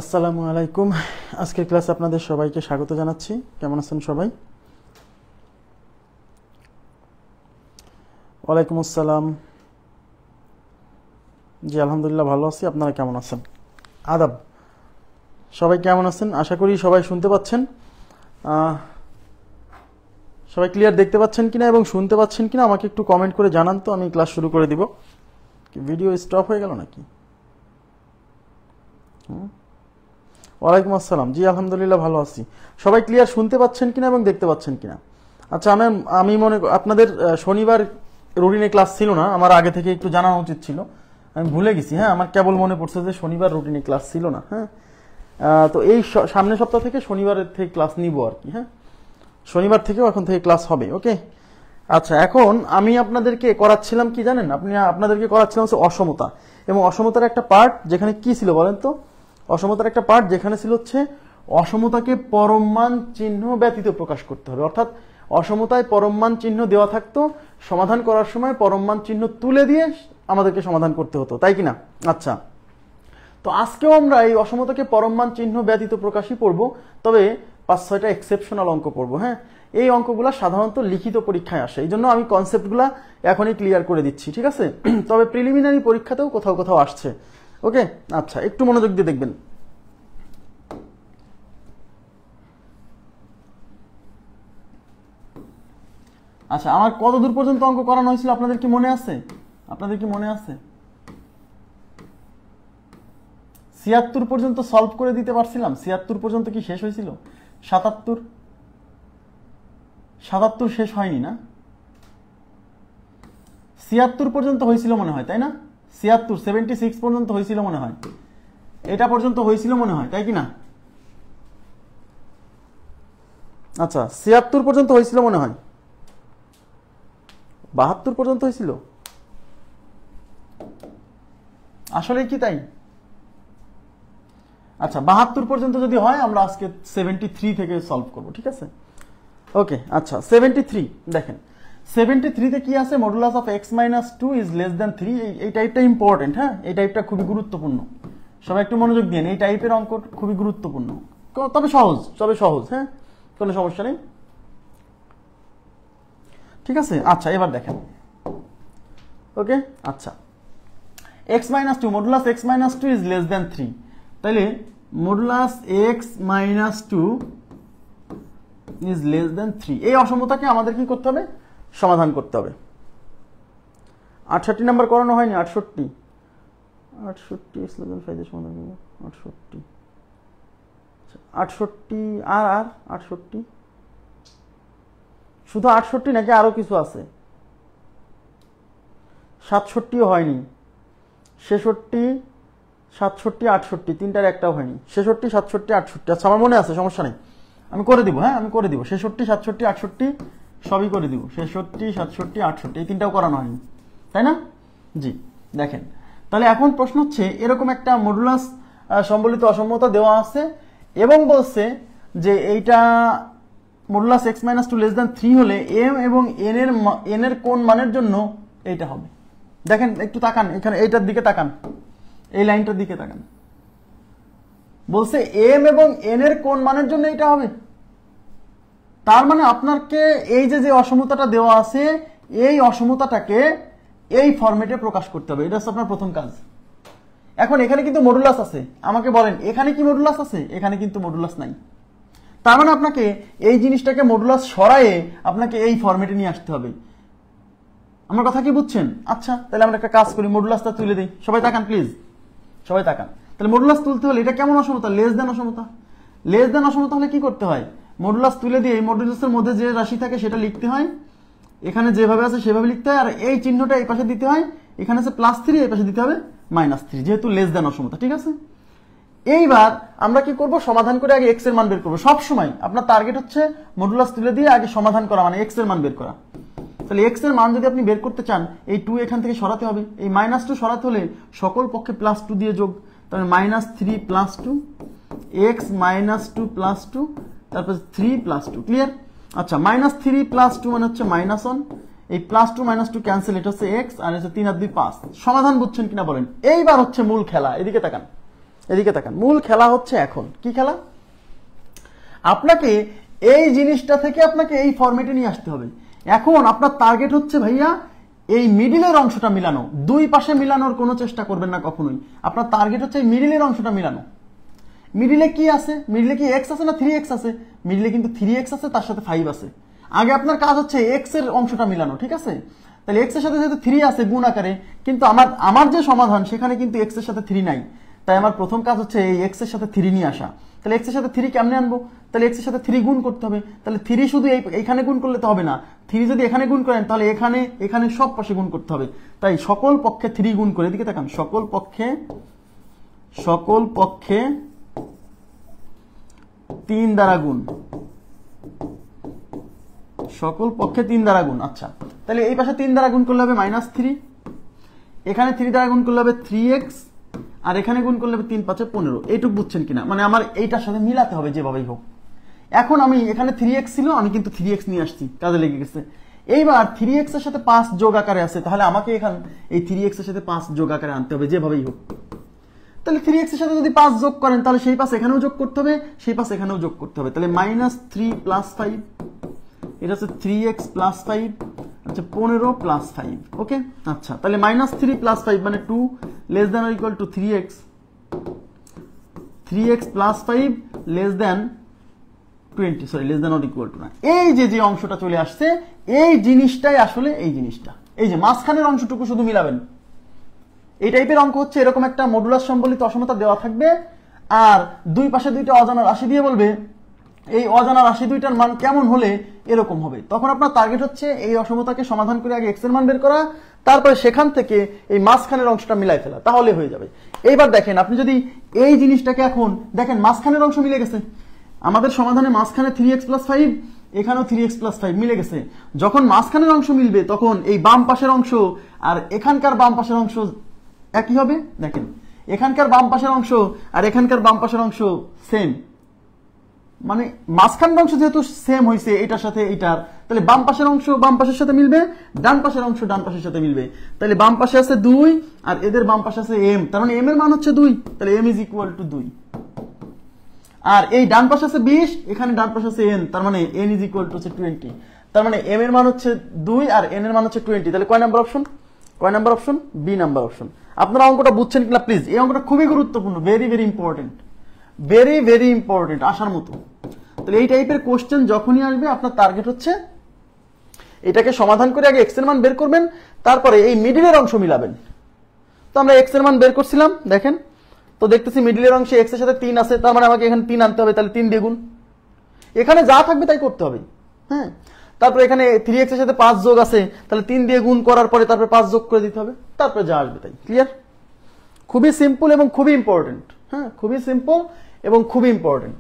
আসসালামু আলাইকুম। আজকের ক্লাসে আপনাদের সবাইকে স্বাগত জানাচ্ছি। কেমন আছেন সবাই? ওয়ালাইকুম আসসালাম। জি আলহামদুলিল্লাহ ভালো আছি। আপনারা কেমন আছেন? আদাব। সবাই কেমন আছেন? আশা করি সবাই শুনতে পাচ্ছেন। সবাই ক্লিয়ার দেখতে পাচ্ছেন কিনা এবং শুনতে পাচ্ছেন কিনা আমাকে একটু কমেন্ট করে জানান, তো আমি ক্লাস শুরু করে দিব। ভিডিও স্টপ হয়ে গেল নাকি? ওয়ালাইকুম আসসালাম। জি আলহামদুলিল্লাহ ভালো আছি। সবাই ক্লিয়ার শুনতে পাচ্ছেন কিনা এবং দেখতে পাচ্ছেন কিনা? আচ্ছা, আমি মনে আপনাদের শনিবার রুটিনে ক্লাস ছিল না, আমার আগে থেকে একটু জানানো উচিত ছিল, আমি ভুলে গেছি। হ্যাঁ, আমার কেবল মনে পড়ছে যে শনিবার রুটিনে ক্লাস ছিল না। হ্যাঁ, তো এই সামনের সপ্তাহ থেকে শনিবারের থেকে ক্লাস নিব আর কি। হ্যাঁ, শনিবার থেকেও এখন থেকে ক্লাস হবে। ওকে। আচ্ছা, এখন আমি আপনাদেরকে করাচ্ছিলাম কি জানেন? আপনাদেরকে করাচ্ছিলাম হচ্ছে অসমতা, এবং অসমতার একটা পার্ট যেখানে কি ছিল বলেন তো? অসমতার একটা পার্ট যেখানে ছিল হচ্ছে অসমতাকে পরমমান চিহ্ন ব্যতীত প্রকাশ করতে হবে, অর্থাৎ অসমতায় পরমমান চিহ্ন দেওয়া থাকতো, সমাধান করার সময় পরমমান চিহ্ন তুলে দিয়ে আমাদেরকে সমাধান করতে হতো, তাই কি না? আচ্ছা, তো আজকেও আমরা এই অসমতাকে পরমমান চিহ্ন ব্যতীত প্রকাশই পড়বো, তবে 5-6টা এক্সেপশনাল অঙ্ক পড়বো। হ্যাঁ, এই অঙ্কগুলো সাধারণত লিখিত পরীক্ষায় আসে, এই জন্য আমি কনসেপ্টগুলো এখনই ক্লিয়ার করে দিচ্ছি, ঠিক আছে? তবে প্রিলিমিনারি পরীক্ষাতেও কোথাও কোথাও আসছে। ওকে, আচ্ছা একটু মনোযোগ দিয়ে দেখবেন। আচ্ছা, আমার কত দূর পর্যন্ত অঙ্ক করানো হয়েছিল আপনাদের কি মনে আছে? 76 পর্যন্ত সলভ করে দিতে পারছিলাম। 76 পর্যন্ত কি শেষ হয়েছিল? 77 শেষ হয়নি না? 76 পর্যন্ত হয়েছিল মনে হয়, তাই না? 76 পর্যন্ত হয়েছিল মনে হয়, এটা পর্যন্ত হয়েছিল মনে হয়, তাই কি না? আচ্ছা, 76 পর্যন্ত হয়েছিল মনে হয়, 72 পর্যন্ত হয়েছিল, আসলে কি তাই? আচ্ছা, 72 পর্যন্ত যদি হয় আমরা আজকে 73 থেকে সলভ করব, ঠিক আছে? ওকে, আচ্ছা 73 দেখেন, 73তে কি আছে? Modulus of x - 2 is less than 3। এই টাইপটা ইম্পর্টেন্ট। হ্যাঁ, এই টাইপটা খুবই গুরুত্বপূর্ণ, সবাই একটু মনোযোগ দিন। এই টাইপের অঙ্ক খুবই গুরুত্বপূর্ণ, তবে সহজ। হ্যাঁ, কোনো সমস্যা নেই, ঠিক আছে? আচ্ছা, এবার দেখেন। ওকে, আচ্ছা x - 2, modulus x - 2 is less than 3, তাহলে modulus x - 2 is less than 3, এই অসমতাকে আমাদের কি করতে হবে? সমাধান করতে হবে। 68 নাম্বার করানো হয়নি? 68 x লেস দ্যান 5 এর সমাধান করব। 68 আর 68, শুধু 68 নাকি আরো কিছু আছে? 67ও হয়নি, 66, 67, 68, তিনটার একটাও হয়নি। 66, 67, 68, আচ্ছা আমার মনে আছে, সমস্যা নেই, আমি করে দিব। হ্যাঁ, আমি করে দিব। 66, 67, 68 সবই করে দিব। 66, 67, 68 এই তিনটাও করানো হয়নি, তাই না? জি, দেখেন তাহলে এখন প্রশ্ন হচ্ছে, এরকম একটা মডুলাস সম্বলিত অসমতা দেওয়া আছে এবং বলছে যে এইটা মডুলাস x - 2 লেস দ্যান 3 হলে m এবং n এর কোন মানের জন্য এইটা হবে। দেখেন একটু তাকান, এখানে এইটার দিকে তাকান, এই লাইনটার দিকে তাকান। বলছে m এবং n এর কোন মানের জন্য এটা হবে। তার মানে আপনাকে এই যে অসমতাটা দেওয়া আছে, এই অসমতাটাকে এই ফরম্যাটে প্রকাশ করতে হবে, এটা হচ্ছে আপনার প্রথম কাজ। এখন এখানে কিন্তু মডুলাস আছে, আমাকে বলেন এখানে কি মডুলাস আছে? এখানে কিন্তু মডুলাস নাই। তার মানে আপনাকে এই জিনিসটাকে মডুলাস সরায়ে আপনাকে এই ফরম্যাটে নিয়ে আসতে হবে। আমার কথা কি বুঝছেন? আচ্ছা, তাহলে আমরা একটা কাজ করি, মডুলাসটা তুলে দিই। সবাই তাকান প্লিজ, সবাই তাকান। তাহলে মডুলাস তুলতে হলে এটা কেমন অসমতা? লেস দ্যান অসমতা। লেস দ্যান অসমতা হলে কি করতে হয়? মডুলাস তুলে দিয়ে এই মডুলাসের মধ্যে যে রাশি থাকে সেটা লিখতে হয়, এখানে যেভাবে আছে সেভাবে লিখতে হয়, আর এই চিহ্নটা এই পাশে দিতে হয়, এখানে আছে +3, এই পাশে দিতে হবে -3, যেহেতু লেস দ্যান অসমতা, ঠিক আছে? এইবার আমরা কি করব? সমাধান করে আগে x এর মান বের করব। সব সময় আপনার টার্গেট হচ্ছে মডুলাস তুলে দিয়ে আগে সমাধান করা, মানে x এর মান বের করা। তাহলে x এর মান যদি আপনি বের করতে চান, এই 2 এখান থেকে সরাতে হবে, এই -2 সরাতে হলে সকল পক্ষে +2 দিয়ে যোগ, তাহলে -3 + 2, x -2 + 2, তারপর 3 + 2, ক্লিয়ার? আচ্ছা, -3 + 2 মানে হচ্ছে -1, এই +2 -2 ক্যান্সেল, এটা হচ্ছে x, আর হচ্ছে 3 আর 2 5। সমাধান বুঝছেন কিনা বলেন? এইবার হচ্ছে মূল খেলা, এদিকে তাকান। এদিকে তাকান, মূল খেলা হচ্ছে এখন কি খেলা, আপনাকে এই জিনিসটা থেকে আপনাকে এই ফরম্যাটে নিয়ে আসতে হবে। এখন আপনার টার্গেট হচ্ছে ভাইয়া এই মিডিলের অংশটা মিলানো, দুই পাশে মিলানোর কোনো চেষ্টা করবেন না কখনোই। আপনার টার্গেট হচ্ছে এই মিডিলের অংশটা মিলানো। মিডিলে কি আছে? মিডিলে কি এক্স আছে না 3x আছে? মিডিলে কিন্তু 3x আছে, তার সাথে 5 আছে। আগে আপনার কাজ হচ্ছে এক্স এর অংশটা মিলানো, ঠিক আছে? তাহলে এক্স এর সাথে যেহেতু 3 আছে গুণ আকারে, কিন্তু আমার যে সমাধান সেখানে কিন্তু এক্স এর সাথে 3 নাই, তাই আমার প্রথম কাজ হচ্ছে এই এক্স এর সাথে 3 নিয়ে আসা। তাহলে এক্স এর সাথে 3 কেমনে আনবো? তাহলে এক্স এর সাথে 3 গুণ করতে হবে। তাহলে 3 শুধু এইখানে গুণ করলে তো হবে না, 3 যদি এখানে গুণ করেন তাহলে এখানে সব পাশে গুণ করতে হবে। তাই সকল পক্ষে 3 গুণ করে, এদিকে তাকান, সকল পক্ষে 3 দ্বারা গুণ, সকল পক্ষে 3 দ্বারা গুণ। আচ্ছা, তাহলে এই পাশে 3 দ্বারা গুণ করলে হবে -3, এখানে 3 দ্বারা গুণ করলে হবে 3x, আর এখানে গুণ করলে হবে 3 5 15। এইটুকু বুঝছেন কিনা? মানে আমার এইটার সাথে মিলাতে হবে যেভাবেই হোক। এখন আমি এখানে 3x ছিল, আমি কিন্তু 3x নিয়ে আসছি, কাজে লেগে গেছে। এইবার 3x এর সাথে 5 যোগ আকারে আছে, তাহলে আমাকে এখানে এই 3x এর সাথে 5 যোগ আকারে আনতে হবে যেভাবেই হোক। তাহলে 3x এর সাথে যদি 5 যোগ করেন তাহলে সেই পাশ এখানেও যোগ করতে হবে, সেই পাশ এখানেও যোগ করতে হবে। তাহলে -3 + 5, এটা হচ্ছে 3x + 5, আচ্ছা 15 + 5। ওকে, আচ্ছা তাহলে -3 + 5 মানে 2 ≤ 3x, 3x + 5 20, সরি ≤ না। এই যে অংশটা চলে আসছে, এই জিনিসটাই আসলে এই জিনিসটা, এই যে মাঝখানের অংশটুকু শুধু মিলাবেন। এই টাইপের অঙ্ক হচ্ছে এরকম একটা মডুলাস সম্বলিত অসমতা দেওয়া থাকবে, আর দুই পাশে দুইটা অজানা রাশি দিয়ে বলবে এই অজানা রাশি দুইটার মান কেমন হলে এরকম হবে। তখন আপনার টার্গেট হচ্ছে এই অসমতাকে সমাধান করে আগে এক্স এর মান বের করা, তারপরে সেখান থেকে এই মাঝখানের অংশটা মিলাই ফেলা, তাহলে হয়ে যাবে। এইবার দেখেন, আপনি যদি এই জিনিসটাকে এখন দেখেন, মাঝখানের অংশ মিলে গেছে আমাদের সমাধানে, মাঝখানে 3x + 5, এখানেও 3x + 5 মিলে গেছে। যখন মাঝখানের অংশ মিলবে তখন এই বাম পাশের অংশ আর এখানকার বাম পাশের অংশ একই হবে। দেখেন, এখানকার বাম পাশের অংশ আর এখানকার বাম পাশের অংশ সেম, মানে মাঝখানের অংশ যেহেতু সেম হয়েছে এটার সাথে এটার, তাহলে বাম পাশের অংশ বাম পাশের সাথে মিলবে, ডান পাশের অংশ ডান পাশের সাথে মিলবে। তাহলে বাম পাশে আছে 2 আর এদের বাম পাশে আছে m, তার মানে m এর মান হচ্ছে 2, তাহলে m = 2। আর এই ডান পাশে আছে 20, এখানে ডান পাশে আছে n, তার মানে n = 20। তার মানে m এর মান হচ্ছে 2 আর n এর মান হচ্ছে 20। তাহলে কয় নাম্বার অপশন? কয় number option? B number option. আপনারা অঙ্কটা বুঝছেন কিনা প্লিজ? এই অঙ্কটা খুবই গুরুত্বপূর্ণ, very very important, very very important, আসার মতো। তাহলে এই টাইপের কোশ্চেন যখনই আসবে আপনার টার্গেট হচ্ছে এটাকে সমাধান করে আগে এক্স এর মান বের করবেন, তারপরে এই মিডিলের অংশ মিলাবেন। তো আমরা এক্স এর মান বের করছিলাম, দেখেন তো দেখতেছি মিডিলের অংশে এক্স এর সাথে 3 আছে, তার মানে আমাকে এখানে 3 আনতে হবে, তাহলে 3 দিয়ে গুণ, এখানে যা থাকবে তাই করতে হবে। হ্যাঁ, তারপরে এখানে 3x এর সাথে 5 যোগ আছে, তাহলে 3 দিয়ে গুণ করার পরে তারপরে 5 যোগ করে দিতে হবে, তারপরে যা আসবে তাই। ক্লিয়ার? খুবই সিম্পল এবং খুবই ইম্পর্টেন্ট। হ্যাঁ, খুবই সিম্পল এবং খুবই ইম্পর্টেন্ট।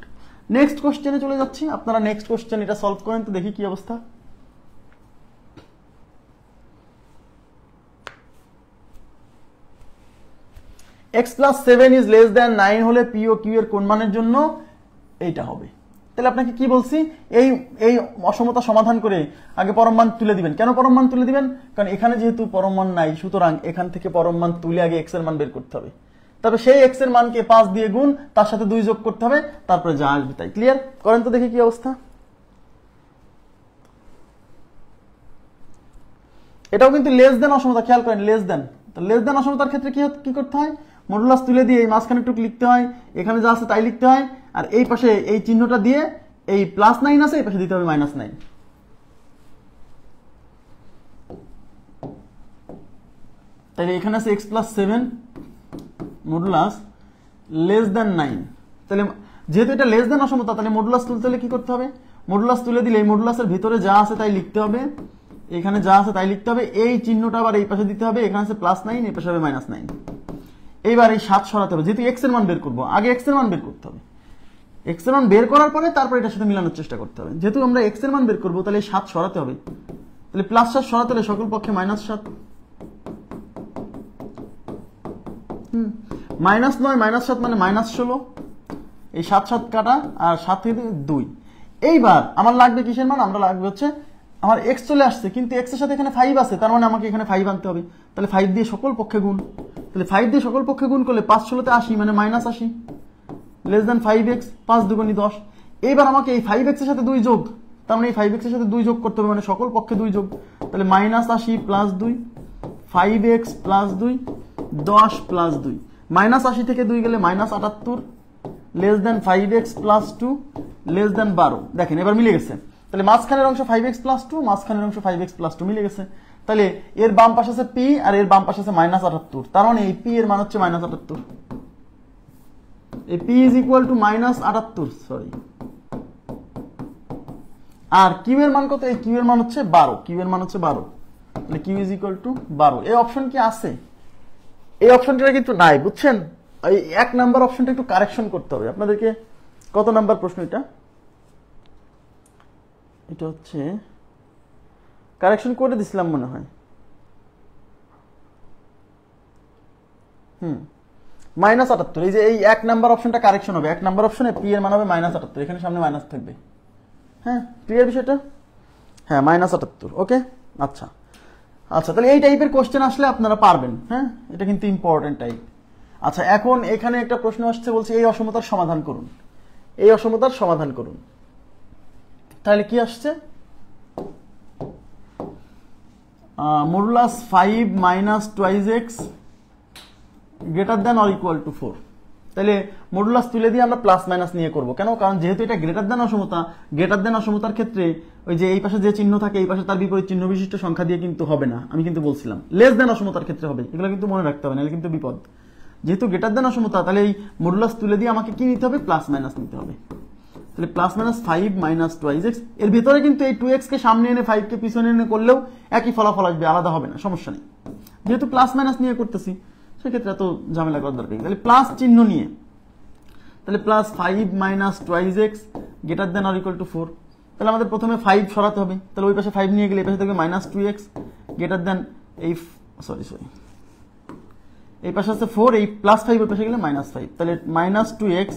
নেক্সট কোশ্চেনে চলে যাচ্ছি, আপনারা নেক্সট কোশ্চেন এটা সলভ করেন তো দেখি কি অবস্থা। x + 7 is less than 9 হলে p ও q এর কোন মানের জন্য এইটা হবে। তাহলে আপনাকে কি বলছি, এই অসমতা সমাধান করে আগে পরম মান তুলে দিবেন। কেন পরম মান তুলে দিবেন? কারণ এখানে যেহেতু পরম মান নাই, সুতরাং এখান থেকে পরম মান তুলে আগে x এর মান বের করতে হবে, তারপরে সেই x এর মানকে 5 দিয়ে গুণ, তার সাথে 2 যোগ করতে হবে, তারপরে যা আসবে তাই। ক্লিয়ার? করেন তো দেখি কি অবস্থা। এটাও কিন্তু লেস দেন অসমতা, খেয়াল করেন লেস দেন। তো লেস দেন অসমতার ক্ষেত্রে কি করতে হয়? মডুলাস তুলে দিয়ে এই মাঝখানে টুক লিখতে হয়, এখানে যা আছে তাই লিখতে হয়, আর এই পাশে এই চিহ্নটা দিয়ে এই +9 আছে, এই পাশে দিতে হবে -9। তাহলে এখানে আছে x + 7 মডুলাস লেস দেন 9। তাহলে যেহেতু এটা লেস দেন অসমতা, তাহলে মডুলাস তুলতে হলে কি করতে হবে? মডুলাস তুলে দিলে এই মডুলাসের ভিতরে যা আছে তাই লিখতে হবে, এখানে যা আছে তাই লিখতে হবে, এই চিহ্নটা আবার এই পাশে দিতে হবে, এখানে আছে +9, এই পাশে হবে -9। এইবার এই 7 সরাতে হবে, যেহেতু x এর মান বের করবো, আগে x এর মান বের করতে হবে। x এর মান বের করার পরে তারপর এটার সাথে মিলানোর চেষ্টা করতে হবে। যেহেতু আমরা x এর মান বের করবো, তাহলে 7 সরাতে হবে। তাহলে +7 সরাতে হলে সকল পক্ষে -7, -9 -7 মানে -16, এই 7 7 কাটা, আর 7 থেকে 2। এইবার আমার লাগবে কিসের মান? আমরা লাগবে হচ্ছে আমার এক্স চলে আসছে, কিন্তু এক্স এর সাথে এখানে 5 আছে, তার মানে আমাকে এখানে 5 আনতে হবে। তাহলে 5 দিয়ে সকল পক্ষে গুণ, তাহলে 5 দিয়ে সকল পক্ষে গুণ করলে 5 ষোলোতে 80 মানে -80 লেস দ্যান 5x, 5 দুগুণে 10। এইবার আমাকে এই 5x এর সাথে 2 যোগ, তার মানে এই 5x এর সাথে 2 যোগ করতে হবে, মানে সকল পক্ষে 2 যোগ। তাহলে -80 + 2, 5x + 2, 10 + 2, -80 থেকে 2 গেলে -78 less than 5x + 2 less than 12। দেখেন এবার মিলে গেছে। তাহলে মাঝখানের অংশ 5x + 2, মাঝখানের অংশ 5x + 2 মিলে গেছে। তাহলে এর বাম পাশে আছে p আর এর বাম পাশে আছে -78, তার মানে এই p এর মান হচ্ছে -78। এই p = -78, সরি। আর q এর মান কত? এই q এর মান হচ্ছে 12, q এর মান হচ্ছে 12। তাহলে q = 12। এই অপশন কি আছে? এই অপশনটা কিন্তু নাই, বুঝছেন? এই 1 নাম্বার অপশনটা একটু কারেকশন করতে হবে আপনাদেরকে। কত নাম্বার প্রশ্ন এটা? এটা হচ্ছে কারেকশন করে দিছিলাম মনে হয়। -78। এই যে এই 1 নাম্বার অপশনটা কারেকশন হবে। 1 নাম্বার অপশনে p এর মান হবে -78, এখানে সামনে মাইনাস থাকবে। হ্যাঁ, ক্লিয়ার বিষয়টা? হ্যাঁ, -78। ওকে, আচ্ছা আচ্ছা, তাহলে এই টাইপের কোশ্চেন আসলে আপনারা পারবেন। হ্যাঁ, এটা কিন্তু ইম্পর্টেন্ট টাইপ। আচ্ছা, এখন এখানে একটা প্রশ্ন আসছে, বলছে এই অসমতার সমাধান করুন, এই অসমতার সমাধান করুন। তাহলে কি আসছে? Modulus 5 - 2x greater than or equal to 4। তাহলে মডুলাস তুলে দিয়ে আমরা প্লাস মাইনাস নিয়ে করব। কেন? কারণ যেহেতু এটা গ্রেটার দ্যান অসমতা, গ্রেটার দ্যান অসমতার ক্ষেত্রে ওই যে এই পাশে যে চিহ্ন থাকে, এই পাশে তার বিপরীত চিহ্ন বিশিষ্ট সংখ্যা দিয়ে কিন্তু হবে না। আমি কিন্তু বলছিলাম লেস দ্যান অসমতার ক্ষেত্রে হবে। এগুলো কিন্তু মনে রাখতে হবে, নাহলে কিন্তু বিপদ। যেহেতু গ্রেটার দ্যান অসমতা, তাহলে এই মডুলাস তুলে দিয়ে আমাকে কি নিতে হবে? প্লাস মাইনাস নিতে হবে। তাহলে +-5 - 2x, এর ভিতরে কিন্তু এই 2x কে সামনে এনে 5 কে পিছনে এনে করলেও একই ফলাফল আসবে, আলাদা হবে না, সমস্যা নেই। যেহেতু প্লাস মাইনাস নিয়ে করতেছি, সেক্ষেত্রে এত ঝামেলা করার দরকার নেই। তাহলে প্লাস চিহ্ন নিয়ে, তাহলে +5 - 2x greater than or equal to 4। তাহলে আমাদের প্রথমে 5 সরাতে হবে। তাহলে ওই পাশে 5 নিয়ে গেলে এই পাশে থাকবে -2x গ্রেটার দ্যান এই সরি এই পাশে আছে 4, এই +5 ওই পাশে গেলে -5। তাহলে -2x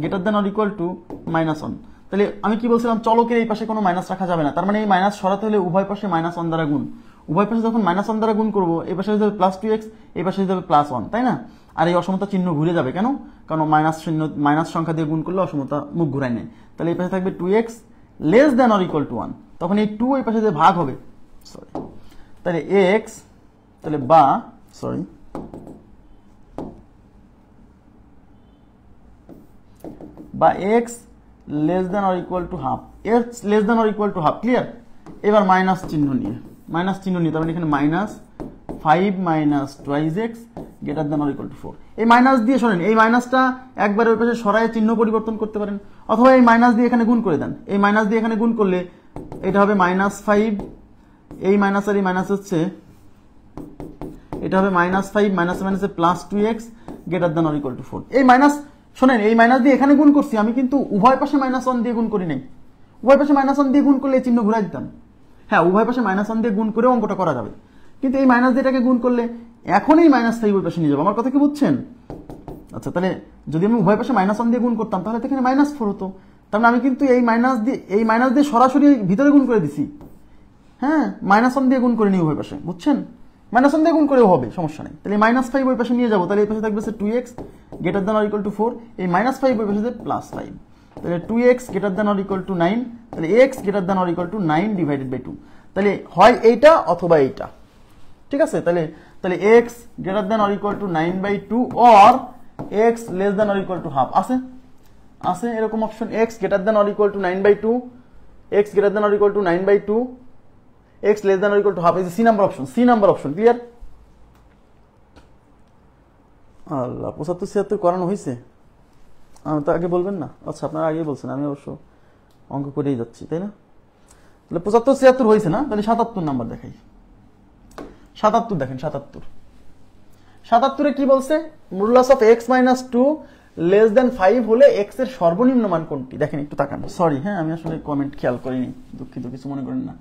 greater than or equal two -1। তাহলে আমি কি বলছিলাম? চলকের এই পাশে কোনো মাইনাস রাখা যাবে না। তার মানে এই মাইনাস সরাতে হলে উভয় পাশে -1 দ্বারা গুণ। উভয় পাশে যখন -1 দ্বারা গুণ করবো, এই পাশে যাবে +2x, এই পাশে যাবে +1, তাই না? আর এই অসমতা চিহ্ন ঘুরে যাবে। কেন? কারণ মাইনাস সংখ্যা দিয়ে গুণ করলে অসমতা মুখ ঘুরায় নেয়। তাহলে এই পাশে থাকবে 2x less than or equal two 1। তখন এই 2 এই পাশে যে ভাগ হবে, সরি, তাহলে x, তাহলে বা x less than or equal to half, x less than or equal to half. Clear? এবার মাইনাস চিহ্ন নিয়ে, তার মানে এখানে -5 - 2x greater than or equal to 4। এই মাইনাস দিয়ে শোনেন, এই মাইনাসটা একবার ওই পাশে সরায় চিহ্ন পরিবর্তন করতে পারেন, অথবা এই মাইনাস দিয়ে এখানে গুণ করে দেন। এই মাইনাস দিয়ে এখানে গুণ করলে এটা হবে -5, এই মাইনাস আর এই মাইনাস হচ্ছে, এটা হবে -5 মাইনাসে +2x greater than or equal to 4। এই মাইনাস, শোনেন, এই মাইনাস দিয়ে এখানে গুণ করছি, আমি কিন্তু উভয় পাশে -1 দিয়ে গুণ করি নাই। উভয় পাশে -1 দিয়ে গুণ করলে এই চিহ্ন ঘুরাই দিতাম। হ্যাঁ, উভয় পাশে -1 দিয়ে গুণ করে অঙ্কটা করা যাবে, কিন্তু এই মাইনাস দিয়ে এটাকে গুণ করলে এখন এই -5 ওই পাশে নিয়ে যাবো। আমার কথা কি বুঝছেন? আচ্ছা, তাহলে যদি আমি উভয় পাশে -1 দিয়ে গুণ করতাম, তাহলে এখানে -4 হতো। তার মানে আমি কিন্তু এই মাইনাস দিয়ে সরাসরি ভিতরে গুণ করে দিছি। হ্যাঁ, -1 দিয়ে গুণ করে নিই উভয় পাশে, বুঝছেন? -1 দিয়ে গুণ করেও হবে, সমস্যা নেই। তাহলে -5 ওই পাশে নিয়ে যাবো। তাহলে এই পাশে থাকবে 2x greater than or equal to 4, এই -5 ওই পাশে +5। তাহলে 2x greater than or equal to 9। তাহলে x greater than or equal to 9 divided by 2। তাহলে হয় এইটা অথবা এইটা, ঠিক আছে? তাহলে x greater than or equal two 9/2 or x less than or equal to half. আছে এরকম option, x greater than or equal two 9/2, x greater than or equal two 9/2, x less than or equal to half. এই যে C number option. Clear? আল্লাহ, 75-76 করানো হয়েছে? তো আগে বলবেন না? আচ্ছা, আপনারা আগেই বলছেন, আমি অবশ্য অঙ্ক করেই যাচ্ছি, তাই না? তাহলে 75-76 হয়েছে না? তাহলে 77 নাম্বার দেখাই। 77 দেখেন, 77-এ কি বলছে? Modulus of x - 2 less than 5 হলে x এর সর্বনিম্ন মান কোনটি? দেখেন, একটু তাকান। সরি, হ্যাঁ, আমি আসলে কমেন্ট খেয়াল করিনি, দুঃখিত, কিছু মনে করেন না।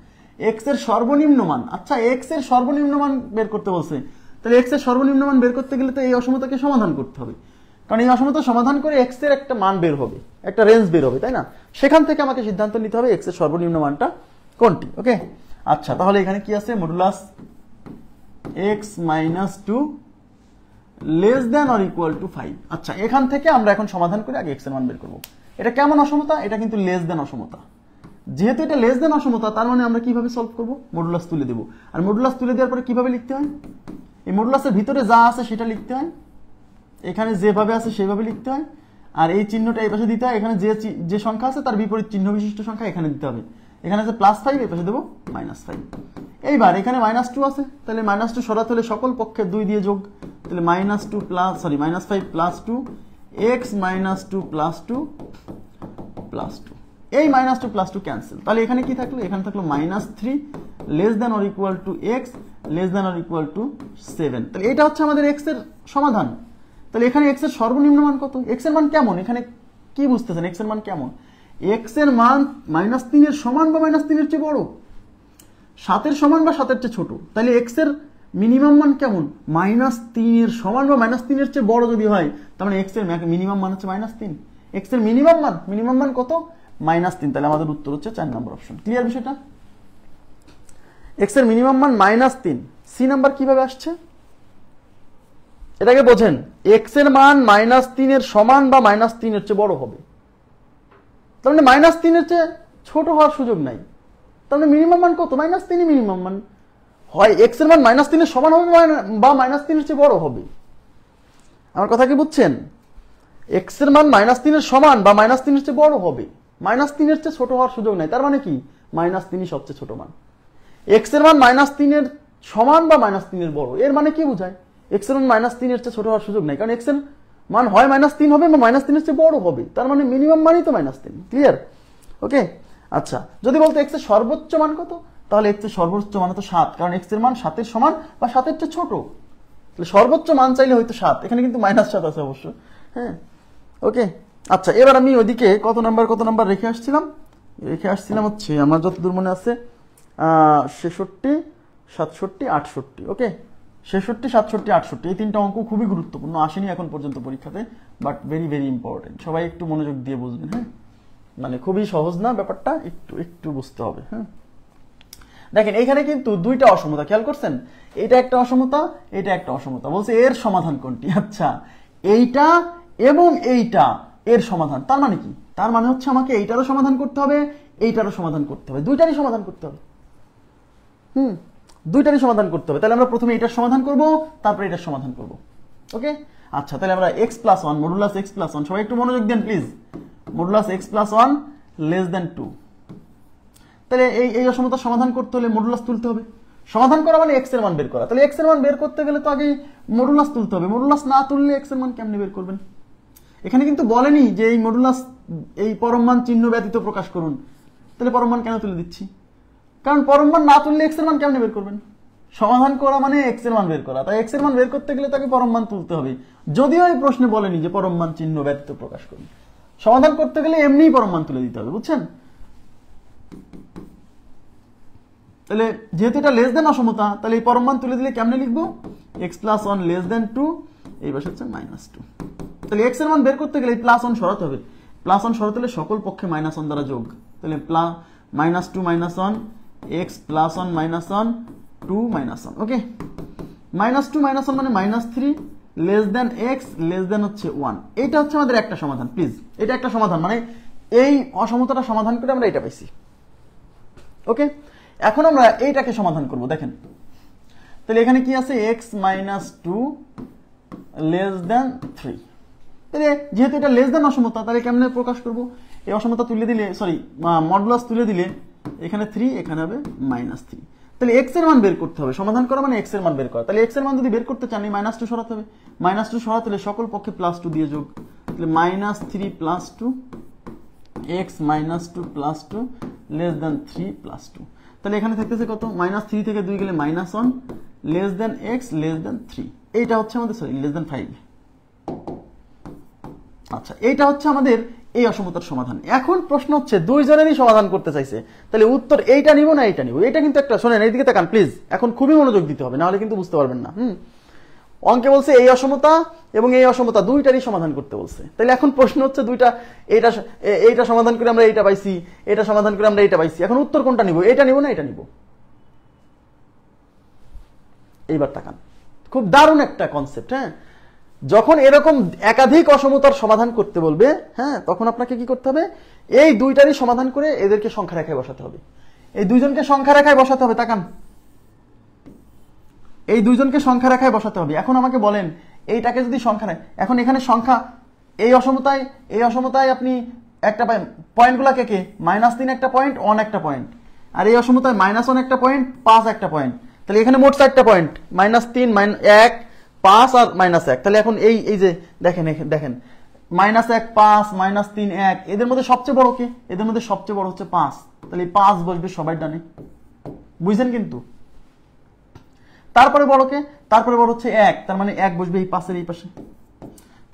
x এর সর্বনিম্ন মান, আচ্ছা, x এর সর্বনিম্ন মান বের করতে বলছে। তাহলে x এর সর্বনিম্ন মান বের করতে গেলে তো এই অসমতাকে সমাধান করতে হবে, কারণ এই অসমতা সমাধান করে x এর একটা মান বের হবে, একটা রেঞ্জ বের হবে, তাই না? সেখান থেকে আমাকে সিদ্ধান্ত নিতে হবে x এর সর্বনিম্ন মানটা কোনটি? ওকে, আচ্ছা তাহলে এখানে কি আছে, modulus x minus two less than or equal to 5। আচ্ছা এখান থেকে আমরা এখন সমাধান করে আগে x এর মান বের করব। এটা কেমন অসমতা? এটা কিন্তু লেস দেন অসমতা। যেহেতু এটা লেস দেন অসমতা, তার মানে আমরা কিভাবে সলভ করব? মডুলাস তুলে দেব। আর মডুলাস তুলে দেওয়ার পরে কিভাবে লিখতে হয়? এই মডুলাসের ভিতরে যা আছে সেটা লিখতে হয়, এখানে যেভাবে আছে সেভাবে লিখতে হয়, আর এই চিহ্নটা এই পাশে দিতে হয়, এখানে যে সংখ্যা আছে তার বিপরীত চিহ্ন বিশিষ্ট সংখ্যা এখানে দিতে হবে। এখানে আছে +5, এই পাশে দেবো -5। এইবার এখানে -2 আছে, তাহলে -2 সরাতে হলে সকল পক্ষে 2 দিয়ে যোগ, তাহলে -2 plus -5 plus 2 x -2 plus 2 plus 2, এই -2 প্লাস 2 ক্যান্সেল। তাহলে এখানে কি থাকলো? এখানে থাকলো -3 less than or equal to x less than or equal two 7। তাহলে এটা হচ্ছে আমাদের x এর সমাধান। তাহলে এখানে x এর সর্বনিম্ন মান কত? x এর মান কেমন? এখানে কি বুঝতেছেন x এর মান কেমন? x এর মান -3 এর সমান বা -3 এর চেয়ে বড়, 7 এর সমান বা 7 এর চেয়ে ছোট। তাহলে x এর মিনিমাম মান কেমন? -3 এর সমান বা -3 এর চেয়ে বড় যদি হয়, তার মানে x এর মিনিমাম মান হচ্ছে -3। x এর মিনিমাম মান কত? -3। তাহলে আমাদের উত্তর হচ্ছে 4 নম্বর অপশন। ক্লিয়ার বিষয়টা? x এর মিনিমাম মান -3। সি নাম্বার কিভাবে আসছে এটাকে বোঝেন। x এর মান -3 এর সমান বা -3 এর চেয়ে বড় হবে, তার মানে -3 এর চেয়ে ছোট হওয়ার সুযোগ নাই। তার মানে মিনিমাম মান কত? -3 মিনিমাম মান। হয় x এর মান -3 এর সমান হবে বা -3 এর চেয়ে বড় হবে। আমার কথা কি বুঝছেন? x এর মান -3 এর সমান বা -3 এর চেয়ে বড় হবে, -3 এর চেয়ে ছোট হওয়ার সুযোগ নাই। তার মানে কি? -3 সবচেয়ে ছোট মান। x এর মান -3 এর সমান বা -3 এর বড়, এর মানে কি বোঝায়? x এর মান -3 এর চেয়ে ছোট হওয়ার সুযোগ নাই, কারণ x এর মান হয় -3 হবে বা -3 এর চেয়ে বড় হবে। তার মানে মিনিমাম মানই তো -3। ক্লিয়ার? ওকে, আচ্ছা যদি বলতো x এর সর্বোচ্চ মান কত, তাহলে x এর সর্বোচ্চ মান তো 7, কারণ x এর মান 7 এর সমান বা 7 এর চেয়ে ছোট। তাহলে সর্বোচ্চ মান চাইলে হয়তো 7, এখানে কিন্তু -7 আছে অবশ্য। হ্যাঁ, ওকে, আচ্ছা এবার আমি ওইদিকে কত নাম্বার রেখে আসছিলাম হচ্ছে আমার যতদূর মনে আছে 66, 67, 68। ওকে, 66, 67, 68 এই তিনটা অঙ্ক খুবই গুরুত্বপূর্ণ, আসেনি এখন পর্যন্ত পরীক্ষাতে, বাট ভেরি ভেরি ইম্পর্টেন্ট। সবাই একটু মনোযোগ দিয়ে বুঝবেন। হ্যাঁ, মানে খুবই সহজ না ব্যাপারটা, একটু বুঝতে হবে। হ্যাঁ, দেখেন এখানে কিন্তু দুইটা অসমতা, খেয়াল করছেন? এটা একটা অসমতা, এটা একটা অসমতা। বলছে এর সমাধান কোনটি? আচ্ছা এইটা এবং এইটা এর সমাধান। তার মানে কি? তার মানে হচ্ছে আমাকে এইটারও সমাধান করতে হবে, এইটারও সমাধান করতে হবে, দুইটারই সমাধান করতে হবে। দুইটারই সমাধান করতে হবে। তাহলে আমরা প্রথমে এটার সমাধান করব, তারপরে এটার সমাধান করব। ওকে, আচ্ছা তাহলে আমরা x+1 মডুলাস x+1, সবাই একটু মনোযোগ দেন please. Modulus x+1 less than 2। তাহলে এই অসমতার সমাধান করতে হলে মডুলাস তুলতে হবে। সমাধান করা মানে x এর মান বের করা। তাহলে x এর মান বের করতে গেলে তো আগে মডুলাস তুলতে হবে। মডুলাস না তুললে x এর মান কেমনে বের করবেন? এখানে কিন্তু বলেনি যে এই মডুলাস এই পরম মান চিহ্ন ব্যতীত প্রকাশ করুন। তাহলে পরম মান কেন তুলে দিচ্ছি? কারণ পরম মান না তুললে x এর মান কেমনে বের করবেন? সমাধান করা মানে x এর মান বের করা, তাই x এর মান বের করতে গেলে তাকে পরম মান তুলতে হবে। যদিও এই প্রশ্নে বলেনি যে পরম মান চিহ্ন ব্যতীত প্রকাশ করুন, সমাধান করতে গেলে এমনিই পরম মান তুলে দিতে হবে, বুঝছেন? তাহলে যেহেতু এটা লেস দেন অসমতা, তাহলে এই পরম মান তুলে দিলে কেমনে লিখবো? x+1 লেস দেন 2, এই পাশে হচ্ছে -2। তাহলে x এর মান বের করতে গেলে এই +1 সরাতে হবে। +1 সরাতে হলে সকল পক্ষে -1 দ্বারা যোগ, তাহলে -2 -1 x+1 -1 2 -1। ওকে, -2 -1 মানে -3 less than x less than হচ্ছে 1। এইটা হচ্ছে আমাদের একটা সমাধান। প্লিজ এটা একটা সমাধান, মানে এই অসমতাটা সমাধান করে আমরা এটা পাইছি। ওকে, এখন আমরা এইটাকে সমাধান করব। দেখেন তাহলে এখানে কি আছে? x-2 less than 3। তাহলে যেহেতু এটা লেস দেন অসমতা, তাহলে কেমনে প্রকাশ করব? এই অসমতা তুলে দিলে, সরি মডুলাস তুলে দিলে এখানে 3, এখানে হবে -3। তাহলে x এর মান বের করতে হবে। সমাধান করা মানে x এর মান বের করা। তাহলে x এর মান যদি বের করতে চান এই -2 সরাতে হবে। -2 সরাতে হলে সকল পক্ষে +2 দিয়ে যোগ, তাহলে -3 + 2 x -2 + 2 লেস দেন 3 + 2। তাহলে এখানে থাকতেছে কত? -3 থেকে 2 গেলে -1 less than x less than 3। এইটা হচ্ছে আমাদের, সরি লেস দেন 5। আচ্ছা এইটা হচ্ছে আমাদের এই অসমতার সমাধান। এখন প্রশ্ন হচ্ছে দুইজনেরই সমাধান করতে চাইছে, তাহলে উত্তর এইটা নিব না এইটা নিব? এটা কিন্তু একটা, শোনেন এইদিকে তাকান প্লিজ, এখন খুবই মনোযোগ দিতে হবে, নাহলে কিন্তু বুঝতে পারবেন না। অঙ্কে বলছে এই অসমতা এবং এই অসমতা দুইটারই সমাধান করতে বলছে। তাহলে এখন প্রশ্ন হচ্ছে দুইটা, এইটা সমাধান করে আমরা এইটা পাইছি, এটা সমাধান করে আমরা এইটা পাইছি, এখন উত্তর কোনটা নিব? এটা নিব না এটা নিব? এইবার তাকান, খুব দারুণ একটা কনসেপ্ট। হ্যাঁ, যখন এরকম একাধিক অসমতার সমাধান করতে বলবে, হ্যাঁ, তখন আপনাকে কি করতে হবে? এই দুইটারই সমাধান করে এদেরকে সংখ্যা রেখায় বসাতে হবে। এই দুইজনকে সংখ্যা রেখায় বসাতে হবে। তাকান, এই দুইজনকে সংখ্যা রেখায় বসাতে হবে। এখন আমাকে বলেন, এইটাকে যদি সংখ্যা নেয়, এখন এখানে সংখ্যা, এই অসমতায় আপনি একটা পয়েন্টগুলা কে কে? -3 একটা পয়েন্ট, 1 একটা পয়েন্ট, আর এই অসমতায় -1 একটা পয়েন্ট, 5 একটা পয়েন্ট। তাহলে এখানে মোট 4টা পয়েন্ট, -3, 1, 5 আর -1। তাহলে এখন এই যে দেখেন -1, -5, -3, 1, এদের মধ্যে সবচেয়ে বড় কে? এদের মধ্যে সবচেয়ে বড় হচ্ছে 5। তাহলে 5 বসবে সবাই ডানে, বুঝছেন? কিন্তু তারপরে বড় কে? তারপরে বড় হচ্ছে 1, তার মানে 1 বসবে এই 5 এর এই পাশে।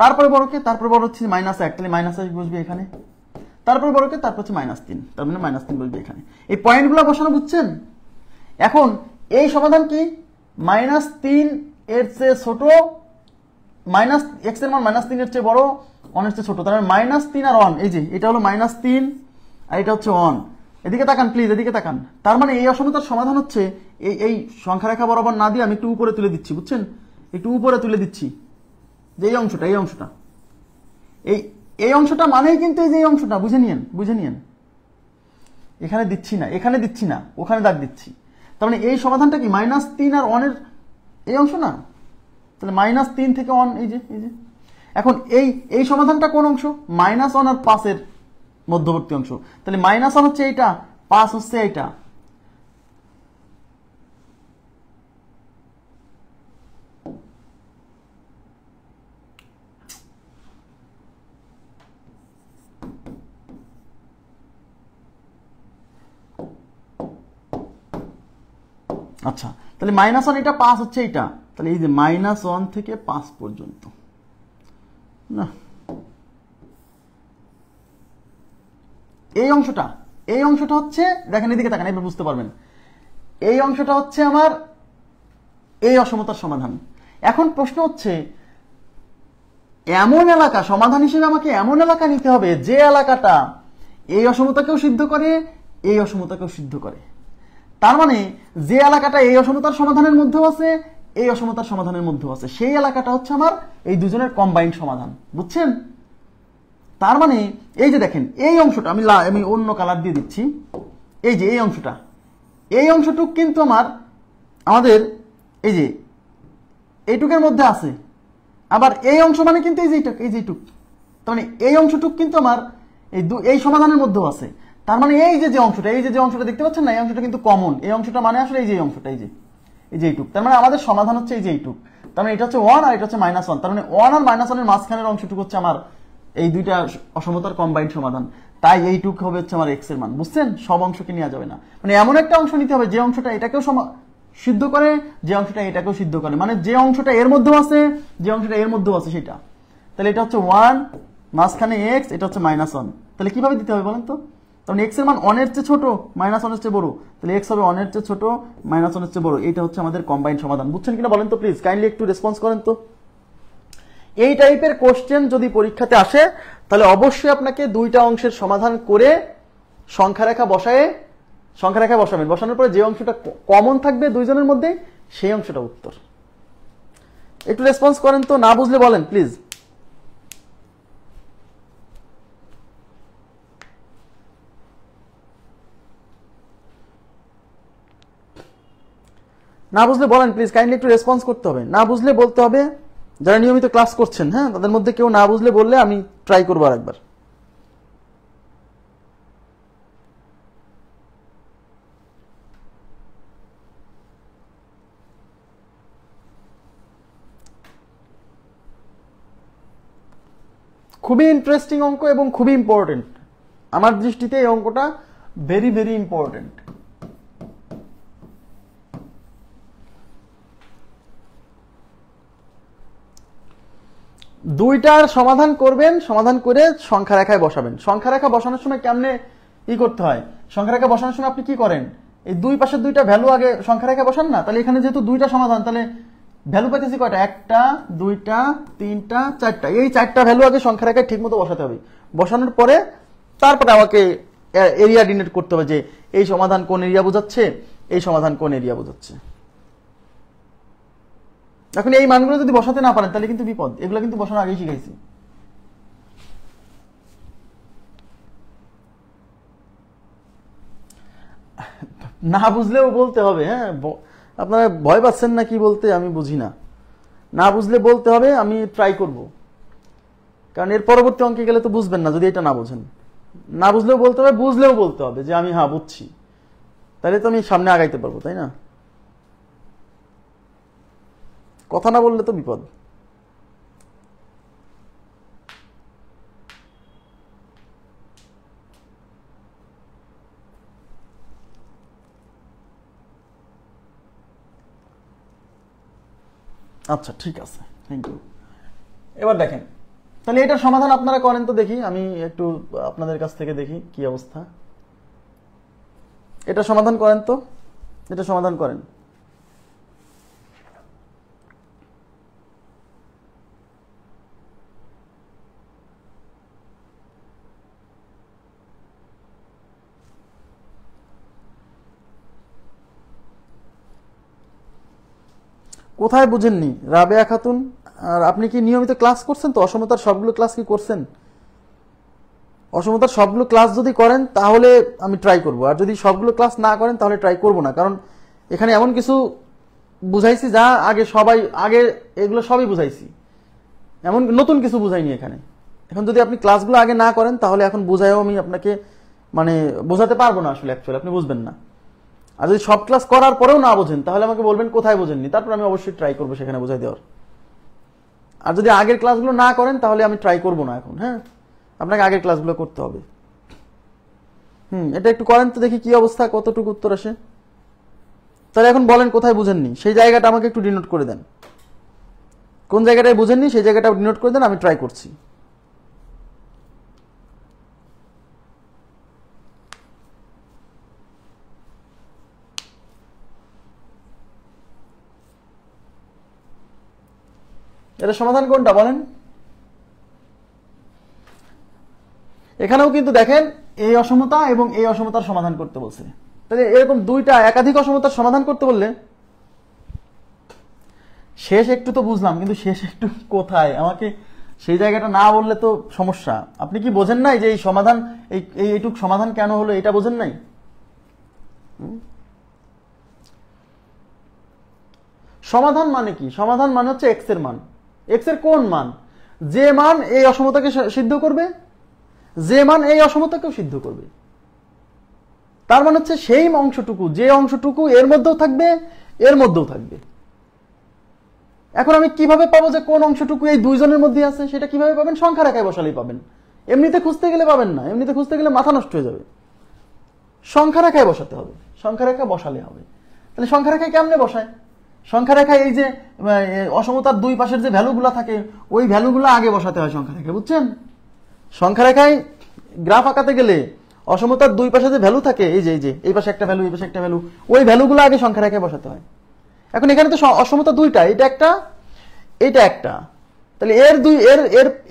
তারপরে বড় কে? তারপরে বড় হচ্ছে -1, তাহলে -1 বসবে এখানে। তারপরে বড় কে? তারপর হচ্ছে -3, তার মানে -3 বসবে এখানে। এই পয়েন্টগুলো বসানো, বুঝছেন? এখন এই সমাধান কি? -3 এর চেয়ে ছোট, x এর মান -3 এর চেয়ে বড়, 1 এর চেয়ে ছোট, তার মানে -3 আর 1, এই যে এটা হলো -3 আর এটা হচ্ছে 1। এদিকে তাকান প্লিজ, এদিকে তাকান। তার মানে এই অসমতার সমাধান হচ্ছে এই সংখ্যা রেখা বরাবর না দিয়ে আমি একটু উপরে তুলে দিচ্ছি, বুঝছেন? একটু উপরে তুলে দিচ্ছি, যে এই অংশটা, এই অংশটা মানেই কিন্তু এই যে এই অংশটা, বুঝে নিয়েন। এখানে দিচ্ছি না, ওখানে দাগ দিচ্ছি। তার মানে এই সমাধানটা কি? -3 আর 1 এর এই অংশ না? তাহলে -3 থেকে 1, এই যে এখন এই সমাধানটা কোন অংশ? -1 আর 5 এর মধ্যবর্তী অংশ। তাহলে -1 হচ্ছে এইটা, 5 হচ্ছে এইটা। আচ্ছা, তাহলে -1 এটা, 5 হচ্ছে এইটা। তাহলে এই যে -1 থেকে 5 পর্যন্ত, না এই অংশটা হচ্ছে, দেখেন এদিকে তাকান, এবার বুঝতে পারবেন। এই অংশটা হচ্ছে আমার এই অসমতার সমাধান। এখন প্রশ্ন হচ্ছে, এমন এলাকা সমাধান হিসেবে আমাকে এমন এলাকা নিতে হবে যে এলাকাটা এই অসমতাকেও সিদ্ধ করে, এই অসমতাকেও সিদ্ধ করে। তার মানে যে এলাকাটা এই অসমতার সমাধানের মধ্যেও আছে, এই অসমতার সমাধানের মধ্যেও আছে, সেই এলাকাটা হচ্ছে আমার এই দুজনের কম্বাইন্ড সমাধান, বুঝছেন? তার মানে এই যে দেখেন, এই অংশটা আমি অন্য কালার দিয়ে দিচ্ছি। এই যে এই অংশটুক কিন্তু আমাদের এই যে এইটুকের মধ্যে আছে। আবার এই অংশ মানে কিন্তু এই যেটুক, তার মানে এই অংশটুক কিন্তু আমার এই সমাধানের মধ্যেও আছে। তার মানে এই যে অংশটা দেখতে পাচ্ছেন না, এই অংশটা কিন্তু কমন। এই অংশটা মানে আসলে এই যে অংশটা, এই যে এইটুক। তার মানে আমাদের সমাধান হচ্ছে এই যে এইটুক। তার মানে এটা হচ্ছে 1 আর এটা হচ্ছে -1। তার মানে 1 আর -1 এর মাঝখানের অংশটুকু হচ্ছে আমার এই দুইটা অসমতার কম্বাইন্ড সমাধান। তাই এইটুক হবে হচ্ছে আমার x এর মান, বুঝছেন? সব অংশকে নেওয়া যাবে না, মানে এমন একটা অংশ নিতে হবে যে অংশটা এটাকেও সিদ্ধ করে, যে অংশটা এটাকেও সিদ্ধ করে, মানে যে অংশটা এর মধ্যেও আছে, যে অংশটা এর মধ্যেও আছে সেটা। তাহলে এটা হচ্ছে 1, মাঝখানে x, এটা হচ্ছে -1। তাহলে কিভাবে দিতে হবে বলেন তো? কারণ x এর মান 1 এর চেয়ে ছোট, -1 এর চেয়ে বড়, তাহলে x হবে 1 এর চেয়ে ছোট, -1 এর চেয়ে বড়। এটা হচ্ছে আমাদের কম্বাইন্ড সমাধান, বুঝছেন কিনা বলেন তো? প্লিজ কাইন্ডলি একটু রেসপন্স করেন তো। এই টাইপের কোশ্চেন যদি পরীক্ষাতে আসে, তাহলে অবশ্যই আপনাকে দুইটা অংশের সমাধান করে সংখ্যা রেখা বসাবেন। বসানোর পরে যে অংশটা কমন থাকবে দুইজনের মধ্যে, সেই অংশটা উত্তর। একটু রেসপন্স করেন তো, না বুঝলে বলেন প্লিজ। না বুঝলে বলেন প্লিজ, কাইন্ডলি একটু রেসপন্স করতে হবে। না বুঝলে বলতে হবে। যারা নিয়মিত ক্লাস করছেন, হ্যাঁ, তাদের মধ্যে কেউ না বুঝলে বললে আমি ট্রাই করবো আরেকবার। খুবই ইন্টারেস্টিং অঙ্ক এবং খুবই ইম্পর্টেন্ট। আমার দৃষ্টিতে এই অঙ্কটা ভেরি ভেরি ইম্পর্টেন্ট। দুইটার সমাধান করবেন, সমাধান করে সংখ্যা রেখায় বসাবেন। সংখ্যা রেখা বসানোর সময় কেমনে কি করতে হয়? সংখ্যা রেখা বসানোর সময় আপনি কি করেন? এই দুই পাশের দুইটা ভ্যালু আগে সংখ্যা রেখায় বসান না। তাহলে এখানে যেহেতু দুইটা সমাধান, তাহলে ভ্যালু পাইতেছি কয়টা, একটা, দুইটা, তিনটা, চারটা। এই চারটা ভ্যালু আগে সংখ্যা রেখায় ঠিক মতো বসাতে হবে। বসানোর পরে তারপরে আমাকে এরিয়া ডিনোট করতে হবে যে এই সমাধান কোন এরিয়া বোঝাচ্ছে, এই সমাধান কোন এরিয়া বোঝাচ্ছে। এখন এই মানগুলো যদি বসাতে না পারেন তাহলে কিন্তু বিপদ। এগুলো কিন্তু বসানোর আগেই শিখাইছি। না বুঝলেও বলতে হবে। হ্যাঁ, আপনারা ভয় পাচ্ছেন না কি বলতে আমি বুঝি না। না বুঝলে বলতে হবে, আমি ট্রাই করব, কারণ এর পরবর্তী অঙ্কে গেলে তো বুঝবেন না যদি এটা না বোঝেন। না বুঝলেও বলতে হবে, বুঝলেও বলতে হবে যে আমি হ্যাঁ বুঝছি, তাহলে তো আমি সামনে আগাইতে পারবো, তাই না? কথা না বললে তো বিপদ। আচ্ছা ঠিক আছে, থ্যাংক ইউ। এবার দেখেন, তাহলে এটার সমাধান আপনারা করেন তো দেখি, আমি একটু আপনাদের কাছ থেকে দেখি কি অবস্থা। এটা সমাধান করেন তো, এটা সমাধান করেন। কোথায় বুঝেননি রাবেয়া খাতুন? আর আপনি কি নিয়মিত ক্লাস করছেন? তো অসমতার সবগুলো ক্লাস কি করছেন? অসমতার সবগুলো ক্লাস যদি করেন তাহলে আমি ট্রাই করব, আর যদি সবগুলো ক্লাস না করেন তাহলে ট্রাই করব না। কারণ এখানে এমন কিছু বুঝাইছি যা আগে এগুলো সবই বুঝাইছি, এমন নতুন কিছু বুঝাইনি এখানে। এখন যদি আপনি ক্লাসগুলো আগে না করেন তাহলে এখন বুঝাইও আমি আপনাকে মানে বোঝাতে পারবো না আসলে, অ্যাকচুয়ালি আপনি বুঝবেন না। আর যদি সব ক্লাস করার পরেও না বোঝেন তাহলে আমাকে বলবেন কোথায় বোঝেননি, তারপর আমি অবশ্যই ট্রাই করবো সেখানে বোঝাই দেওয়ার। আর যদি আগের ক্লাসগুলো না করেন তাহলে আমি ট্রাই করবো না এখন। হ্যাঁ, আপনাকে আগের ক্লাসগুলো করতে হবে। এটা একটু করেন তো দেখি কি অবস্থা, কতটুকু উত্তর আসে। তাহলে এখন বলেন কোথায় বুঝেননি, সেই জায়গাটা আমাকে একটু ডিনোট করে দেন। কোন জায়গাটায় বুঝেননি সেই জায়গাটা ডিনোট করে দেন, আমি ট্রাই করছি। এটা সমাধান কোনটা বলেন? এখানেও কিন্তু দেখেন এই অসমতা এবং এই অসমতার সমাধান করতে বলছে। তাহলে এরকম দুইটা একাধিক অসমতার সমাধান করতে বললে শেষ একটু তো বুঝলাম, কিন্তু শেষ একটু কোথায়, আমাকে সেই জায়গাটা না বললে তো সমস্যা। আপনি কি বোঝেন নাই যে এই সমাধান, এইটুক সমাধান কেন হলো, এটা বোঝেন নাই? সমাধান মানে কি? সমাধান মানে হচ্ছে এক্স এর মান। এক্স এর কোন মান? যে মান এই অসমতাকে সিদ্ধ করবে, যে মান এই অসমতাকেও সিদ্ধ করবে। তার মানে হচ্ছে সেই অংশটুকু, যে অংশটুকু এর মধ্যেও থাকবে, এর মধ্যেও থাকবে। এখন আমি কিভাবে পাবো যে কোন অংশটুকু এই দুইজনের মধ্যে আছে? সেটা কিভাবে পাবেন? সংখ্যা রেখায় বসালেই পাবেন। এমনিতে খুঁজতে গেলে পাবেন না, এমনিতে খুঁজতে গেলে মাথা নষ্ট হয়ে যাবে। সংখ্যা রেখায় বসাতে হবে, সংখ্যা রেখা বসালে হবে। তাহলে সংখ্যা রেখায় কেমনে বসায়? সংখ্যা রেখায় এই যে অসমতার দুই পাশের যে ভ্যালুগুলো থাকে ওই ভ্যালুগুলো আগে বসাতে হয় সংখ্যা রেখায়, বুঝছেন? সংখ্যা রেখায় গ্রাফ আঁকাতে গেলে অসমতার দুই পাশে যে ভ্যালু থাকে, এই যে এই পাশে একটা ভ্যালু, এই পাশে একটা ভ্যালু, ওই ভ্যালুগুলো আগে সংখ্যা রেখায় বসাতে হয়। এখন এখানে তো অসমতা দুইটা, এটা একটা, এইটা একটা। তাহলে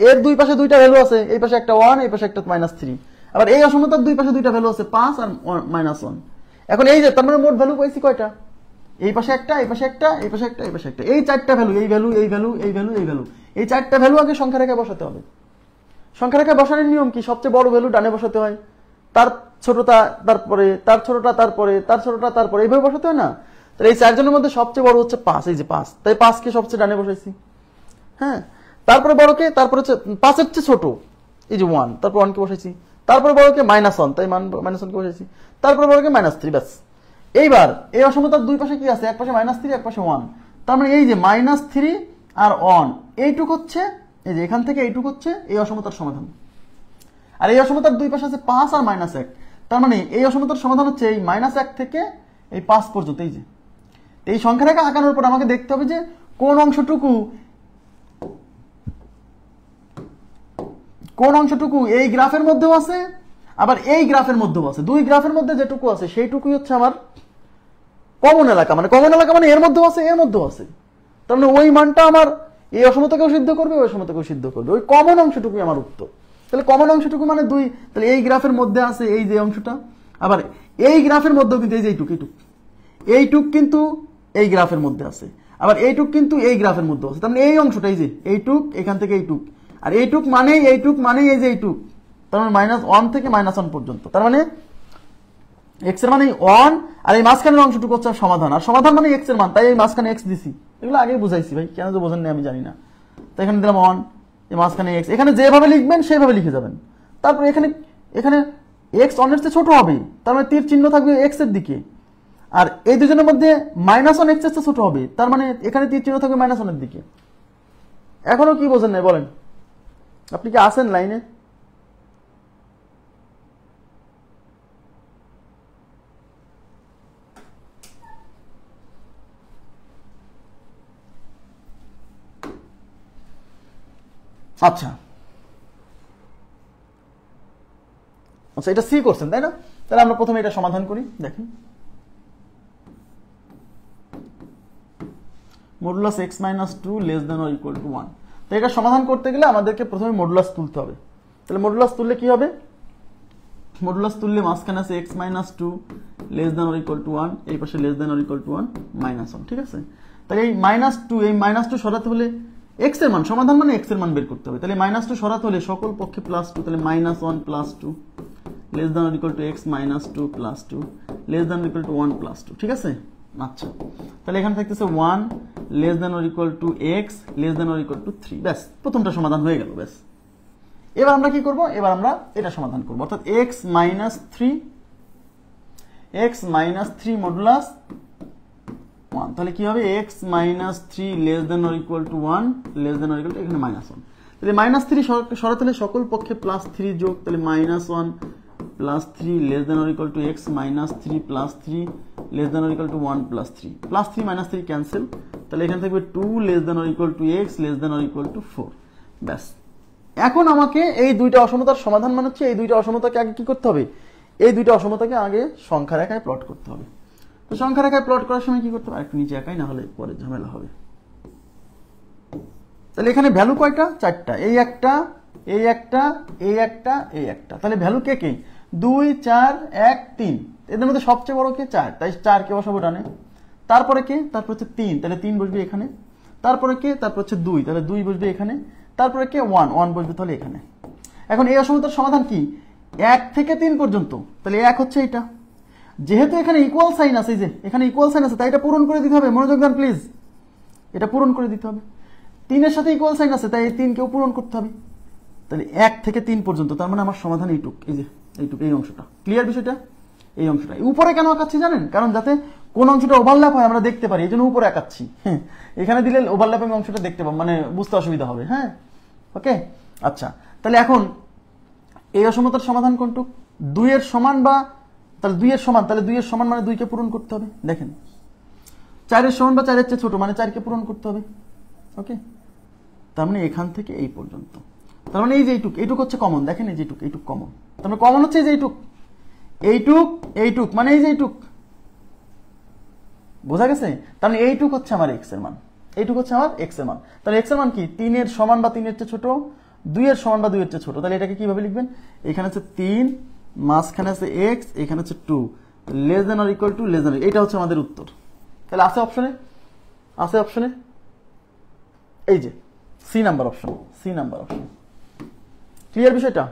এর দুই পাশে দুইটা ভ্যালু আছে, এই পাশে একটা 1, এই পাশে একটা -3। আবার এই অসমতার দুই পাশে দুইটা ভ্যালু আছে, 5 আর -1। এখন এই যে তার মানে মোট ভ্যালু পাইছি কয়টা? এই পাশে একটা, এই পাশে একটা, এই পাশে একটা, এই পাশে একটা, এই চারটা ভ্যালু, এই ভ্যালু, এই ভ্যালু, এই ভ্যালু, এই ভ্যালু, এই চারটা ভ্যালু আগে সংখ্যা রেখায় বসাতে হবে। সংখ্যা রেখায় বসানোর নিয়ম কি? সবচেয়ে বড় ভ্যালু ডানে বসাতে হয়, তার ছোটটা তারপরে, তার ছোটটা তারপরে, তার ছোটটা তারপরে, এইভাবে বসাতে হয় না? তাহলে এই চারজনের মধ্যে সবচেয়ে বড় হচ্ছে 5, এই যে 5, তাই 5কে সবচেয়ে ডানে বসাইছি। হ্যাঁ, তারপরে বড়কে, তারপরে হচ্ছে 5-এর চেয়ে ছোট, এই যে 1, তারপর 1কে বসাইছি। তারপরে বড়কে -1, তাই -1কে বসাইছি। তারপরে বড়কে -3, ব্যাস। এইবার এই অসমতার দুই পাশে কি আছে? এক পাশে -3, এক পাশে 1। তার মানে এই যে -3 আর 1, এইটুক হচ্ছে, এই যে এখান থেকে এইটুক হচ্ছে এই অসমতার সমাধান। আর এই অসমতার দুই পাশে আছে 5 আর -1। তার মানে এই অসমতার সমাধান হচ্ছে এই -1 থেকে এই 5 পর্যন্ত। এই যে এই সংখ্যা রেখা আঁকানোর পর আমাকে দেখতে হবে যে কোন অংশটুকু এই গ্রাফের মধ্যেও আছে, আবার এই গ্রাফের মধ্যেও আছে। দুই গ্রাফের মধ্যে যেটুকু আছে সেইটুকুই হচ্ছে আমার কমন এলাকা। মানে কমন এলাকা মানে এর মধ্যেও আছে, এর মধ্যেও আছে। তার মানে ওই মানটা আমার এই অসমতাকেও সিদ্ধ করবে, ওই অসমতাকেও সিদ্ধ করবে, ওই কমন অংশটুকুই আমার উত্তর। তাহলে কমন অংশটুকু মানে 2, তাহলে এই গ্রাফের মধ্যে আছে এই যে অংশটা, আবার এই গ্রাফের মধ্যেও কিন্তু এই যে এইটুক কিন্তু এই গ্রাফের মধ্যে আছে, আবার এইটুক কিন্তু এই গ্রাফের মধ্যে আছে। তার মানে এই অংশটা এই যে এইটুক, এখান থেকে এইটুক, আর এইটুক মানে এই যে এইটুক, তার মানে -1 থেকে -1 পর্যন্ত। তার মানে এক্স এর মানে 1, আর এই মাঝখানের অংশটুকু হচ্ছে সমাধান, আর সমাধান মানে এক্স এর মান, তাই এই মাঝখানে এক্স দিছি। এগুলো আগেই বুঝাইছি ভাই, কেন যে বোঝেন না আমি জানি না। তো এখানে দিলাম 1, এই মাঝখানে এক্স, এখানে যেভাবে লিখবেন সেভাবে লিখে যাবেন। তারপর এখানে এক্স অনেক চেয়ে ছোট হবে, তার মানে তীর চিহ্ন থাকবে এক্স এর দিকে, আর এই দুজনের মধ্যে -1 এক্স এর চেয়ে ছোট হবে, তার মানে এখানে তীর চিহ্ন থাকবে -1 এর দিকে। এখনো কি বোঝেন নাই বলেন? আপনি কি আছেন লাইনে? আচ্ছা আচ্ছা, এটা সি করছেন তাই না? তাহলে আমরা প্রথমে এটা সমাধান করি, দেখি। Modulus x - 2 ≤ 1। তো এটা সমাধান করতে গেলে আমাদেরকে প্রথমে মডুলাস তুলতে হবে। তাহলে মডুলাস তুললে কি হবে? মডুলাস তুললে মাঝখানে আছে x - 2 ≤ 1, এই পাশে <1 -1, ঠিক আছে? তাহলে এই -2, এই -2 সরাতে হলে x এর মান, সমাধান মানে x এর মান বের করতে হবে। তাহলে -2 সরাতে হলে সকল পক্ষে +2, তাহলে -1 + 2 < x - 2 + 2 <1 + 2, ঠিক আছে? আচ্ছা, তাহলে এখানে থাকতেছে 1 < x < 3। ব্যাস, প্রথমটা সমাধান হয়ে গেল। ব্যাস, এবার আমরা কি করব? এবার আমরা এটা সমাধান করব, অর্থাৎ x - 3 মডুলাস 1। তাহলে কি হবে? x - 3 < 1 এখানে -1, তাহলে -3 সরাতে হলে সকল পক্ষে +3 যোগ, তাহলে -1 + 3 < x - 3 + 3 <1 + 3, +3 -3 ক্যান্সেল, তাহলে এখানে থাকবে 2 < x < 4। ব্যাস, এখন আমাকে এই দুইটা অসমতার সমাধান মানে হচ্ছে এই দুইটা অসমতাকে আগে কি করতে হবে? এই দুইটা অসমতাকে আগে সংখ্যা রেখায় প্লট করতে হবে। তো সংখ্যা রেখায় প্লট করার সময় কি করতে হবে? একটু নিচে একাই, না হলে পরে ঝামেলা হবে। তাহলে এখানে ভ্যালু কয়টা? 4টা, এই একটা, এই একটা, এই একটা, এই একটা। তাহলে ভ্যালু কে কে? 2, 4, 1, 3। এদের মধ্যে সবচেয়ে বড় কে? 4, তাই 4 কে বসাবো ডানে। তারপরে কে? তারপর হচ্ছে 3, তাহলে 3 বসবে এখানে। তারপরে কে? তারপর হচ্ছে 2, তাহলে 2 বসবে এখানে। তারপরে কে? 1 বসবে তাহলে এখানে। এখন এই অসমতার সমাধান কি? 1 থেকে 3 পর্যন্ত, তাহলে 1 হচ্ছে এটা। যেহেতু এখানে ইকুয়াল সাইন আছে, এই যে এখানে ইকুয়াল সাইন আছে, তাই এটা পূরণ করে দিতে হবে। মনোযোগ দেন প্লিজ, এটা পূরণ করে দিতে হবে। 3 এর সাথে ইকুয়াল সাইন আছে, তাই এই 3 কেও পূরণ করতে হবে। তাহলে 1 থেকে 3 পর্যন্ত, তার মানে আমার সমাধান এইটুক, এই যে এইটুক, এই অংশটা। ক্লিয়ার বিষয়টা? এই অংশটা উপরে কেন আঁকাচ্ছি জানেন? কারণ যাতে কোন অংশটা ওভারল্যাপ হয় আমরা দেখতে পারি, এই জন্য উপরে আঁকাচ্ছি। এখানে দিলে ওভারল্যাপিং অংশটা দেখতে পাবো, মানে বুঝতে অসুবিধা হবে। হ্যাঁ, ওকে। আচ্ছা, তাহলে এখন এই অসমতার সমাধান কোনটুক? 2 এর সমান, বা তাহলে 2 এর সমান, তাহলে 2 এর সমান মানে 2 কে পূরণ করতে হবে। দেখেন, 4 এর সমান বা 4 এর চেয়ে ছোট মানে 4 কে পূরণ করতে হবে। ওকে, তার মানে এখান থেকে এই পর্যন্ত, তার মানে এই যে এইটুক হচ্ছে কমন। দেখেন এই যে এইটুক কমন, তার মানে কমন হচ্ছে এই যে এইটুক মানে এই যে এইটুক, বোঝা গেছে? তার মানে এইটুক হচ্ছে আমার এক্স এর মান, এইটুক হচ্ছে আমার এক্স এর মান। তাহলে এক্স এর মান কি? 3 এর সমান বা 3 এর চেয়ে ছোট, 2 এর সমান বা 2 এর চেয়ে ছোট। তাহলে এটাকে কিভাবে লিখবেন? এখানে আছে 3, মাঝখানে আছে এক্স, এখানে আছে 2, < এটা হচ্ছে আমাদের উত্তর। তাহলে আছে অপশনে, এই যে সি নাম্বার অপশন, ক্লিয়ার বিষয়টা?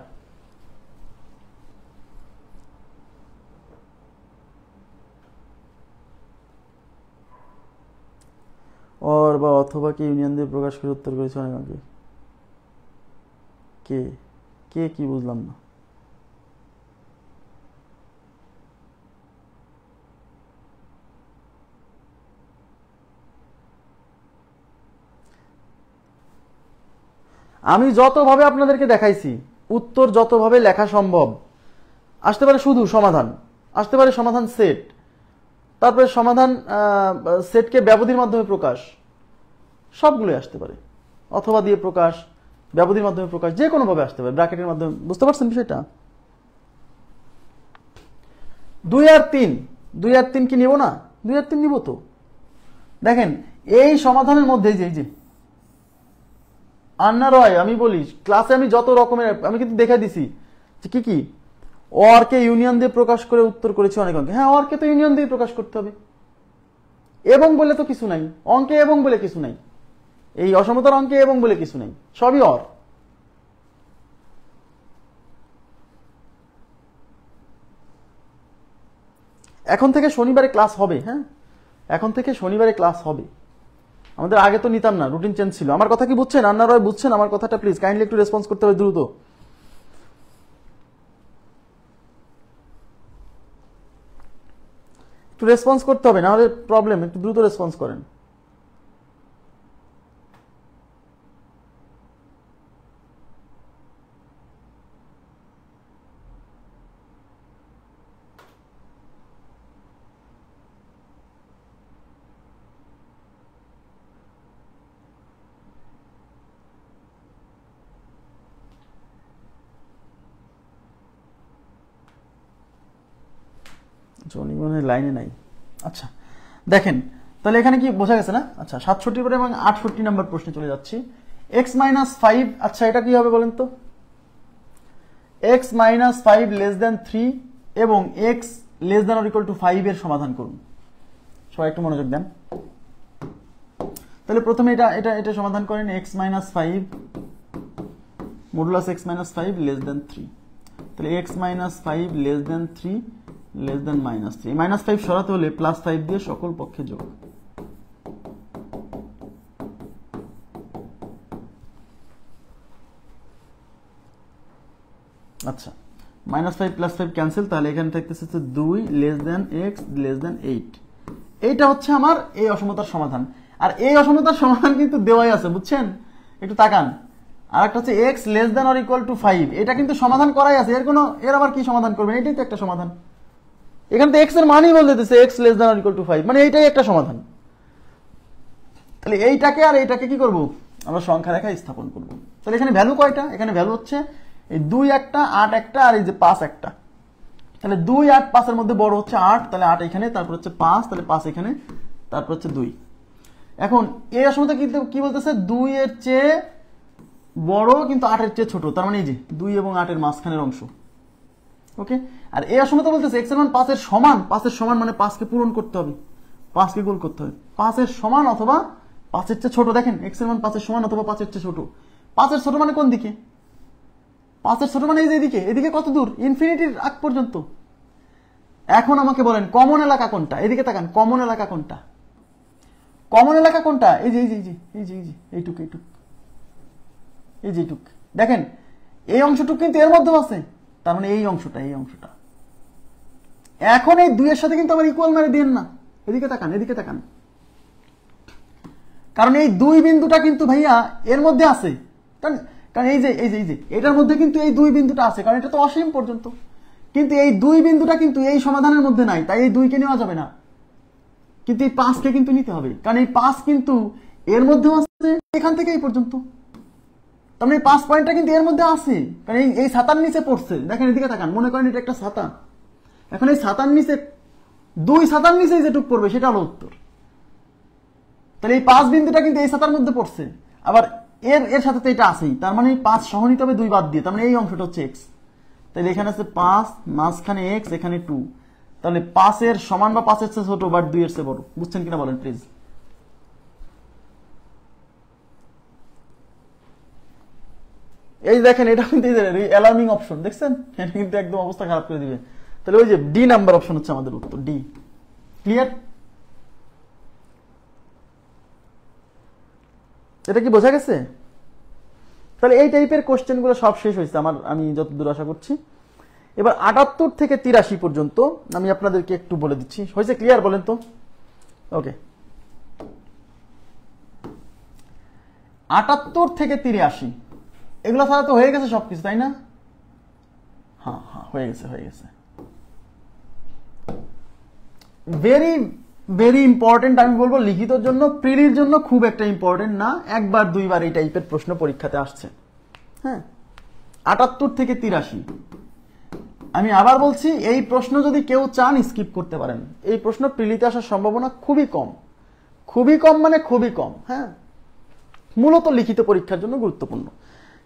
और বা অথবা কে ইউনিয়ন দিয়ে প্রকাশ করে উত্তর করেছে অনেক আগে। কে কে কি বুঝলাম না। আমি যতভাবে আপনাদেরকে দেখাইছি, উত্তর যতভাবে লেখা সম্ভব, আসতে পারে শুধু সমাধান, আসতে পারে সমাধান সেট, তারপরে সমাধান সেটকে ব্যবধির মাধ্যমে প্রকাশ, সবগুলোই আসতে পারে। অথবা দিয়ে প্রকাশ, ব্যবধির মাধ্যমে প্রকাশ, যে কোনো ভাবে আসতে পারে, ব্র্যাকেটের মাধ্যমে। বুঝতে পারছেন বিষয়টা? 2 আর 3 কি নিব না? 2 আর 3 নিব তো। দেখেন এই সমাধানের মধ্যে এই যে আন্না রয়, আমি বলি ক্লাসে আমি যত রকমের আমি কিন্তু দেখে দিছি যে কি অরকে ইউনিয়ন দিয়ে প্রকাশ করে উত্তর করেছি অনেক অঙ্কে। হ্যাঁ, অরকে তো ইউনিয়ন দিয়ে প্রকাশ করতে হবে, এবং বলে তো কিছু নাই অঙ্কে, এবং বলে কিছু নাই, এই অসমতার অঙ্কে এবং বলে কিছু নাই, সবই অর। এখন থেকে শনিবারে ক্লাস হবে। হ্যাঁ, এখন থেকে শনিবারে ক্লাস হবে। আমাদের আগে তো নিতাম না, রুটিন চেঞ্জ ছিল। আমার কথা কি বুঝছেন আন্না রয়? বুঝছেন আমার কথাটা? প্লিজ কাইন্ডলি একটু রেসপন্স করতে হবে দ্রুত। একটু রেসপন্স করতে হবে, না হলে প্রবলেম। একটু দ্রুত রেসপন্স করেন। জনিমনের লাইনে নাই। আচ্ছা দেখেন, তাহলে এখানে কি বোঝা গেছে না? আচ্ছা 67 পরে এবং 68 নাম্বার প্রশ্নে চলে যাচ্ছি। x-5, আচ্ছা এটা কি হবে বলেন তো? x-5 <3 এবং x <= 5 এর সমাধান করুন। সবাই একটু মনোযোগ দেন। তাহলে প্রথমে এটা সমাধান করেন। x-5 modulus x-5 <3। তাহলে x-5 <3 -3, -5 সরাতে হলে +5 দিয়ে সকল পক্ষে যোগ। আচ্ছা -5 +5 ক্যান্সেল, তাহলে এখানে থাকতেছে 2 x 8। এইটা হচ্ছে আমার এই অসমতার সমাধান। আর এই অসমতার সমাধান কিন্তু দেওয়াই আছে, বুঝছেন? একটু তাকান। আর একটা হচ্ছে x <= 5, এটা কিন্তু সমাধান করাই আছে। এর আবার কি সমাধান করবেন? এটাই তো একটা সমাধান। এখানে তো x এর মানই বলে দিতেছে x <= 5, মানে এইটাই একটা সমাধান। তাহলে এইটাকে আর এইটাকে কি করব? আমরা সংখ্যা রেখায় স্থাপন করব। তাহলে এখানে ভ্যালু কয়টা? এখানে ভ্যালু হচ্ছে এই 2 একটা, 8 একটা, আর এই যে 5 একটা। তাহলে 2, 8, 5 এর মধ্যে বড় হচ্ছে 8, তাহলে 8 এখানে, তারপর হচ্ছে 5, তাহলে 5 এখানে, তারপর হচ্ছে 2। এখন এই অসমতা কি বলতেছে? 2 এর চেয়ে বড় কিন্তু 8 এর চেয়ে ছোট, তার মানে এই যে 2 এবং 8 এর মাঝখানের অংশ। ওকে। আর এই অসমতা বলতেছে x এর মান 5 এর সমান। 5 এর সমান মানে 5 কে পূরণ করতে হবে, 5 কে গুণ করতে হবে। 5 এর সমান অথবা 5 এর চেয়ে ছোট। দেখেন x এর মান 5 এর সমান অথবা 5 এর চেয়ে ছোট। 5 এর ছোট মানে কোন দিকে? 5 এর ছোট মানে এই যে এদিকে। এদিকে কত দূর? ইনফিনিটির আগ পর্যন্ত। এখন আমাকে বলেন কমন এলাকা কোনটা? এদিকে তাকান, কমন এলাকা কোনটা? কমন এলাকা কোনটা? এই যে এইটুক, এই যে এইটুক। দেখেন এই অংশটুক কিন্তু এর মধ্যে আছে, তার মানে এই অংশটা। এখন এই 2 এর সাথে কিন্তু আবার ইকুয়াল মেরে দেন না। এদিকে তাকান, কারণ এই 2 বিন্দুটা কিন্তু ভাইয়া এর মধ্যে আছে। কারণ এই যে এটার মধ্যে কিন্তু এই 2 বিন্দুটা আছে, কারণ এটা তো অসীম পর্যন্ত। কিন্তু এই 2 বিন্দুটা কিন্তু এই সমাধানের মধ্যে নাই, তাই এই 2 কে নেওয়া যাবে না। কিন্তু এই 5 কে কিন্তু নিতে হবে, কারণ এই 5 কিন্তু এর মধ্যে আছে, এখান থেকে এই পর্যন্ত। তার মানে এই 5 পয়েন্টটা কিন্তু এর মধ্যে আছে, কারণ এই ছাতার নিচে পড়ছে। দেখেন এদিকে তাকান, মনে করেন এটা একটা ছাতা। এখন এই ছাতার নিচে 2 ছাতার নিচে যেটুক পড়বে সেটা হলো উত্তর। তাহলে এই 5 বিন্দুটা কিন্তু এই ছাতার মধ্যে পড়ছে, আবার এর সাথে তো এটা আছেই। তার মানে 5 সহ নিতে হবে 2 বাদ দিয়ে, তার মানে এই অংশটা হচ্ছে x। তাহলে এখানে আছে 5, মাঝখানে x, এখানে 2। তাহলে 5 এর সমান বা 5 এর চেয়ে ছোট, বাট 2 এর চেয়ে বড়। বুঝছেন কিনা বলেন প্লিজ? এই দেখেন এটা কিন্তু অ্যালার্মিং অপশন, দেখছেন? এটা কিন্তু একদম অবস্থা খারাপ করে দিবে। তাহলে ওই যে ডি নাম্বার অপশন হচ্ছে আমাদের উত্তর, ডি। ক্লিয়ার? এটা কি বোঝা গেছে? তাহলে এই টাইপের কোশ্চেন গুলো সব শেষ হয়েছে আমি যতদূর আশা করছি। এবার 78 থেকে 83 পর্যন্ত আমি আপনাদেরকে একটু বলে দিচ্ছি। হয়েছে? ক্লিয়ার বলেন তো? ওকে। 78 থেকে 83 এগুলো ছাড়া তো হয়ে গেছে সবকিছু, তাই না? হ্যাঁ, হয়ে গেছে। Very important. আমি বলবো লিখিতর জন্য, প্রিলির জন্য খুব একটা ইম্পর্টেন্ট না। 1 2 বার এই টাইপের প্রশ্ন পরীক্ষাতে আসছে। হ্যাঁ, 78 থেকে 83। আমি আবার বলছি, এই প্রশ্ন যদি কেউ চান স্কিপ করতে পারেন। এই প্রশ্ন প্রিলিতে আসার সম্ভাবনা খুবই কম, খুবই কম মানে খুবই কম। হ্যাঁ, মূলত লিখিত পরীক্ষার জন্য গুরুত্বপূর্ণ,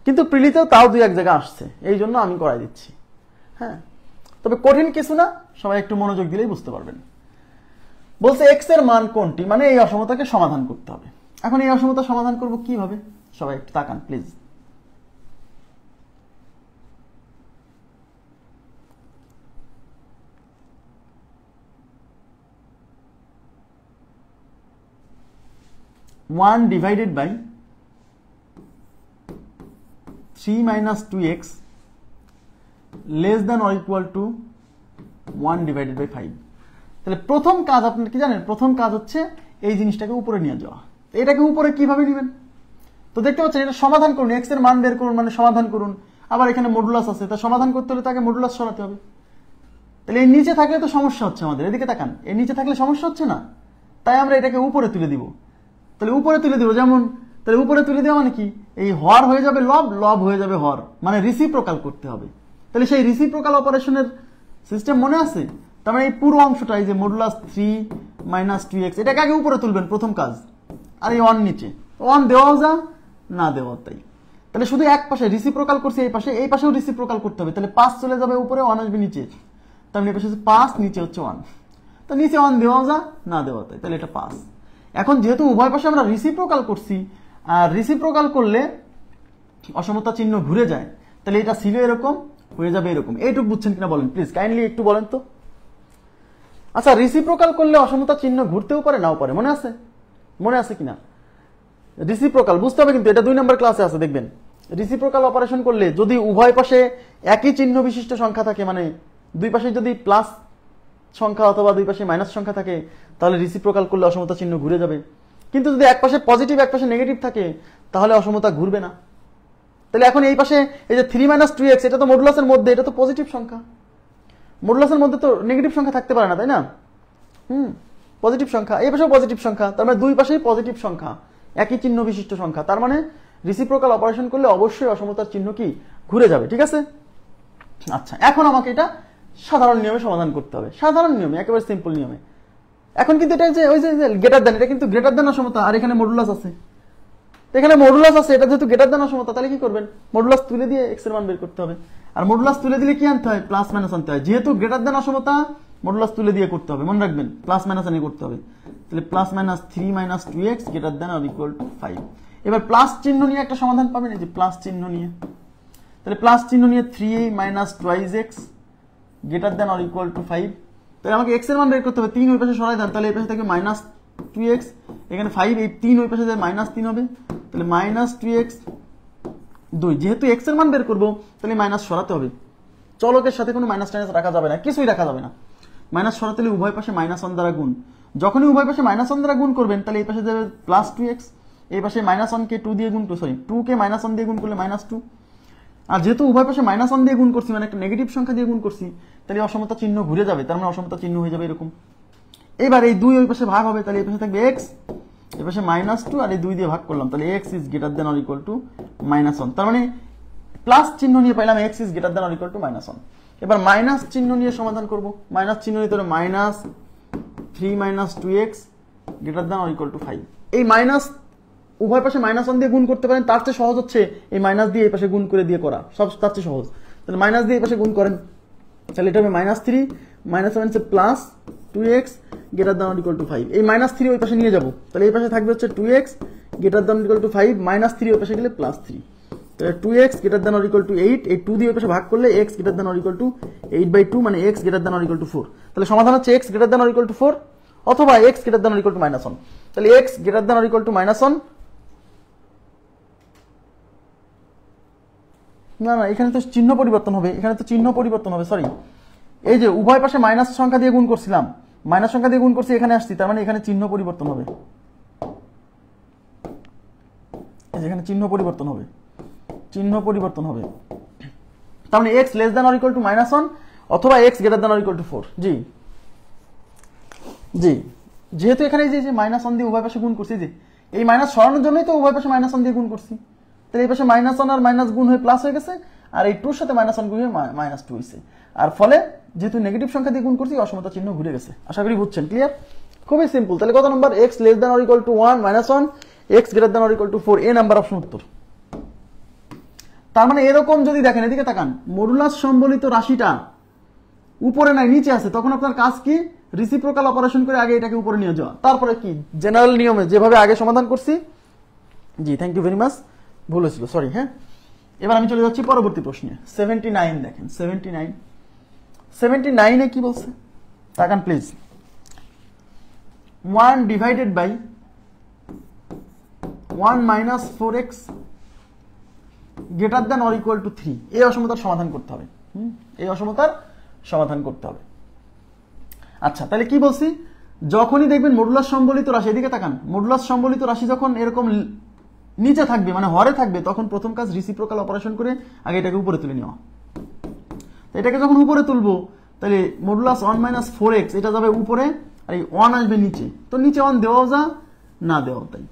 কিন্তু প্রিলিতেও তাও দুই এক জায়গায় আসছে, এই জন্য আমি করাই দিচ্ছি। হ্যাঁ, তবে কঠিন কিছু না, সবাই একটু মনোযোগ দিলেই বুঝতে পারবেন। বলছে এক্স এর মান কোনটি, মানে এই অসমতাকে সমাধান করতে হবে। এখন এই অসমতা সমাধান করব কিভাবে, সবাই একটু তাকান please. One divided by 3 minus 2x less than or equal to 1 divided by 5। তাহলে প্রথম কাজ আপনারা কি জানেন, প্রথম কাজ হচ্ছে এই জিনিসটাকে উপরে নিয়ে যাওয়া। এটাকে উপরে কিভাবে নেবেন, তো দেখতে পাচ্ছেন এটা সমাধান করুন, এক্স এর মান বের করুন মানে সমাধান করুন। আবার এখানে মডুলাস আছে, তা সমাধান করতে হলে তাকে মডুলাস সরাতে হবে। তাহলে এই নিচে থাকলে তো সমস্যা হচ্ছে আমাদের, এদিকে তাকান, এই নিচে থাকলে সমস্যা হচ্ছে না, তাই আমরা এটাকে উপরে তুলে দিব। তাহলে উপরে তুলে দিব, যেমন তাহলে উপরে তুলে দেওয়া মানে কি, এই হর হয়ে যাবে লব, লব হয়ে যাবে হর, মানে রিসিপ্রোকাল করতে হবে। তাহলে সেই রিসিপ্রোকাল অপারেশনের সিস্টেম মনে আছে? তার মানে এই পুরো অংশটা, এই যে মডুলাস 3 minus 2x, এটাকে আগে উপরে তুলবেন প্রথম কাজ, আর এই 1 নিচে, 1 দেওয়াও যা না দেওয়া তাই। তাহলে শুধু এক পাশে রিসিপ্রোকাল করছি, এই পাশে, এই পাশেও রিসিপ্রোকাল করতে হবে। তাহলে 5 চলে যাবে উপরে, 1 আসবে নিচে, তার মানে এই পাশে 5, নিচে হচ্ছে 1, তো নিচে 1 দেওয়াও যা না দেওয়া তাই, তাহলে এটা 5। এখন যেহেতু উভয় পাশে আমরা রিসিপ্রোকাল করছি, আর রিসিপ্রোকাল করলে অসমতা চিহ্ন ঘুরে যায়, তাহলে এটা ছিল এরকম, হয়ে যাবে এরকম। এইটুকু বুঝছেন কিনা বলেন প্লিজ, কাইন্ডলি একটু বলেন তো। আচ্ছা, রিসিপ্রোকাল করলে অসমতা চিহ্ন ঘুরতেও পারে নাও পারে, মনে আছে? মনে আছে কিনা? রিসিপ্রোকাল বুঝতে হবে, কিন্তু এটা 2 নম্বর ক্লাসে আছে দেখবেন। রিসিপ্রোকাল অপারেশন করলে যদি উভয় পাশে একই চিহ্ন বিশিষ্ট সংখ্যা থাকে, মানে দুই পাশে যদি প্লাস সংখ্যা অথবা দুই পাশে মাইনাস সংখ্যা থাকে, তাহলে রিসিপ্রোকাল করলে অসমতা চিহ্ন ঘুরে যাবে। কিন্তু যদি এক পাশে পজিটিভ এক পাশে নেগেটিভ থাকে, তাহলে অসমতা ঘুরবে না। তাহলে এখন এই পাশে এই যে 3 minus 2x, এটা তো মডুলাসের মধ্যে, এটা তো পজিটিভ সংখ্যা, মডুলাসের মধ্যে তো নেগেটিভ সংখ্যা থাকতে পারে না, তাই না? পজিটিভ সংখ্যা, এই পাশেও পজিটিভ সংখ্যা, তার মানে দুই পাশেই পজিটিভ সংখ্যা, একই চিহ্ন বিশিষ্ট সংখ্যা, তার মানে রিসিপ্রোকাল অপারেশন করলে অবশ্যই অসমতার চিহ্ন কি ঘুরে যাবে, ঠিক আছে? আচ্ছা, এখন আমাকে এটা সাধারণ নিয়মে সমাধান করতে হবে, সাধারণ নিয়মে, একেবারে সিম্পল নিয়মে। এখন কিন্তু এটা যে ওই যে গ্রেটার দেন, এটা কিন্তু গ্রেটার দেন অসমতা, আর এখানে মডুলাস আছে, এখানে মডুলাস আছে, এটা যেহেতু গ্রেটার দেন অসমতা, তাহলে কি করবেন, মডুলাস তুলে দিয়ে এক্স এর মান বের করতে হবে। আর মডুলাস তুলে দিলে কি আনতে হয়, প্লাস মাইনাস আনতে হয়। যেহেতু গ্রেটার দেন অসমতা, মডুলাস তুলে দিয়ে করতে হবে, মনে রাখবেন, প্লাস মাইনাস আনিয়ে করতে হবে। তাহলে plus minus 3 minus 2x greater than or equal to 5। এবার প্লাস চিহ্ন নিয়ে একটা সমাধান পাবেন, এই যে প্লাস চিহ্ন নিয়ে। তাহলে প্লাস চিহ্ন নিয়ে 3 minus 2x greater than or equal to 5। তাহলে আমাকে এক্স এর মান বের করতে হবে, 3 ওই পাশে সরাই দেন, তাহলে এই পাশে থাকবে মাইনাস 2x, এখানে 5, এই 3 ওই পাশে যায় মাইনাস 3 হবে, তাহলে মাইনাস 2x 2। যেহেতু এক্স এর মান বের করবো, তাহলে মাইনাস সরাতে হবে, চলকের সাথে কোনো মাইনাস টাইনাস রাখা যাবে না, কিছুই রাখা যাবে না। মাইনাস সরাতে হলে উভয় পাশে মাইনাস 1 দ্বারা গুণ, যখনই উভয় পাশে মাইনাস 1 দ্বারা গুণ করবেন, তাহলে এই পাশে যাবে প্লাস 2x, এই পাশে মাইনাস 1 কে 2 দিয়ে গুণ, সরি 2 কে মাইনাস 1 দিয়ে গুণ করলে মাইনাস 2। আর যেহেতু উভয় পাশে মাইনাস 1 দিয়ে গুণ করছি, মানে একটা নেগেটিভ সংখ্যা দিয়ে গুণ করছি, তাহলে অসমতা চিহ্ন ঘুরে যাবে, তার মানে অসমতা চিহ্ন হয়ে যাবে এরকম। এবার এই 2 ওই পাশে ভাগ হবে, তাহলে এই পাশে থাকবে x, এই পাশে মাইনাস 2, আর এই 2 দিয়ে ভাগ করলাম, তাহলে x is greater than or equal two minus 1। তার মানে প্লাস চিহ্ন নিয়ে পাইলাম x is greater than or equal two minus 1। এবার মাইনাস চিহ্ন নিয়ে সমাধান করব, মাইনাস চিহ্ন নিয়ে তাহলে minus 3 minus 2x greater than or equal to 5। এই মাইনাস উভয় পাশে মাইনাস 1 দিয়ে গুণ করতে পারেন, তার চেয়ে সহজ হচ্ছে এই মাইনাস দিয়ে এই পাশে গুণ করে দিয়ে করা, সব তার চেয়ে সহজ। তাহলে মাইনাস দিয়ে এই পাশে গুণ করেন, তাহলে এটা হবে minus 3 minus 1 say plus 2x greater than or equal to 5। এই মাইনাস 3 ওই পাশে নিয়ে যাব, তাহলে এই পাশে থাকবে হচ্ছে 2x greater than or equal to 5, minus 3 ওই পাশে গেলে প্লাস 3, তাহলে 2x greater than or equal two 8। এই 2 দিয়ে ওই পাশে ভাগ করলে x greater than or equal two 8/2, মানে x greater than or equal to 4। তাহলে সমাধান হচ্ছে x greater than or equal to 4 অথবা x greater than or equal two minus 1। তাহলে x greater than or equal two minus 1, না না এখানে তো চিহ্ন পরিবর্তন হবে, এখানে তো চিহ্ন পরিবর্তন হবে, সরি, এই যে উভয় পাশে মাইনাস সংখ্যা দিয়ে গুণ করছিলাম, মাইনাস সংখ্যা দিয়ে গুণ করছি, এখানে আসছি, তার মানে এখানে চিহ্ন পরিবর্তন হবে, এখানে চিহ্ন পরিবর্তন হবে, চিহ্ন পরিবর্তন হবে। তার মানে x less than or equal two minus 1 অথবা x greater than or equal to 4। জি জি, যেহেতু এখানে এই যে মাইনাস 1 দিয়ে উভয় পাশে গুণ করছি, যে এই মাইনাস সরানোর জন্যই তো উভয় পাশে মাইনাস 1 দিয়ে গুণ করছি, তাহলে এই পাশে মাইনাস 1 আর মাইনাস গুণ হয়ে প্লাস হয়ে গেছে, আর এই 2 এর সাথে মাইনাস 1 গুণ হয়ে মাইনাস 2 হয়েছে, আর ফলে যেহেতু নেগেটিভ সংখ্যা দিয়ে গুণ করছি অসমতা চিহ্ন ঘুরে গেছে। আশা করি বুঝছেন, ক্লিয়ার? খুবই সিম্পল। তাহলে কত number? x less than or equal two 1 minus 1, x greater than or equal to 4, A number option উত্তর। তার মানে এরকম যদি দেখেন, এদিকে তাকান, মডুলাস সম্বলিত রাশিটা উপরে নাই নিচে আছে, তখন আপনার কাজ কি? রিসিপ্রোকাল অপারেশন করে আগে এটাকে উপরে নিয়ে যাওয়া, তারপরে কি জেনারেল নিয়মে যেভাবে আগে সমাধান করছি। জি থ্যাংক ইউ ভেরি মাচ, ভুল হয়েছিল, সরি। হ্যাঁ, এবার আমি চলে যাচ্ছি পরবর্তী প্রশ্নে। 79 দেখেন, 79 কি বলছে তাকান please. 1 divided by 1 minus 4x greater than or equal to 3, এই অসমতার সমাধান করতে হবে। এই অসমতার সমাধান করতে হবে। আচ্ছা, তাহলে কি বলছি? যখনই দেখবেন মডুলাস সম্বলিত রাশি, এদিকে তাকান, মডুলাস সম্বলিত রাশি যখন এরকম নিচে থাকবে, মানে হরে থাকবে, তখন প্রথম কাজ রিসিপ্রোকাল অপারেশন করে আগে এটাকে উপরে তুলে নেওয়া। এটাকে যখন উপরে তুলবো, তাহলে মডুলাস 1 মাইনাস 4x এটা যাবে উপরে, আর এই 1 আসবে নিচে। তো নিচে 1 দেওয়াও যা, না দেওয়াও তাই।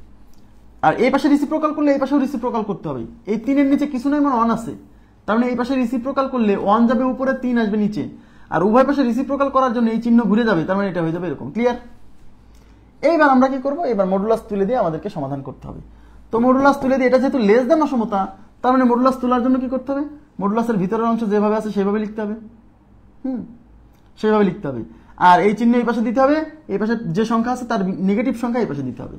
আর এই পাশে রিসিপ্রোকাল করলে এই পাশেও রিসিপ্রোকাল করতে হবে। এই 3 এর নিচে কিছু নয়, মানে 1 আছে। তার মানে এই পাশে রিসিপ্রোকাল করলে 1 যাবে উপরে, 3 আসবে নিচে। আর উভয় পাশে রিসিপ্রোকাল করার জন্য এই চিহ্ন ঘুরে যাবে, তার মানে এটা হয়ে যাবে এরকম। ক্লিয়ার? এইবার আমরা কি করব? এবার মডুলাস তুলে দিয়ে আমাদেরকে সমাধান করতে হবে। তো মডুলাস তুলে দিয়ে, এটা যেহেতু লেস দ্যান অসমতা, তার মানে মডুলাস তোলার জন্য কি করতে হবে? মডুলাসের ভিতরের অংশ যেভাবে আছে সেভাবে লিখতে হবে। সেভাবে লিখতে হবে। আর এই চিহ্ন এই পাশে দিতে হবে, এই পাশে যে সংখ্যা আছে তার নেগেটিভ সংখ্যা এই পাশে দিতে হবে।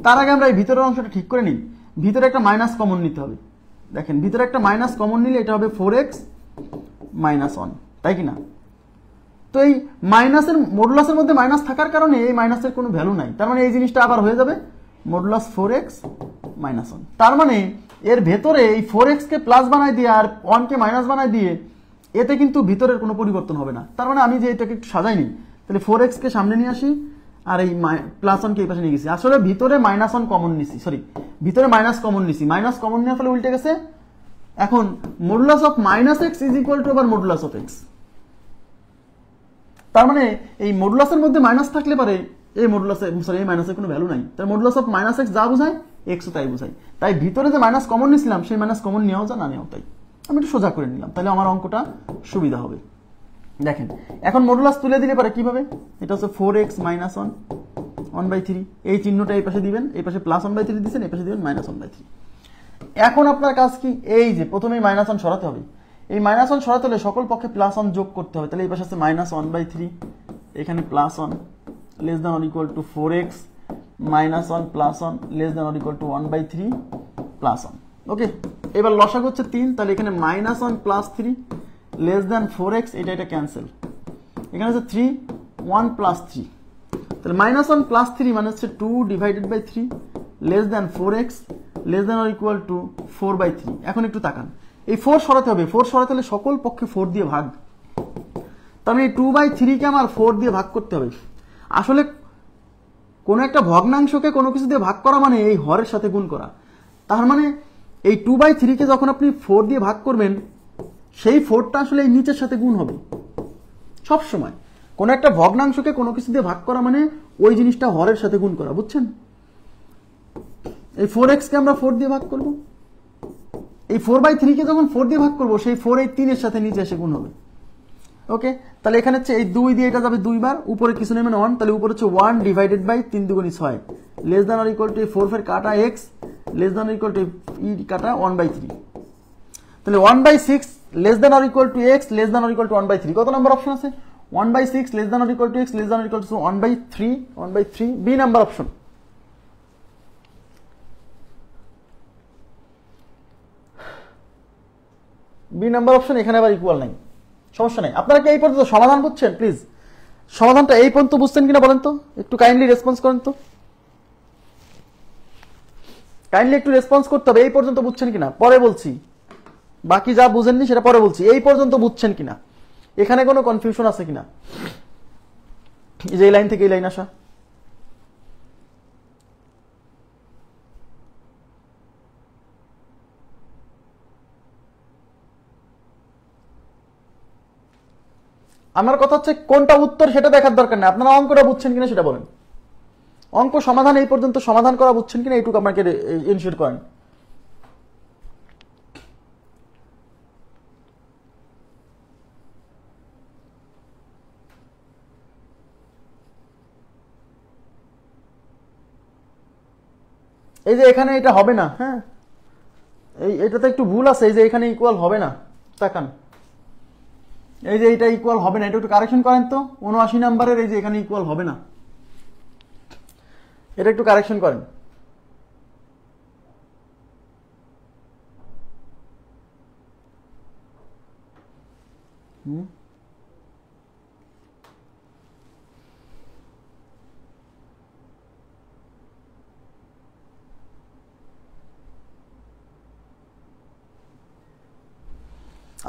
তার আগে আমরা এই ভিতরের অংশটা ঠিক করে নিই। ভিতরে একটা মাইনাস কমন নিতে হবে। দেখেন, ভিতরে একটা মাইনাস কমন নিলে এটা হবে 4x মাইনাস 1, তাই কি না? তো এই মাইনাসের, মডুলাসের মধ্যে মাইনাস থাকার কারণে এই মাইনাসের কোনো ভ্যালু নাই। তার মানে এই জিনিসটা আবার হয়ে যাবে মডুলাস 4x মাইনাস 1। তার মানে এর ভেতরে এই 4x কে প্লাস বানাই দিয়ে আর 1 কে মাইনাস বানাই দিয়ে, এতে কিন্তু ভিতরের কোনো পরিবর্তন হবে না। তার মানে আমি যে এটাকে একটু সাজাই নিই, তাহলে 4x কে সামনে নিয়ে আসি আর এই প্লাস 1 কে এই পাশে নিয়ে গেছি। আসলে ভিতরে মাইনাস 1 কমন নিছি, সরি, ভিতরে মাইনাস কমন নিছি, মাইনাস কমন নেওয়ার ফলে উল্টে গেছে। এখন modulus of minus x is equal two আবার মডুলাস অফ x। তার মানে এই মডুলাসের মধ্যে মাইনাস থাকলে পারে এই মডুলাসে, সরি, এই মাইনাসের কোনো ভ্যালু নাই। তাই মডুলাস অফ মাইনাস x যা বোঝায় x ও তাই বোঝায়। তাই ভিতরে যে মাইনাস কমন নিছিলাম সেই মাইনাস কমন নেওয়াও যা, না নেওয়াও তাই। আমি একটু সোজা করে নিলাম, তাহলে আমার অঙ্কটা সুবিধা হবে। দেখেন, এখন মডুলাস তুলে দিলে পারে কিভাবে? এটা হচ্ছে 4x মাইনাস 1/3। এই চিহ্নটা এই পাশে দিবেন, এই পাশে প্লাস 1/3 দিচ্ছেন, এই পাশে দিবেন মাইনাস 1/3। এখন আপনার কাজ কি? এই যে প্রথমে মাইনাস 1 সরাতে হবে। এই মাইনাস 1 সরাতে হলে সকল পক্ষে প্লাস 1 যোগ করতে হবে। তাহলে এই পাশে আছে মাইনাস 1/3, এখানে plus 1 less than or equal two 4x minus 1 plus 1 less than or equal to 1/3 plus 1। ওকে, এবার লসাগু হচ্ছে 3, তাহলে এখানে minus 1 plus 3 less than 4x, এটা ক্যান্সেল। এখানে হচ্ছে 3 1 প্লাস 3, তাহলে মাইনাস 1 প্লাস 3 মানে হচ্ছে 2 divided by 3 less than 4x less than or equal to 4/3। এখন একটু তাকান, এই 4 সরাতে হবে। 4 সরাতে হলে সকল পক্ষে 4 দিয়ে ভাগ। তার মানে এই 2/3 কে আমার 4 দিয়ে ভাগ করতে হবে। আসলে কোন একটা ভগ্নাংশকে কোনো কিছু দিয়ে ভাগ করা মানে এই হরের সাথে গুণ করা। তার মানে এই 2/3 কে যখন আপনি 4 দিয়ে ভাগ করবেন, সেই 4টা আসলে এই নিচের সাথে গুণ হবে সব সময়। কোন একটা ভগ্নাংশকে কোনো কিছু দিয়ে ভাগ করা মানে ওই জিনিসটা হরের সাথে গুণ করা, বুঝছেন? এই 4x কে আমরা 4 দিয়ে ভাগ করব, এই 4/3 কে যখন 4 দিয়ে ভাগ করব, সেই 4 এই 3 এর সাথে নিচে এসে গুণ হবে। ওকে, তাহলে এখানে হচ্ছে এই 2 দিয়ে এটা যাবে 2 বার, উপরে কিছু নেই মানে 1, তাহলে উপরে হচ্ছে 1 ডিভাইডেড বাই 3 দুগুণী 6 less than or equal to 4 ফের কাটা x less than or equal to ই কাটা 1/3। তাহলে 1/6 less than or equal to x less than or equal to 1/3। কত নাম্বার অপশন আছে? 1/6 less than or equal to x less than or equal to 1/3 B number option. B number option, এখানে আবার equal নাই, সমস্যা নাই। আপনারা কি এই পর্যন্ত সমাধান বুঝছেন? প্লিজ সমাধানটা এই পর্যন্ত বুঝছেন কিনা বলেন তো, একটু কাইন্ডলি রেসপন্স করেন তো। কাইন্ডলি একটু রেসপন্স করতে হবে, এই পর্যন্ত বুঝছেন কিনা। পরে বলছি, বাকি যা বুঝেননি সেটা পরে বলছি। এই পর্যন্ত বুঝছেন কিনা, এখানে কোনো কনফিউশন আছে কিনা, এই যে এই লাইন থেকে এই লাইন আসা। আমার কথা হচ্ছে কোনটা উত্তর সেটা দেখার দরকার নেই, আপনারা অঙ্কটা বুঝছেন কিনা সেটা বলেন। অঙ্ক সমাধান এই পর্যন্ত সমাধান করা বুঝছেন কিনা এইটুকু আমাকে ইনশিওর করেন। এই যে এখানে এটা হবে না, হ্যাঁ এটাতে একটু ভুল আছে, এই যে এখানে ইকুয়াল হবে না, তাকান এই যে এটা ইকুয়াল হবে না, এটা একটু কারেকশন করেন তো। 79 নাম্বারের এই যে এখানে ইকুয়াল হবে না, এটা একটু কারেকশন করেন।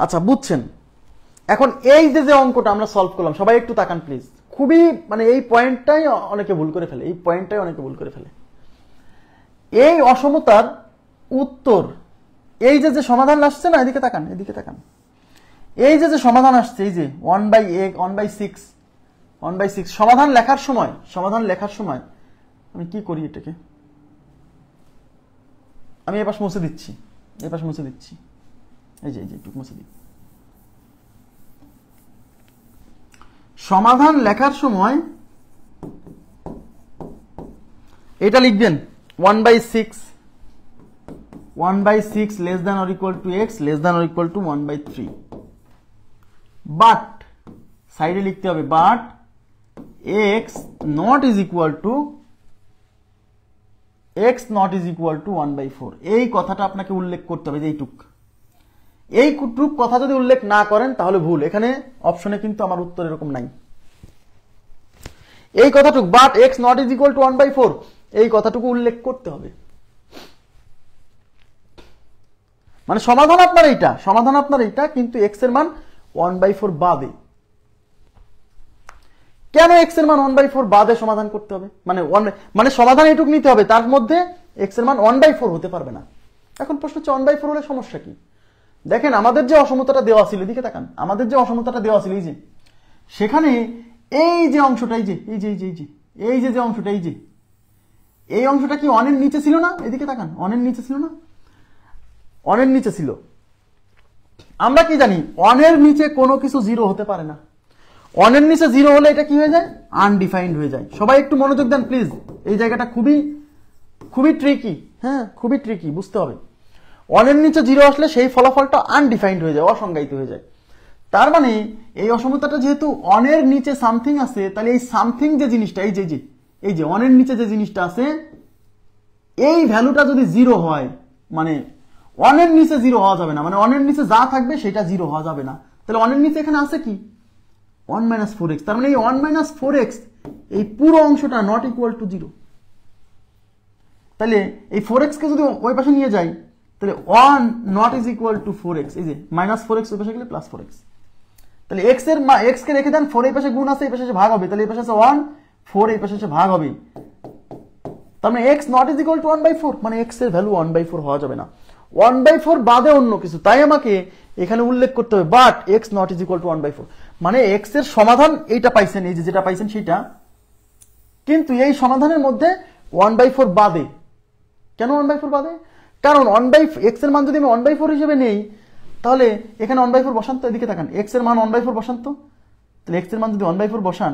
আচ্ছা বুঝছেন। এখন এই যে অঙ্কটা আমরা সলভ করলাম, সবাই একটু তাকান প্লিজ, খুবই মানে এই পয়েন্টটাই অনেকে ভুল করে ফেলে, এই পয়েন্টটাই অনেকে ভুল করে ফেলে। এই অসমতার উত্তর, এই যে সমাধান আসছে না, এদিকে তাকান, এদিকে তাকান, এই যে সমাধান আসছে, এই যে 1/6 সমাধান লেখার সময় আমি কি করি, এটাকে আমি এপাশ মুছে দিচ্ছি, এই যে একটু মুছে দিই। সমাধান লেখার সময় এটা লিখবেন 1/6 less than or equal to x less than or equal to 1/3, but সাইডে লিখতে হবে but x not is equal to 1/4। এই কথাটা আপনাকে উল্লেখ করতে হবে, এইটুক কথা যদি উল্লেখ না করেন তাহলে ভুল। এখানে অপশনে কিন্তু আমার উত্তর এরকম নাই। এই কথাটুকু but x not is equal to 1/4 এই কথাটুকু উল্লেখ করতে হবে। মানে সমাধান আপনার এইটা, কিন্তু x এর মান 1/4 বাদে। কেন x এর মান 1/4 বাদে সমাধান করতে হবে? মানে সমাধান এইটুকু নিতে হবে, তার মধ্যে x এর মান 1/4 হতে পারবে না। এখন প্রশ্ন হচ্ছে 1/4 হলে সমস্যা কি? দেখেন আমাদের যে অসমতাটা দেওয়া ছিল, এদিকে তাকান, আমাদের যে অসমতাটা দেওয়া ছিল, এই যে সেখানে এই যে অংশটা, এই যে অংশটা, এই অংশটা কি অনের নিচে ছিল না? এদিকে তাকান, অনের নিচে ছিল না? অনের নিচে ছিল। আমরা কি জানি, অনের নিচে কোনো কিছু জিরো হতে পারে না। অনের নিচে জিরো হলে এটা কি হয়ে যায়? আনডিফাইন্ড হয়ে যায়। সবাই একটু মনোযোগ দেন প্লিজ, এই জায়গাটা খুবই ট্রিকি, হ্যাঁ খুবই ট্রিকি, বুঝতে হবে। অনের নিচে জিরো আসলে সেই ফলাফলটা আনডিফাইন্ড হয়ে যায়, অসংজ্ঞায়িত হয়ে যায়। তার মানে এই অসমতাটা যেহেতু অনের নিচে সামথিং আছে, তাহলে এই সামথিং যে জিনিসটা, এই যে অনের নিচে যে জিনিসটা আছে, এই ভ্যালুটা যদি জিরো হয়, মানে অনের নিচে জিরো হওয়া যাবে না, মানে অনের নিচে যা থাকবে সেটা জিরো হওয়া যাবে না। তাহলে অনের নিচে এখানে আছে কি? 1 - 4x। তার মানে এই 1 - 4x এই পুরো অংশটা নট ইকুয়াল টু 0। তাহলে এই 4x কে যদি ওই পাশে নিয়ে যাই, তাহলে 1 not is equal two 4x, এই যে -4x ওই পাশে গেলে +4x। তাহলে x কে রেখে দেন, 4 এই পাশে গুণ আছে, এই পাশে ভাগ হবে, তাহলে এই পাশে আছে 1, 4 এই পাশে ভাগ হবে। তার মানে x not is equal to 1/4, মানে x এর ভ্যালু 1/4 হওয়া যাবে না। 1/4 বাদে অন্য কিছু, তাই আমাকে এখানে উল্লেখ করতে হবে but x not is equal to 1/4। মানে x এর সমাধান এইটা পাইছেন, এই যে যেটা পাইছেন সেটা, কিন্তু এই সমাধানের মধ্যে 1/4 বাদে। কেন 1/4 বাদে? কারণ x এর মান যদি আমি 1/4 হিসেবে নেই, তাহলে এখানে 1/4 বসান তো, এদিকে তাকান, x এর মান 1/4 বসান তো। তাহলে x এর মান যদি 1/4 বসান,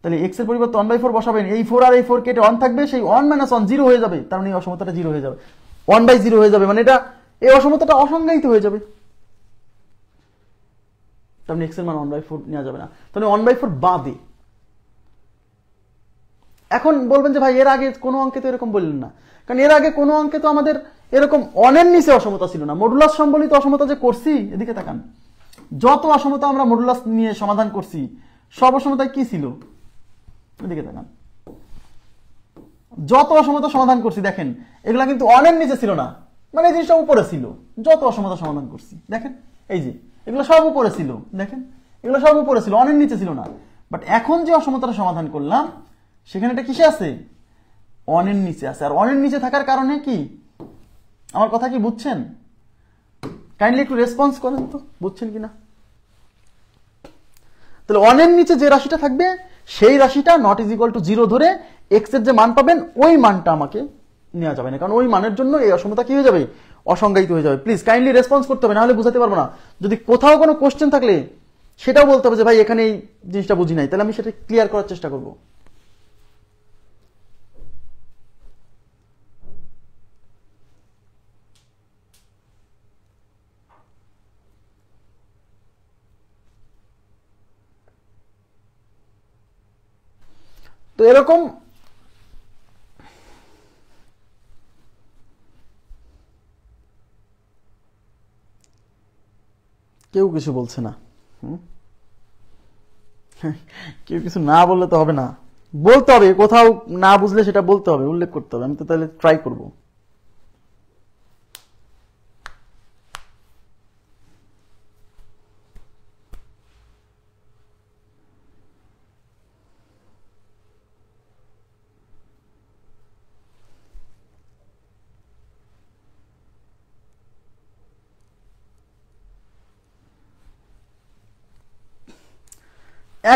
তাহলে x এর পরিবর্তে 1/4 বসাবেন, এই 4 আর এই 4 কেটে 1 থাকবে, সেই 1 - 1 0 হয়ে যাবে। তার মানে এই অসমতাটা 0 হয়ে যাবে, 1/0 হয়ে যাবে, মানে এটা এই অসমতাটা অসংজ্ঞায়িত হয়ে যাবে। তার মানে x এর মান 1/4 নেওয়া যাবে না, তাহলে 1/4 বাদে। এখন বলবেন যে ভাই এর আগে কোনো অঙ্কে তো এরকম বললেন না, কারণ এর আগে কোনো অঙ্কে তো আমাদের এরকম অনের নিচে অসমতা ছিল না। মডুলাস সম্বলিত অসমতা যে করছি, এদিকে তাকান, যত অসমতা আমরা মডুলাস নিয়ে সমাধান করছি, সব অসমতায় কি ছিল? এদিকে তাকান, যত অসমতা সমাধান করছি দেখেন, এগুলা কিন্তু অনের নিচে ছিল না, মানে এই জিনিসটা উপরে ছিল। যত অসমতা সমাধান করছি দেখেন, এই যে এগুলো সব উপরে ছিল, দেখেন এগুলো সব উপরে ছিল, অনের নিচে ছিল না। বাট এখন যে অসমতাটা সমাধান করলাম, সেখানে এটা কিসে আছে? অনের নিচে আছে। আর অনের নিচে থাকার কারণে কি, আমার কথা কি বুঝছেন? কাইন্ডলি একটু রেসপন্স করেন তো, বুঝছেন কিনা। তাহলে অনের নিচে যে রাশিটা থাকবে, সেই রাশিটা নট ইজ ইকুয়াল টু 0 ধরে x এর যে মান পাবেন, ওই মানটা আমাকে নেওয়া যাবে না, কারণ ওই মানের জন্য এই অসমতা কি হয়ে যাবে? অসংজ্ঞায়িত হয়ে যাবে। প্লিজ কাইন্ডলি রেসপন্স করতে হবে, নাহলে বুঝাতে পারবো না। যদি কোথাও কোনো কোশ্চেন থাকলে সেটাও বলতে হবে যে ভাই এখানে এই জিনিসটা বুঝি নাই, তাহলে আমি সেটা ক্লিয়ার করার চেষ্টা করবো। তো এরকম কেউ কিছু বলছে না, কেউ কিছু না বললে তো হবে না, বলতে হবে, কোথাও না বুঝলে সেটা বলতে হবে, উল্লেখ করতে হবে। আমি তো তাহলে ট্রাই করব।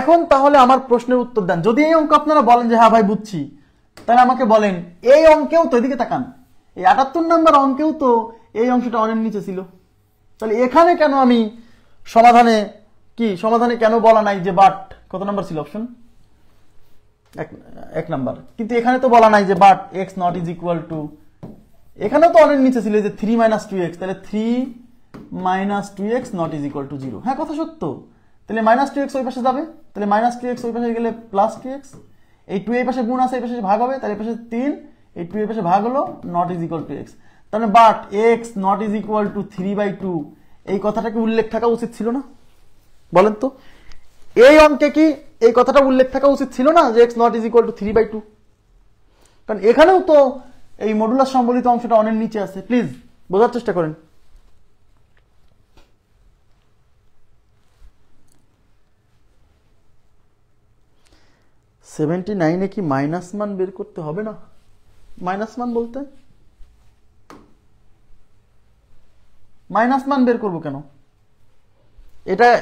এখন তাহলে আমার প্রশ্নের উত্তর দেন। যদি এই অঙ্ক আপনারা বলেন যে হ্যাঁ ভাই বুঝছি, তাহলে আমাকে বলেন এই অঙ্কেও তো, এদিকে তাকান, এই 78 নম্বর অঙ্কেও তো এই অংশটা অনেক নিচে ছিল, তাহলে এখানে কেন আমি সমাধানে কেন বলা নাই যে বাট, কত নাম্বার ছিল অপশন, এক নাম্বার, কিন্তু এখানে তো বলা নাই যে but x not is equal two, এখানেও তো অনেক নিচে ছিল যে 3 - 2x, তাহলে 3 - 2x not is equal two 0। হ্যাঁ কথা সত্য, তাহলে -2x ওই পাশে যাবে, তাহলে -2x ওই পাশে গেলে +2x, এই 2 এই পাশে গুণ আছে, এই পাশে ভাগ হবে, তাহলে এই পাশে 3, এই 2 এই পাশে ভাগ হলো, not is equal to x। তাহলে but x not is equal two 3/2, এই কথাটাকে উল্লেখ থাকা উচিত ছিল না? বলেন তো, এই অঙ্কে কি এই কথাটা উল্লেখ থাকা উচিত ছিল না যে x not is equal two 3/2? কারণ এখানেও তো এই মডুলাস সম্বলিত অংশটা অনেক নিচে আছে। প্লিজ বোঝার চেষ্টা করেন। $79 কি মাইনাস মান বের করতে হবে না? মাইনাস মান বলতে মাইনাস মান বের করব কেন?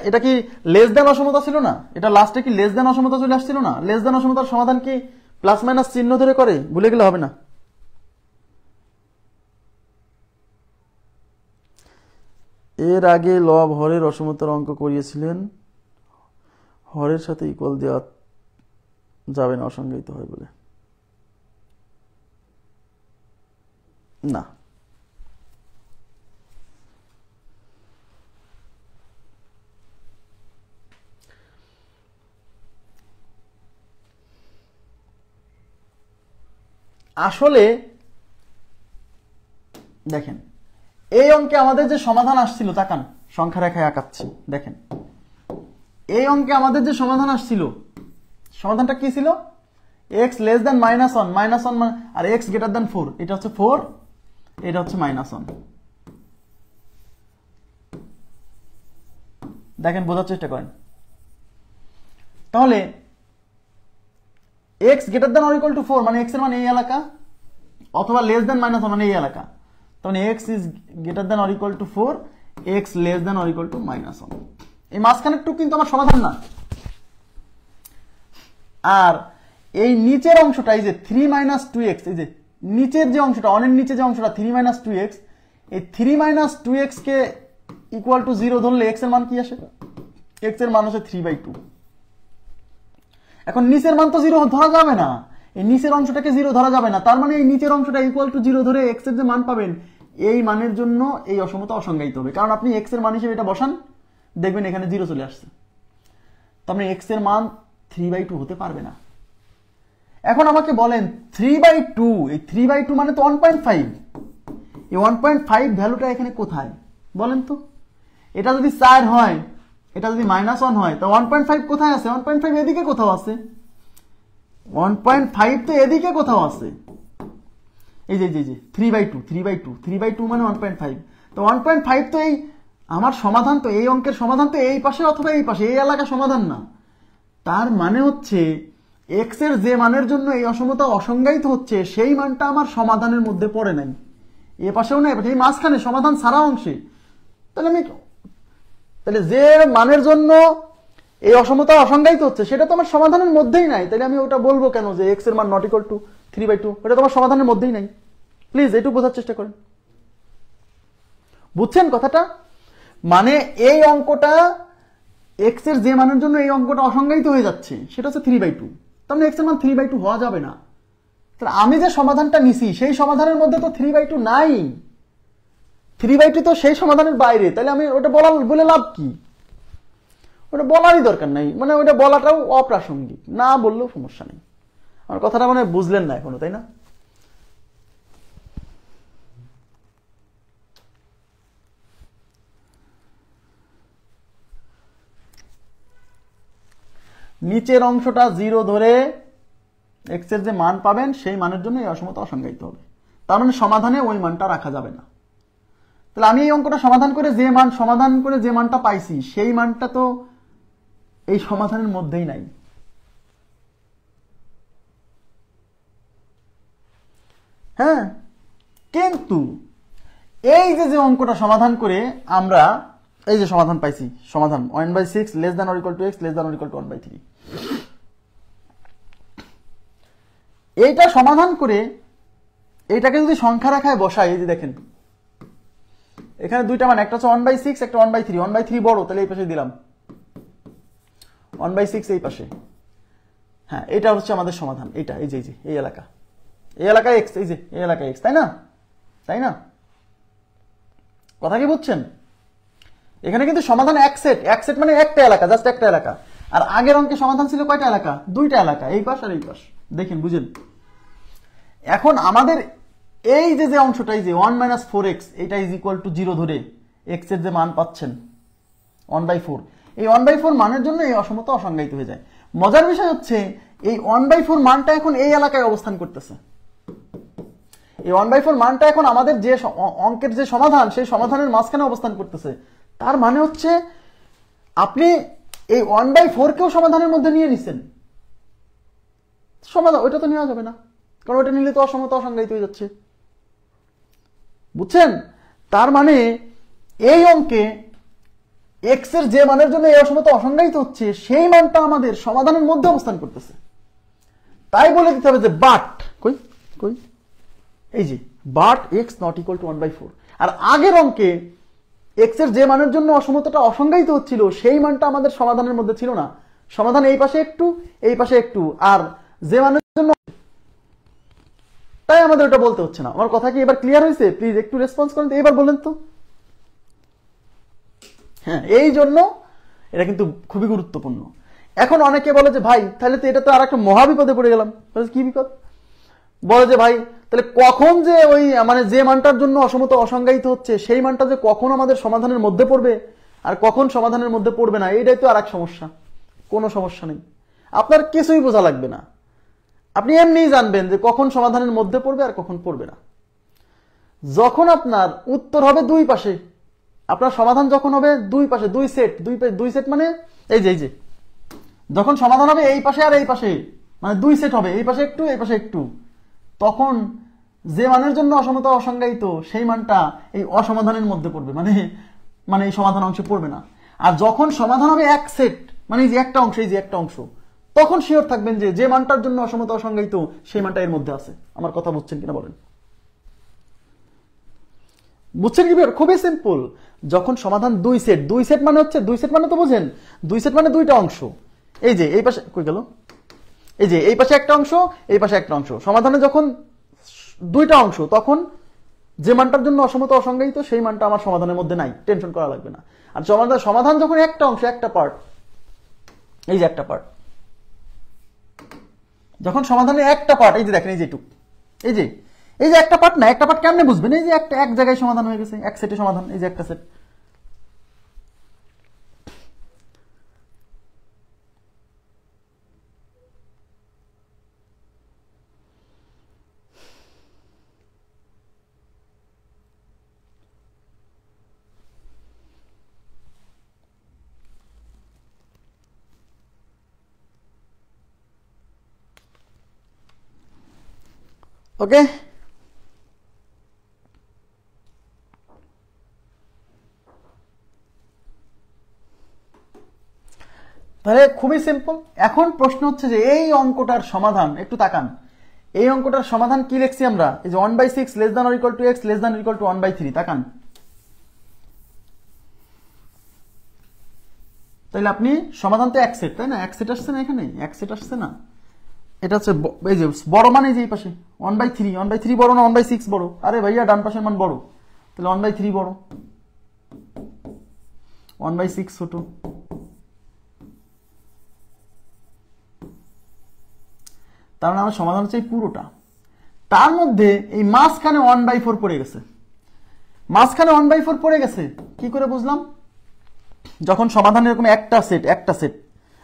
এটা কি লেস দেন অসমতা ছিল না? এটা লাস্টে কি লেস দেন অসমতা চলে আসছিল না? লেস দেন অসমতার সমাধান কি প্লাস মাইনাস চিহ্ন ধরে করে? ভুলে গেলে হবে না। এর আগে লব হরের অসমতার অঙ্ক করিয়েছিলেন, হরের সাথে ইকুয়াল দেওয়া যাবে না, অসংজ্ঞায়িত হয় বলে। না, আসলে দেখেন এই অঙ্কে আমাদের যে সমাধান আসছিল, তাকান সংখ্যা রেখায় আঁকাচ্ছি, দেখেন এই অঙ্কে আমাদের যে সমাধান আসছিল, সমাধানটা কি ছিল? x লেস দেন -1 আর x গ্রেটার দেন 4, এটা হচ্ছে 4, এটা হচ্ছে -1। দেখেন বোঝার চেষ্টা করেন। তাহলে x greater than or equal to 4 মানে x এর মান এই এলাকা, অথবা লেস দেন -1 মানে এই এলাকা। তাহলে x is greater than or equal to 4, x less than or equal two -1। এই মাঝখানের টুক কিন্তু আমার সমাধান না। আর এই নিচের অংশটা, এই যে 3 - 2x, এই যে নিচের যে অংশটা, অনেক নিচে যে অংশটা 3 - 2x, এই 3 - 2x কে ইকুয়াল টু 0 ধরলে x এর মান কি আসে? x এর মান হচ্ছে 3/2। এখন নিচের মান তো 0 ধরা যাবে না, এই নিচের অংশটাকে 0 ধরা যাবে না, তার মানে এই নিচের অংশটা ইকুয়াল টু 0 ধরে x এর যে মান পাবেন, এই মানের জন্য এই অসমতা অসংজ্ঞায়িত হবে। কারণ আপনি x এর মান হিসেবে এটা বসান, দেখবেন এখানে 0 চলে আসছে। তার মানে x এর মান 3/2 হতে পারবে না। এখন আমাকে বলেন 3/2, এই 3/2 মানে তো 1.5, এই 1.5 ভ্যালুটা এখানে কোথায় বলেন তো? এটা যদি 4 হয়, এটা যদি -1 হয়, তো 1.5 কোথায় আছে? 1.5 এদিকে কোথাও আছে, 1.5 তো এদিকে কোথাও আছে, এই যে 3/2 মানে 1.5। তো 1.5 তো এই আমার সমাধান, তো এই অঙ্কের সমাধান তো এই পাশে অথবা এই পাশে, এই এলাকা সমাধান না। তার মানে হচ্ছে x এর যে মানের জন্য এই অসমতা অসংজ্ঞায়িত হচ্ছে, সেই মানটা আমার সমাধানের মধ্যে পড়ে নাই, এ পাশেও নাই, এই মাঝখানে সমাধান ছাড়া অংশে। তাহলে যে মানের জন্য এই অসমতা অসংজ্ঞায়িত হচ্ছে, সেটা তো আমার সমাধানের মধ্যেই নাই, তাহলে আমি ওটা বলবো কেন যে x এর মান নট ইকুয়াল টু 3/2? ওটা তো আমার সমাধানের মধ্যেই নাই। প্লিজ একটু বোঝার চেষ্টা করেন, বুঝছেন কথাটা? মানে এই অঙ্কটা x এর যে মানের জন্য এই অঙ্কটা অসংজ্ঞায়িত হয়ে যাচ্ছে, সেটা হচ্ছে 3/2। তার মানে x এর মান 3/2 হওয়া যাবে না। তাহলে আমি যে সমাধানটা নিছি, সেই সমাধানের মধ্যে তো 3/2 নাই, 3/2 তো সেই সমাধানের বাইরে। তাহলে আমি ওটা বলে লাভ কি? ওটা বলারই দরকার নাই, মানে ওটা বলাটাও অপ্রাসঙ্গিক, না বললেও সমস্যা নেই। আমার কথাটা মানে বুঝলেন না এখনো, তাই না? নিচের অংশটা 0 ধরে এক্স এর যে মান পাবেন সেই মানের জন্য এই অসমতা অসংজ্ঞায়িত হবে। তার মানে সমাধানে ওই মানটা রাখা যাবে না। তাহলে আমি এই অঙ্কটা সমাধান করে যে মানটা পাইছি সেই মানটা তো এই সমাধানের মধ্যেই নাই। হ্যাঁ, কিন্তু এই যে অঙ্কটা সমাধান করে আমরা এই যে সমাধান পাইছি, সমাধান 1/6 less than or equal to x less than or equal to 1/3, এইটা সমাধান করে এইটাকে যদি সংখ্যা রেখায় বসাই, এই যে দেখেন এখানে দুইটা মান, একটা হচ্ছে 1/6 একটা 1/3, 1/3 বড়, তাহলে এই পাশে দিলাম 1/6 এই পাশে। হ্যাঁ, এটা হচ্ছে আমাদের সমাধান। এটা এই যে এই এলাকা এক্স, এই যে এই এলাকা এক্স, তাই না? তাই না? কথা কি বুঝছেন? এখানে কিন্তু সমাধান এক সেট মানে একটা এলাকা, জাস্ট একটা এলাকা। আর আগের অঙ্কে সমাধান ছিল কয়টা এলাকা? দুইটা এলাকা, এই পাশ আর এই পাশ। দেখেন, বুঝেন? এখন আমাদের এই যে অংশটা, এই যে 1 - 4x, এটা ইজ ইকুয়াল টু 0 ধরে এক্স এর যে মান পাচ্ছেন 1/4, এই 1/4 মানের জন্য এই অসমতা অসংজ্ঞায়িত হয়ে যায়। মজার বিষয় হচ্ছে এই 1/4 মানটা এখন এই এলাকায় অবস্থান করতেছে। এই 1/4 মানটা এখন আমাদের যে অঙ্কের যে সমাধান, সেই সমাধানের মাঝখানে অবস্থান করতেছে। তার মানে হচ্ছে আপনি এই 1/4 কেও সমাধানের মধ্যে নিয়ে নিছেন। সমাধান ওইটা তো নেওয়া যাবে না, কারণ ওইটা নিলে তো অসমতা অসংজ্ঞায়িত হয়ে যাচ্ছে। বুঝছেন? তার মানে এই অঙ্কে এক্স এর যে মানের জন্য এই অসমতা অসংজ্ঞায়িত হচ্ছে সেই মানটা আমাদের সমাধানের মধ্যে অবস্থান করতেছে। তাই বলে দিতে হবে যে বাট কই এই যে but x not equal to 1/4। আর আগের অঙ্কে এক্স এর যে মানের জন্য অসমতাটা অসংজ্ঞায়িত হচ্ছিল সেই মানটা আমাদের সমাধানের মধ্যে ছিল না। সমাধান এই পাশে একটু, এই পাশে একটু, আর যে মানের জন্য, তাই আমাদের ওটা বলতে হচ্ছে না। আমার কথা কি এবার ক্লিয়ার হয়েছে? প্লিজ একটু রেসপন্স করেন তো, এবার বলেন তো। হ্যাঁ, এই জন্য এটা কিন্তু খুবই গুরুত্বপূর্ণ। এখন অনেকে বলে যে ভাই তাহলে তো এটা তো আর একটা মহাবিপদে পড়ে গেলাম। কি বিপদ? বলে যে ভাই তাহলে কখন যে ওই মানে যে মানটার জন্য অসমতা অসংজ্ঞায়িত হচ্ছে সেই মানটা যে কখন আমাদের সমাধানের মধ্যে পড়বে আর কখন সমাধানের মধ্যে পড়বে না, এইটাই তো আর এক সমস্যা। কোনো সমস্যা নেই, আপনার কিছুই বোঝা লাগবে না। আপনি এমনিই জানবেন যে কখন সমাধানের মধ্যে পড়বে আর কখন পড়বে না। যখন আপনার উত্তর হবে দুই পাশে, আপনার সমাধান যখন হবে দুই পাশে, দুই সেট মানে এই যে যখন সমাধান হবে এই পাশে আর এই পাশে, মানে দুই সেট হবে, এই পাশে একটু এই পাশে একটু, তখন যে মানের জন্য অসমতা অসংজ্ঞায়িত সেই মানটা এই অসমাধানের মধ্যে পড়বে, মানে এই সমাধান অংশে পড়বে না। আর যখন সমাধান হবে এক সেট, মানে এই যে একটা অংশ, এই যে একটা অংশ, তখন শিওর থাকবেন যে মানটার জন্য অসমতা অসংজ্ঞায়িত সেই মানটা এর মধ্যে আছে। আমার কথা বুঝছেন কিনা বলেন? বুঝছেন কি? খুবই সিম্পল। যখন সমাধান দুই সেট মানে হচ্ছে, দুই সেট মানে তো বুঝেন, দুই সেট মানে দুইটা অংশ। এই যে এই পাশে কই গেল, এই যে এই পাশে একটা অংশ, এই পাশে একটা অংশ। সমাধানে যখন দুইটা অংশ, তখন যে মানটার জন্য অসমতা অসংজ্ঞায়িত সেই মানটা আমার সমাধানের মধ্যে নাই, টেনশন করা লাগবে না। আর সমাধান যখন একটা অংশ, একটা পার্ট, এই যে একটা পার্ট, যখন সমাধানের একটা পার্ট, এই যে দেখেন এই যে টুক, এই যে একটা পার্ট না, একটা পার্ট কেমনে বুঝবেন? এই যে একটা এক জায়গায় সমাধান হয়ে গেছে, এক সেটে সমাধান, এই যে একটা সেট। ওকে, তাহলে খুবই সিম্পল। এখন প্রশ্ন হচ্ছে যে এই অঙ্কটার সমাধান একটু তাকান। এই অঙ্কটার সমাধান কি লিখছি আমরা? এই যে 1/6 less than or equal to x less than or equal to 1/3। তাকান, তাহলে আপনি সমাধান তো এক সেট, তাই না? এক সেট আসছে না, এখানে এক সেট আসছে না? এটা হচ্ছে এই যে বড় মান, এই যে এই পাশে 1/3 বড় না 1/6 বড়? আরে ভাইয়া ডান পাশের মান বড়, তাহলে 1/3 বড়, 1/6 ছোট। তার মানে আমার সমাধান হচ্ছে এই পুরোটা, তার মধ্যে এই মাঝখানে 1/4 পড়ে গেছে। মাঝখানে 1/4 পড়ে গেছে কি করে বুঝলাম? যখন সমাধান এরকম একটা সেট,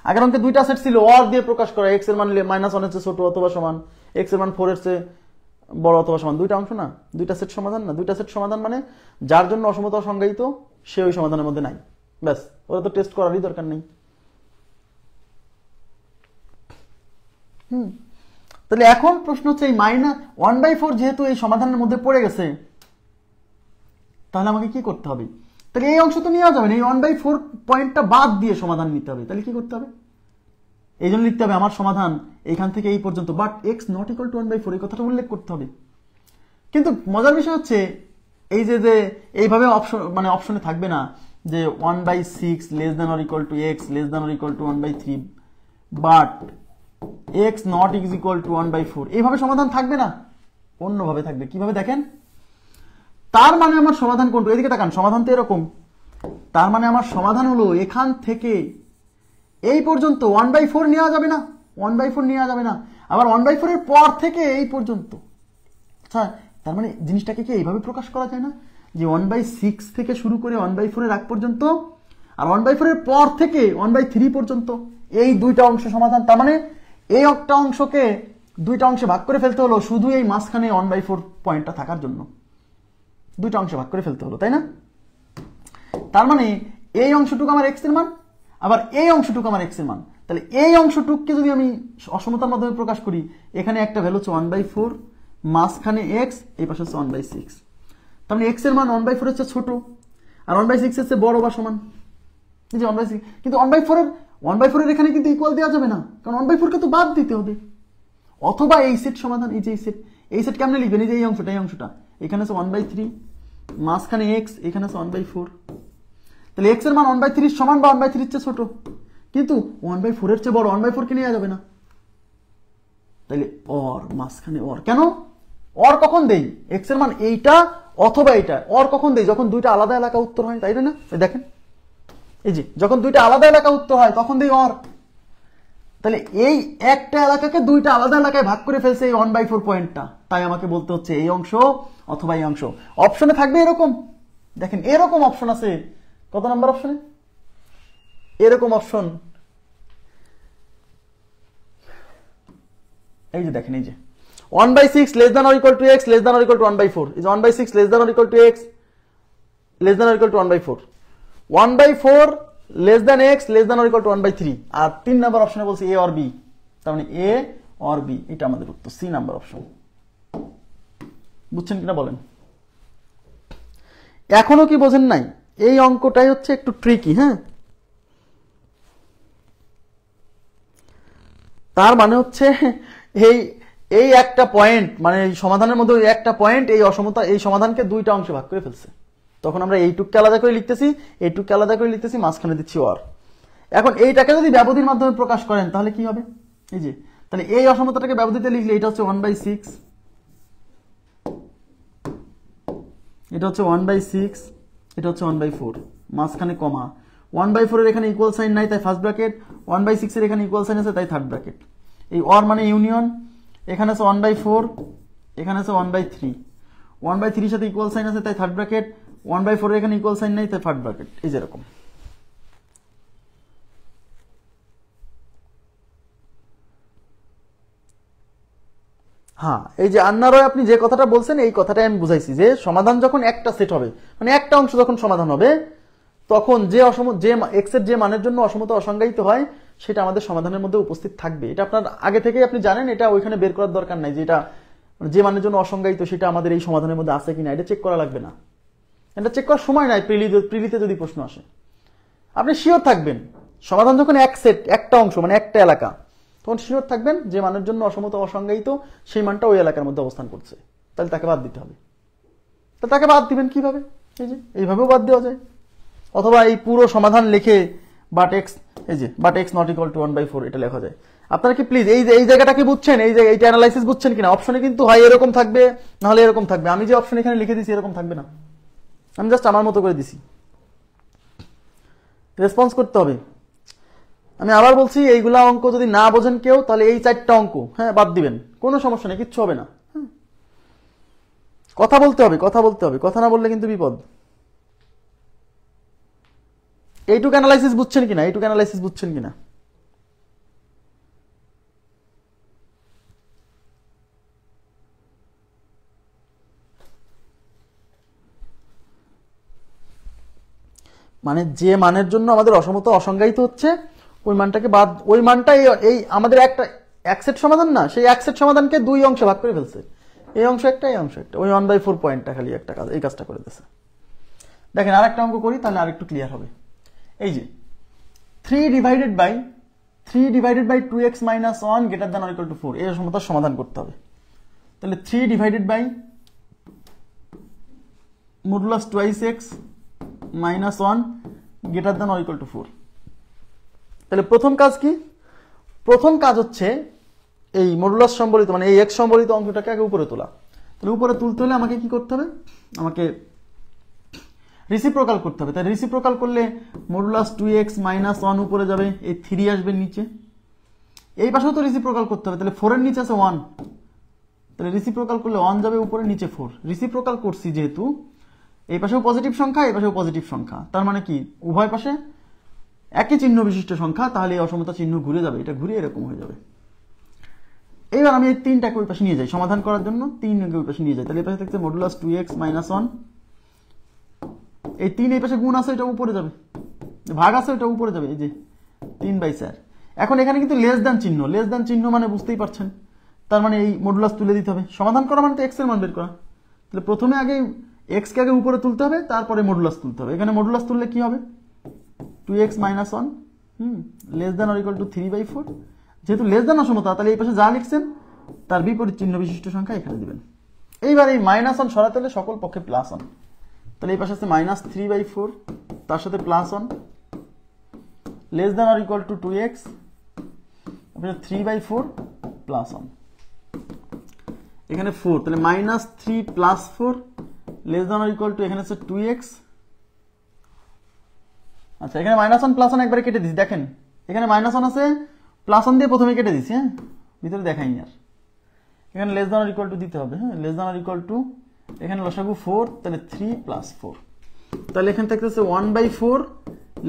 আগের অঙ্কে দুইটা সেট ছিল, অর দিয়ে প্রকাশ করা, এক্স এর মান -1 এর চেয়ে ছোট অথবা সমান, এক্স এর মান 4 এর চেয়ে বড় অথবা সমান, দুইটা অংশ না, দুইটা সেট সমাধান না, দুইটা সেট সমাধান মানে যার জন্য অসমতা সংজ্ঞায়িত সে ওই সমাধানের মধ্যে নাই, ব্যাস, ওরা তো টেস্ট করারই দরকার নেই। তাহলে এখন প্রশ্ন হচ্ছে এই -1/4 যেহেতু এই সমাধানের মধ্যে পড়ে গেছে, তাহলে আমাকে কি করতে হবে? তাহলে এই অংশ তো নেওয়া যাবে না, এই 1/4 পয়েন্টটা বাদ দিয়ে সমাধান নিতে হবে। তাহলে কি করতে হবে? এই জন্য লিখতে হবে আমার সমাধান এখান থেকে এই পর্যন্ত, but x not equal to 1/4, এই কথাটা উল্লেখ করতে হবে। কিন্তু মজার বিষয় হচ্ছে এই যে এইভাবে অপশনে থাকবে না যে 1/6 less than or equal to x less than or equal to 1/3, but x not is equal to 1/4, এইভাবে সমাধান থাকবে না, অন্যভাবে থাকবে। কিভাবে দেখেন? তার মানে আমার সমাধান কোনটা? এদিকে তাকান, সমাধান তো এরকম, তার মানে আমার সমাধান হলো এখান থেকে এই পর্যন্ত 1/4 নেওয়া যাবে না, 1/4 নেওয়া যাবে না, আবার 1/4 এর পর থেকে এই পর্যন্ত। আচ্ছা, তার মানে জিনিসটাকে কি এইভাবে প্রকাশ করা যায় না যে 1/6 থেকে শুরু করে 1/4 এর আগ পর্যন্ত, আর 1/4 এর পর থেকে 1/3 পর্যন্ত, এই দুইটা অংশ সমাধান। তার মানে এই একটা অংশকে দুইটা অংশে ভাগ করে ফেলতে হলো শুধু এই মাঝখানে 1/4 পয়েন্টটা থাকার জন্য, দুইটা অংশে ভাগ করে ফেলতে হলো, তাই না? তার মানে এই অংশটুকু আমার এক্স এর মান, আবার এই অংশটুকু আমার এক্স এর মান। তাহলে এই অংশটুকুকে যদি আমি অসমতার মাধ্যমে প্রকাশ করি, এখানে একটা ভ্যালু হচ্ছে 1/4, মাঝখানে এক্স, এই পাশে হচ্ছে 1/6। তার মানে এক্স এর মান 1/4 হচ্ছে ছোট, আর 1/6 হচ্ছে বড় বা সমান, এই যে 1/6। কিন্তু 1/4 এর এখানে কিন্তু ইকুয়াল দেওয়া যাবে না, কারণ 1/4 কে তো বাদ দিতে হবে। অথবা এই সেট সমাধান, এই যে এই সেট কেমনে লিখবেন? এই যে এই অংশটা এখানে আছে 1/3, মাঝখানে এক্স, এখানে আছে 1/4। তাহলে এক্স এর মান 1/3 সমান বা 1/3 এর চেয়ে ছোট, কিন্তু 1/4 এর চেয়ে বড়, 1/4 কে নেওয়া যাবে না। তাহলে অর, মাঝখানে অর। কেন অর কখন দেই? এক্স এর মান এইটা অথবা এইটা। অর কখন দেই? যখন দুইটা আলাদা এলাকা উত্তর হয়, তাই না? দেখেন, এই যে যখন দুইটা আলাদা এলাকা উত্তর হয় তখন দেই অর। তাহলে এই একটা এলাকাকে দুইটা আলাদা এলাকায় ভাগ করে ফেলছে এই 1/4 পয়েন্টটা, তাই আমাকে বলতে হচ্ছে এই অংশ অথবা এই অংশ। অপশনে থাকবে এরকম, দেখেন এরকম অপশন আছে, কত নাম্বার অপশনে? এরকম অপশন, এই যে দেখেন, এই যে 1/6 less than or equal to x less than or equal to 1/4, is 1/6 less than or equal to x less than or equal to 1/4, 1/4 less than x less than or equal to 1/3। আর 3 number অপশনে বলছে a or B, তার মানে a or B, এটা আমাদের উত্তর, C number option. বুঝছেন কিনা বলেন? এখনো কি বোঝেন নাই? এই অঙ্কটাই হচ্ছে একটু ট্রিকি। হ্যাঁ, তার মানে হচ্ছে এই একটা পয়েন্ট, মানে এই সমাধানের মধ্যে ওই একটা পয়েন্ট, এই অসমতা, এই সমাধানকে দুইটা অংশে ভাগ করে ফেলছে। তখন আমরা এইটুককে আলাদা করে লিখতেছি, এইটুককে আলাদা করে লিখতেছি, মাঝখানে দিচ্ছি অর। এখন এইটাকে যদি ব্যবধির মাধ্যমে প্রকাশ করেন তাহলে কি হবে? এই যে, তাহলে এই অসমতাটাকে ব্যবধিতে লিখলে এটা হচ্ছে 1/6, এটা হচ্ছে 1/6, এটা হচ্ছে 1/4, মাঝখানে কমা, 1/4 এর এখানে ইকুয়াল সাইন নাই তাই ফার্স্ট ব্র্যাকেট, 1/6 এর এখানে ইকুয়াল সাইন আছে তাই থার্ড ব্র্যাকেট। এই অর মানে ইউনিয়ন, এখানে আছে 1/4, এখানে আছে 1/3, 1/3 এর সাথে ইকুয়াল সাইন আছে তাই থার্ড ব্র্যাকেট, 1/4 এর এখানে ইকুয়াল সাইন নাই তাই ফার্স্ট ব্র্যাকেট। এই যে এরকম। হ্যাঁ, এই যে আন্নারয় আপনি যে কথাটা বলছেন এই কথাটাই আমি বুঝাইছি, যে সমাধান যখন একটা সেট হবে, মানে একটা অংশ যখন সমাধান হবে, তখন যে এক্স এর যে মানের জন্য অসমতা অসংজ্ঞায়িত হয় সেটা আমাদের সমাধানের মধ্যে উপস্থিত থাকবে। এটা আপনার আগে থেকেই আপনি জানেন, এটা ওইখানে বের করার দরকার নাই যে এটা যে মানের জন্য অসংজ্ঞায়িত সেটা আমাদের এই সমাধানের মধ্যে আছে কিনা, এটা চেক করা লাগবে না। এটা চেক করার সময় নাই। প্রিলিতে যদি প্রশ্ন আসে আপনি শিওর থাকবেন, সমাধান যখন এক সেট, একটা অংশ মানে একটা এলাকা, তখন শিওর থাকবেন যে মানের জন্য অসমতা অসংজ্ঞায়িত সেই মানটা ওই এলাকার মধ্যে অবস্থান করছে, তাহলে তাকে বাদ দিতে হবে। তো তাকে বাদ দিবেন কিভাবে? এই যে এইভাবেও বাদ দেওয়া যায়, অথবা এই পুরো সমাধান লিখে বাট এক্স, এই যে but x not equal to 1/4 এটা লেখা যায়। আপনারা কি প্লিজ এই জায়গাটা কি বুঝছেন? এইটা অ্যানালাইসিস বুঝছেন কিনা? অপশনে কিন্তু হয় এরকম থাকবে, নাহলে এরকম থাকবে। আমি যে অপশন এখানে লিখে দিছি এরকম থাকবে না, আমি জাস্ট আমার মতো করে দিছি। রেসপন্স করতে হবে। আমি আবার বলছি, এইগুলা অঙ্ক যদি না বোঝেন কেউ, তাহলে এই 4টা অঙ্ক হ্যাঁ বাদ দিবেন, কোনো সমস্যা নেই, কিচ্ছু হবে না। কথা বলতে হবে, কথা বলতে হবে, কথা না বললে কিন্তু বিপদ। এইটুক অ্যানালাইসিস বুঝছেন কিনা, এইটুক অ্যানালাইসিস বুঝছেন কিনা? মানে যে মানের জন্য আমাদের অসমতা অসংজ্ঞায়িত হচ্ছে, ওই মানটাকে বাদ, ওই মানটা এই আমাদের একটা এক সেট সমাধান না, সেই এক সেট সমাধানকে দুই অংশে ভাগ করে ফেলছে, এই অংশ একটা, এই অংশ একটা, ওই 1/4 পয়েন্টটা খালি একটা কাজ, এই কাজটা করে দিয়েছে। দেখেন আরেকটা অঙ্ক করি, তাহলে আরেকটু ক্লিয়ার হবে। এই যে 3 divided by 2x minus 1 greater than or equal to 4, এই অসমতার সমাধান করতে হবে। তাহলে 3 divided by modulus 2x minus 1 greater than or equal to 4। তাহলে প্রথম কাজ কি? প্রথম কাজ হচ্ছে এই মডুলাস সম্বলিত মানে এই x সম্বলিত অংশটাকে আগে উপরে তোলা। তাহলে উপরে তুলতে হলে আমাকে কি করতে হবে? আমাকে রিসিপ্রোকাল করতে হবে। তাই রিসিপ্রোকাল করলে মডুলাস 2x মাইনাস 1 উপরে যাবে, এই 3 আসবে নিচে, এই পাশেও তো রিসিপ্রোকাল করতে হবে। তাহলে 4 এর নিচে আছে 1, তাহলে রিসিপ্রোকাল করলে 1 যাবে উপরে, নিচে 4। রিসিপ্রোকাল করছি যেহেতু, এই পাশেও পজিটিভ সংখ্যা, এই পাশেও পজিটিভ সংখ্যা, তার মানে কি উভয় পাশে একই চিহ্ন বিশিষ্ট সংখ্যা, তাহলে এই অসমতা চিহ্ন ঘুরে যাবে, এটা ঘুরে এরকম হয়ে যাবে। এইবার আমি এই 3টাকে ওই পাশে নিয়ে যাই সমাধান করার জন্য, 3 ওই পাশে নিয়ে যাই। তাহলে এই পাশে থাকছে মডুলাস 2x মাইনাস 1, এই 3 এই পাশে গুণ আছে, এটা উপরে যাবে, ভাগ আছে, এটা উপরে যাবে, এই যে 3/4। এখন এখানে কিন্তু লেস দ্যান চিহ্ন, লেস দ্যান চিহ্ন মানে বুঝতেই পারছেন, তার মানে এই মডুলাস তুলে দিতে হবে। সমাধান করা মানে তো x এর মান বের করা, তাহলে প্রথমে আগে x কে আগে উপরে তুলতে হবে, তারপরে মডুলাস তুলতে হবে। এখানে মডুলাস তুললে কি হবে? 2x minus 1 less than or equal two 3/4। যেহেতু লেস দ্যান অসমতা, তাহলে এই পাশে যা লিখছেন তার বিপরীত চিহ্ন বিশিষ্ট সংখ্যা এখানে দিবেন। এইবার এই মাইনাস 1 সরাতে হলে সকল পক্ষে প্লাস 1, তাহলে এই পাশে আছে মাইনাস 3/4, তার সাথে plus 1 less than or equal two 2x, 3/4 plus 1, এখানে 4, তাহলে minus 3 plus 4 less than or equal two, এখানে আছে 2x। আচ্ছা, এখানে মাইনাস 1 প্লাস 1 একবারে কেটে দিচ্ছি, দেখেন এখানে মাইনাস 1 আছে, প্লাস 1 দিয়ে প্রথমে কেটে দিচ্ছি, হ্যাঁ ভিতরে দেখাইনি আর। এখানে less than or equal two দিতে হবে, হ্যাঁ less than or equal two, এখানে লসাগু 4, তাহলে 3 প্লাস 4, তাহলে এখানে থাকতেছে 1/4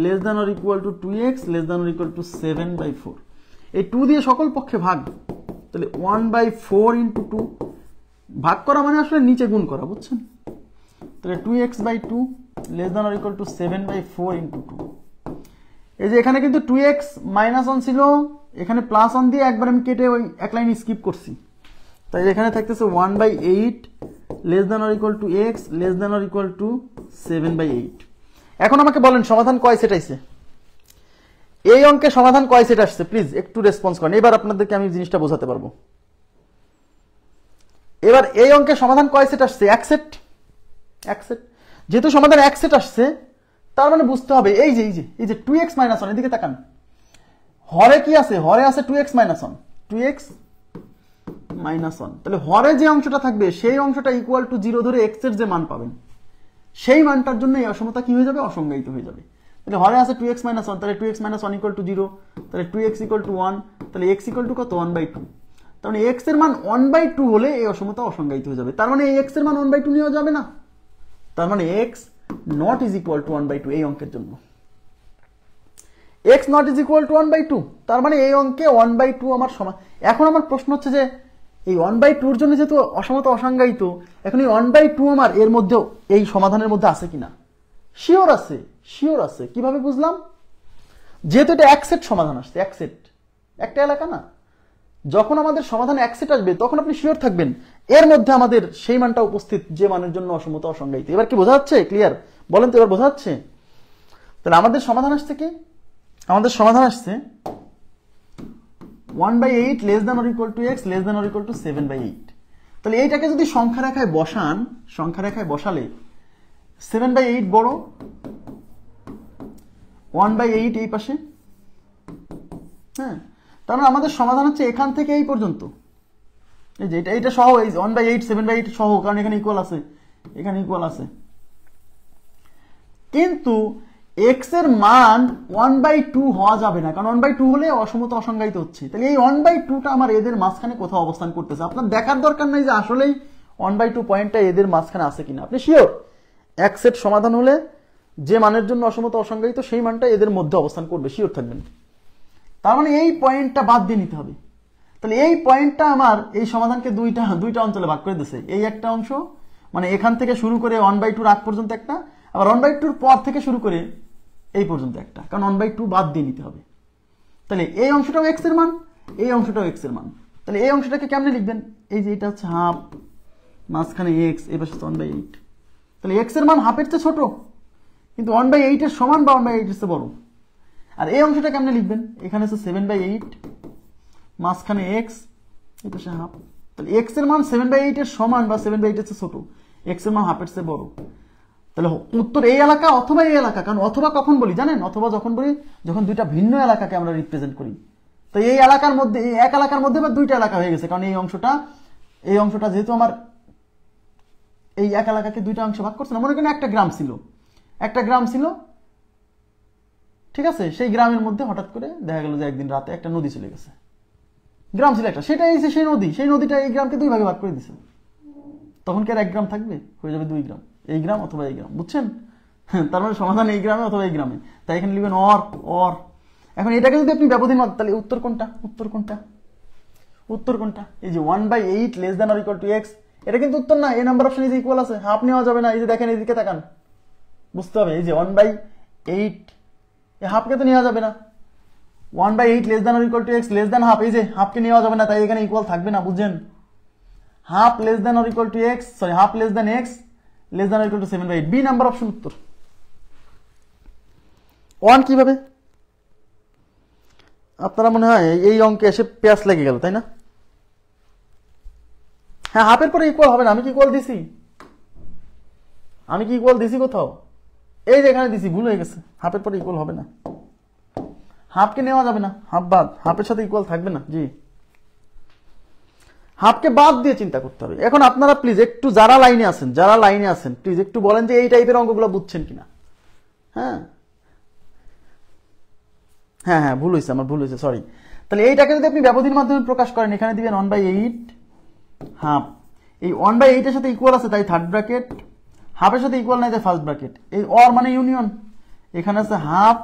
less than or equal two 2x less than or equal two 7/4। এই 2 দিয়ে সকল পক্ষে ভাগ, তাহলে 1/4 ইন্টু 2, ভাগ করা মানে আসলে নিচে গুণ করা, বুঝছেন? তাহলে 2x/2 less than or equal two 7/4 into 2। এই যে এখানে কিন্তু 2x মাইনাস 1 ছিল, এখানে প্লাস 1 দিয়ে একবার আমি কেটে ওই এক লাইন স্কিপ করছি, তাই এখানে থাকতেছে 1/8 less than or equal to x less than or equal to 7/8। এখন আমাকে বলেন সমাধান কয় সেট আইছে? এই অঙ্কের সমাধান কয় সেট আসছে? প্লিজ একটু রেসপন্স করেন, এবার আপনাদেরকে আমি জিনিসটা বোঝাতে পারবো। এবার এই অঙ্কের সমাধান কয় সেট আসছে? এক সেট, এক সেট। যেহেতু সমাধান এক সেট আসছে, তার মানে বুঝতে হবে এই যে 2x মাইনাস 1, এদিকে তাকান, হরে কি আছে? হরে আছে 2x মাইনাস 1, 2x মাইনাস 1। তাহলে হরে যে অংশটা থাকবে সেই অংশটা ইকুয়াল টু 0 ধরে x এর যে মান পাবেন, সেই মানটার জন্য এই অসমতা কি হয়ে যাবে? অসংজ্ঞায়িত হয়ে যাবে। তাহলে হরে আছে 2x মাইনাস 1, তাহলে 2x মাইনাস 1 ইকুয়াল টু 0, তাহলে 2x ইকুয়াল টু 1, তাহলে x ইকুয়াল টু কত? 1/2। তার মানে x এর মান 1/2 হলে এই অসমতা অসংজ্ঞায়িত হয়ে যাবে। তার মানে এই x এর মান 1/2 নেওয়া যাবে না, তার মানে x not is equal two 1/2 এই অঙ্কের জন্য। x not is equal two 1/2, তার মানে এই অঙ্কে 1/2 আমার সমান। এখন আমার প্রশ্ন হচ্ছে যে এই 1/2 জন্য যেহেতু অসমতা অসংজ্ঞায়িত, এখন এই 1/2 আমার এর মধ্যে এই সমাধানের মধ্যে আছে কিনা? শিওর আছে, শিওর আছে। কিভাবে বুঝলাম? যেহেতু এটা এক সেট সমাধান আসছে, এক সেট, একটা এলাকা না। যখন আমাদের সমাধান এক সেট আসবে তখন আপনি শিওর থাকবেন এর মধ্যে আমাদের সেই মানটা উপস্থিত যে মানের জন্য অসমতা অসংজ্ঞায়িত। এবার কি বোঝা যাচ্ছে? ক্লিয়ার? বলেন তো এবার বোঝা যাচ্ছে? তাহলে আমাদের সমাধান আসছে কি? আমাদের সমাধান আসছে 1/8 less than or equal to x less than or equal to 7/8। তাহলে এইটাকে যদি সংখ্যা রেখায় বসান, সংখ্যা রেখায় বসালে 7/8 বড়, 1/8 এই পাশে, হ্যাঁ। তার মানে আমাদের সমাধান হচ্ছে এখান থেকে এই পর্যন্ত, এই যে এটা সহ, এই 1/8 7/8 সহ, কারণ এখানে ইকুয়াল আছে, এখানে ইকুয়াল আছে। কিন্তু এক্স এর মান 1/2 হওয়া যাবে না, কারণ 1/2 হলে অসমতা অসংজ্ঞায়িত হচ্ছে। তাহলে এই 1/2টা আমার এদের মাঝখানে কোথাও অবস্থান করতেছে। আপনার দেখার দরকার নাই যে আসলেই 1/2 পয়েন্টটা এদের মাঝখানে আছে কিনা। আপনি শিওর এক সেট সমাধান হলে যে মানের জন্য অসমতা অসংজ্ঞায়িত সেই মানটা এদের মধ্যে অবস্থান করবে, শিওর থাকবেন। তার মানে এই পয়েন্টটা বাদ দিয়ে নিতে হবে। তাহলে এই পয়েন্টটা আমার এই সমাধানকে দুইটা অঞ্চলে ভাগ করে দিয়েছে। এই একটা অংশ মানে এখান থেকে শুরু করে 1/2 আগ পর্যন্ত একটা, আবার 1/2 পর থেকে শুরু করে এই পর্যন্ত একটা, কারণ 1/2 বাদ দিয়ে নিতে হবে। তাহলে এই অংশটাও এক্স এর মান, এই অংশটাও এক্স এর মান। তাহলে এই অংশটাকে কেমনে লিখবেন? এই যে এটা হচ্ছে হাফ, মাঝখানে এক্স, এই পাশে 1/8। তাহলে এক্স এর মান হাফের চেয়ে ছোট, কিন্তু 1/8 এর সমান বা 1/8 এর চেয়ে বড়। আর এই অংশটা কেমনে লিখবেন? এখানে হচ্ছে 7/8, মাঝখানে এক্স, এই পাশে হাফ। তাহলে এক্স এর মান 7/8 এর সমান বা 7/8 এর চেয়ে ছোট, এক্স এর মান হাফের চেয়ে বড়। তাহলে উত্তর এই এলাকা অথবা এই এলাকা। কারণ অথবা কখন বলি জানেন? অথবা যখন বলি যখন দুইটা ভিন্ন এলাকাকে আমরা রিপ্রেজেন্ট করি। তো এই এলাকার মধ্যে, এই এক এলাকার মধ্যে বা দুইটা এলাকা হয়ে গেছে, কারণ এই অংশটা যেহেতু আমার এই এক এলাকাকে দুইটা অংশ ভাগ করছে না। মনে করেন একটা গ্রাম ছিল, ঠিক আছে? সেই গ্রামের মধ্যে হঠাৎ করে দেখা গেল যে একদিন রাতে একটা নদী চলে গেছে। গ্রাম ছিল একটা, সেটাই সেই নদীটা এই গ্রামকে দুই ভাগে ভাগ করে দিছে। তখন কি আর এক গ্রাম থাকবে? হয়ে যাবে 2 গ্রাম, এই গ্রাম অথবা এই গ্রাম। বুঝছেন? তার মানে সমাধান এই গ্রামে অথবা এই গ্রামে। তাই এখানে লিখবেন অর। এখন এটাকে যদি আপনি ব্যবধান মানেন, তাহলে উত্তর কোনটা? এই যে 1/8 less than or equal to x, এটা কিন্তু উত্তর না। এই নাম্বার অপশন এই যে ইকুয়াল আছে, হাফ নেওয়া যাবে না। এই যে দেখেন, এইদিকে তাকান, বুঝতে হবে। এই যে 1/8, এই হাফকে তো নেওয়া যাবে না। 1/8 less than or equal to x less than half, এই যে হাফকে নেওয়া যাবে না, তাই এখানে ইকুয়াল থাকবে না। বুঝছেন? Half less than or equal to x, sorry half less than x less than or equal to 7/8, B number option উত্তর। 1 কিভাবে? আপনারা মনে হয় এই অঙ্কে এসে পেঁয়াজ লেগে গেল, তাই না? হ্যাঁ, হাফের পরে ইকুয়াল হবে না। আমি কি ইকুয়াল দিছি কোথাও? এই যে এখানে দিছি, ভুল হয়ে গেছে। হাফের পরে ইকুয়াল হবে না, হাফকে নেওয়া যাবে না, হাফ বাদ, হাফের সাথে ইকুয়াল থাকবে না। জি, হাফকে বাদ দিয়ে চিন্তা করতে হবে। এখন আপনারা প্লিজ একটু যারা লাইনে আছেন প্লিজ একটু বলেন যে এই টাইপের অঙ্কগুলো বুঝছেন কিনা। হ্যাঁ, ভুল হয়েছে, সরি। তাহলে এইটাকে যদি আপনি ব্যবধির মাধ্যমে প্রকাশ করেন, এখানে দিবেন 1/8 হাফ। এই 1/8 এর সাথে ইকুয়াল আছে তাই থার্ড ব্র্যাকেট, হাফের সাথে ইকুয়াল নাই তাই ফার্স্ট ব্র্যাকেট। এই অর মানে ইউনিয়ন। এখানে আছে হাফ,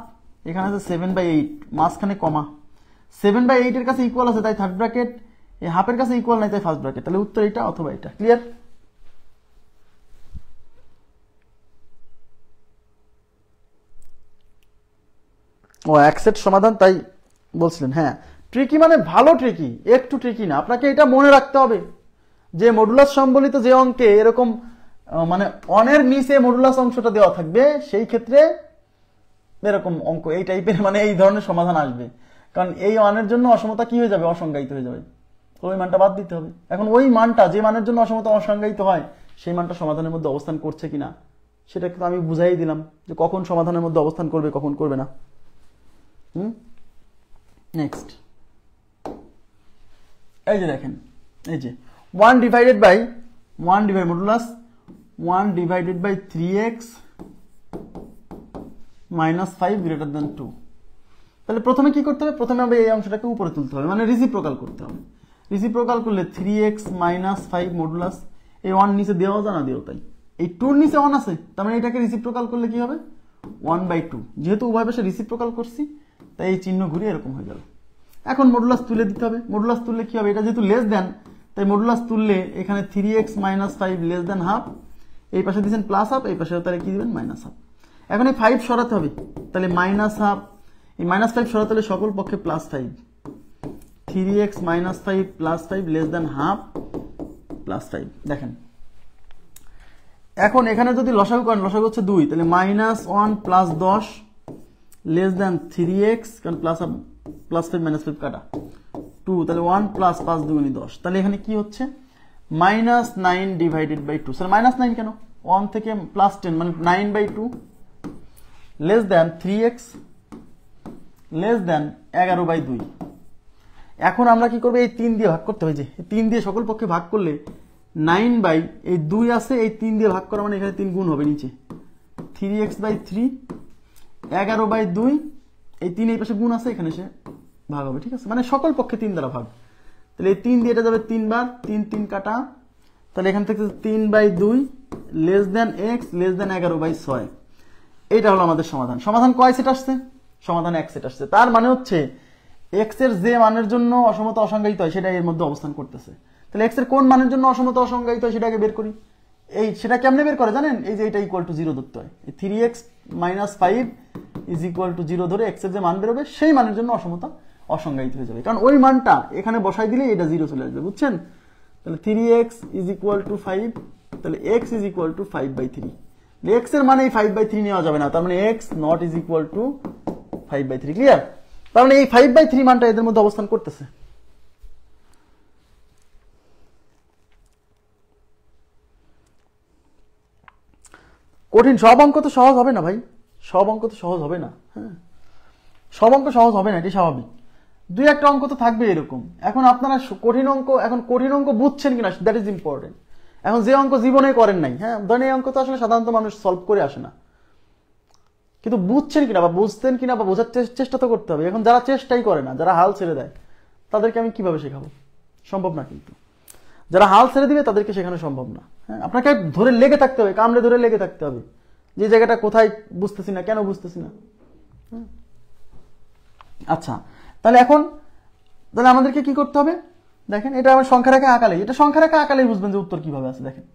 এখানে আছে 7/8, মাঝখানে কমা। 7/8 এর কাছে ইকুয়াল আছে তাই থার্ড ব্র্যাকেট, এই হাফের কাছে ইকুয়াল নাই তাই ফার্স্ট ব্র্যাকেট। তাহলে উত্তর এটা অথবা এটা। ক্লিয়ার? ও এক সেট সমাধান তাই বলছিলেন। হ্যাঁ, ট্রিকি মানে ভালো ট্রিকি, একটু ট্রিকি না। আপনাকে এটা মনে রাখতে হবে যে মডুলাস সম্বলিত যে অঙ্কে এরকম মানে অনের নিচে মডুলাস অংশটা দেওয়া থাকবে, সেই ক্ষেত্রে এরকম অঙ্ক এই টাইপের মানে এই ধরনের সমাধান আসবে। কারণ এই মানের জন্য অসমতা কি হয়ে যাবে? অসংজ্ঞায়িত হয়ে যাবে। ওই মানটা বাদ দিতে হবে। এখন ওই মানটা যে মানের জন্য অসমতা অসংজ্ঞায়িত হয়, সেই মানটা সমাধানের মধ্যে অবস্থান করছে কিনা সেটা কিন্তু আমি বুঝাই দিলাম যে কখন সমাধানের মধ্যে অবস্থান করবে, কখন করবে না। নেক্সট, এই যে দেখেন, এই যে 1 divided by modulus 1 divided by 3x minus 5 greater than 2। তাহলে প্রথমে কি করতে হবে? প্রথমে আমরা এই অংশটাকে উপরে তুলতে হবে, মানে রেসিপ্রোকাল করতে হবে। রেসিপ্রোকাল করলে 3x মাইনাস 5 মডুলাস, এই 1 নিচে দেওয়া জানা দিও, তাই এই 2 নিচে 1 আছে, তার মানে এটাকে রেসিপ্রোকাল করলে কি হবে? 1/2। যেহেতু উভয় পাশে রেসিপ্রোকাল করছি তাই এই চিহ্ন ঘুরে এরকম হয়ে গেল। এখন মডুলাস তুলে দিতে হবে। মডুলাস তুললে কি হবে? এটা যেহেতু লেস দেন, তাই মডুলাস তুললে এখানে 3x minus 5 less than half, এই পাশে দিচ্ছেন প্লাস হাফ, এই পাশে তাহলে কি দিবেন? Minus half. এখন এই 5 সরাতে হবে, তাহলে মাইনাস হাফ, এই মাইনাস 5 সরাতে হলে সকল পক্ষে plus 5, 3x minus 5 plus 5 less than half plus 5। দেখেন এখন এখানে যদি লসাগু করেন, লসাগু হচ্ছে 2, তাহলে -1 প্লাস 10 লেস দেন 3x, কারণ প্লাস 5 মাইনাস 5 কাটা 2, তাহলে 1 প্লাস 5 2 10। তাহলে এখানে কি হচ্ছে? -9 ডিভাইডেড বাই 2। স্যার -9 কেন? 1 থেকে +10 মানে 9/2 less than 3x less than 11/2। এখন আমরা কি করবো? এই 3 দিয়ে ভাগ করতে হবে। যে 3 দিয়ে সকল পক্ষে ভাগ করলে 9/2 আছে, এই 3 দিয়ে ভাগ করা মানে এখানে 3 গুণ হবে নিচে, 3x/3 11/2 এই 3 এই পাশে গুণ আছে, এখানে এসে ভাগ হবে, ঠিক আছে, মানে সকল পক্ষে 3 দ্বারা ভাগ। তাহলে এই 3 দিয়ে এটা যাবে 3 বার, 3 3 কাটা, তাহলে এখান থেকে 3/2 less than x less than 11/6। এইটা হলো আমাদের সমাধান। সমাধান কয় সেট আসছে? সমাধান এক সেট আসছে। তার মানে হচ্ছে এক্স এর যে মানের জন্য অসমতা অসংজ্ঞায়িত হয় সেটা এর মধ্যে অবস্থান করতেছে। তাহলে এক্স এর কোন মানের জন্য অসমতা অসংজ্ঞায়িত হয় সেটাকে বের করি। সেটা কেমনে বের করে জানেন? এই যে এটা ইকুয়াল টু 0 ধরতে হয়। 3x - 5 ইজ ইকুয়াল টু 0 ধরে এক্স এর যে মান বেরোবে সেই মানের জন্য অসমতা অসংজ্ঞায়িত হয়ে যাবে, কারণ ওই মানটা এখানে বসাই দিলে এটা 0 চলে আসবে, বুঝছেন? তাহলে 3x ইজ ইকুয়াল টু 5, তাহলে x is equal two 5/3। x এর মানে এই 5/3 নেওয়া যাবে না, তার মানে x not is equal two 5/3। Clear? তার মানে এই 5/3 মানটা এদের মধ্যে অবস্থান করতেছে। কঠিন সব অঙ্ক তো সহজ হবে না ভাই, সব অঙ্ক তো সহজ হবে না। হ্যাঁ, সব অঙ্ক সহজ হবে না, এটি স্বাভাবিক। দুই একটা অঙ্ক তো থাকবে এরকম। এখন আপনারা কঠিন অঙ্ক বুঝছেন কিনা, দ্যাট ইজ ইম্পর্টেন্ট। এখন যে অঙ্ক জীবনে করেন নাই, হ্যাঁ ধরেন এই অঙ্ক তো আসলে সাধারণত মানুষ সলভ করে আসে না, কিন্তু বুঝছেন কিনা বা বুঝতেন কিনা বা বোঝার চেষ্টা তো করতে হবে। এখন যারা চেষ্টাই করে না, যারা হাল ছেড়ে দেয়, তাদেরকে আমি কিভাবে শেখাবো? সম্ভব না। কিন্তু যারা হাল ছেড়ে দিবে তাদেরকে শেখানো সম্ভব না। হ্যাঁ, আপনাকে ধরে লেগে থাকতে হবে, কামড়ে ধরে লেগে থাকতে হবে, যে জায়গাটা কোথায় বুঝতেছি না, কেন বুঝতেছি না। আচ্ছা, তাহলে আমাদেরকে কি করতে হবে? দেখেন, এটা আমার সংখ্যা রেখা আকালে, এটা সংখ্যা রেখা আকালেই বুঝবেন যে উত্তর কিভাবে আছে। দেখেন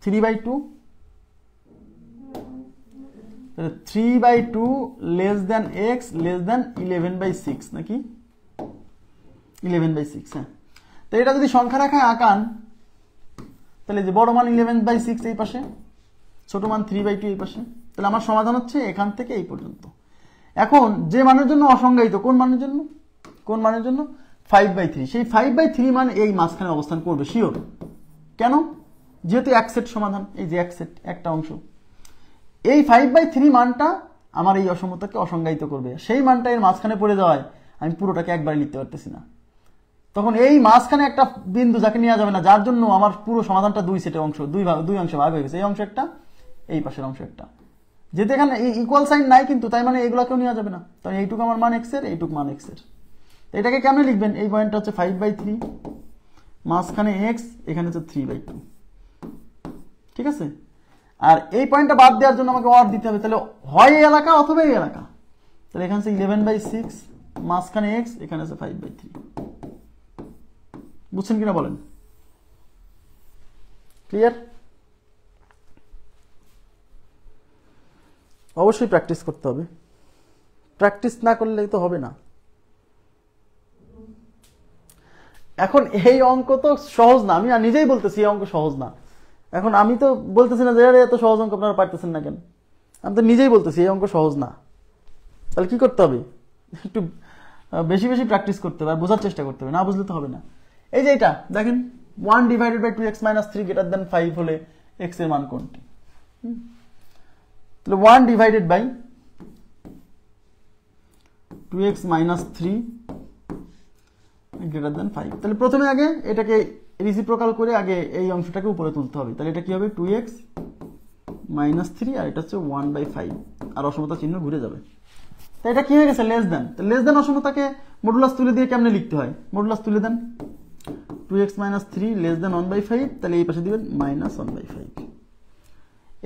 3/2 3/2 less than x less than 11/6 নাকি 11/6। হ্যাঁ, তো এটা যদি সংখ্যা রেখায় আঁকান, তাহলে যে বড় মান 11/6 এই পাশে, ছোট মান 3/2 এই পাশে, তাহলে আমার সমাধান হচ্ছে এখান থেকে এই পর্যন্ত। এখন যে মানের জন্য অসংজ্ঞায়িত, কোন মানের জন্য? 5/3। সেই 5/3 মান এই মাঝখানে অবস্থান করবে শিওর। কেন? যেহেতু এক সেট সমাধান, এই যে এক সেট, একটা অংশ, এই 5/3 মানটা আমার এই অসমতাকে অসংজ্ঞায়িত করবে। সেই মানটা এর মাঝখানে পড়ে যাওয়ায় আমি পুরোটাকে একবারে লিখতে পারতেছি না। তখন এই মাঝখানে একটা বিন্দু যাকে নেওয়া যাবে না, যার জন্য আমার পুরো সমাধানটা দুই সেটের অংশ, দুই অংশে ভাগ হয়ে গেছে। এই অংশ একটা, এই পাশের অংশ একটা। যেহেতু এখানে ইকুয়াল সাইন নাই কিন্তু, তাই মানে এগুলোকেও নেওয়া যাবে না। তাই এইটুকু আমার মান এক্স এর, এইটুকু মান এক্স এর। এটাকে কেমনে লিখবেন? এই পয়েন্টটা হচ্ছে 5/3, মাঝখানে এক্স, এখানে হচ্ছে 3/2। ঠিক আছে? আর এই পয়েন্টটা বাদ দেওয়ার জন্য আমাকে অর দিতে হবে, তাহলে হয় এই এলাকা অথবা এই এলাকা। তাহলে এখানে হচ্ছে 11/6, মাঝখানে এক্স, এখানে হচ্ছে 5/3। বুঝছেন কিনা বলেন? ক্লিয়ার? অবশ্যই প্র্যাকটিস করতে হবে, প্র্যাকটিস না করলে তো হবে না। এখন এই অঙ্ক তো সহজ না, আমি নিজেই বলতেছি এই অঙ্ক সহজ না। এখন আমি তো বলতেছি না যে এত সহজ অঙ্ক আপনারা পারতেছেন না কেন, আমি তো নিজেই বলতেছি এই অঙ্ক সহজ না। তাহলে কি করতে হবে? একটু বেশি বেশি প্র্যাকটিস করতে হবে আর বোঝার চেষ্টা করতে হবে, না বুঝলে তো হবে না। এই যে এটা দেখেন, 1/2x - 3 > 5 হলে x এর মান কোনটি? তাহলে 1/2x - 3 > 5। তাহলে প্রথমে আগে এটাকে রেসিপ্রোকাল করে আগে এই অংশটাকে উপরে তুলতে হবে। তাহলে এটা কি হবে? 2x - 3, আর এটা হচ্ছে 1/5, আর অসমতা চিহ্ন ঘুরে যাবে। তো এটা কি হয়ে গেছে? Less than. তো লেস দেন অসমতাকে মডুলাস তুলে দিয়ে কেমনে লিখতে হয়? মডুলাস তুলে দেন, 2x - 3 লেস দেন 1/5, তাহলে এই পাশে দিবেন -1/5।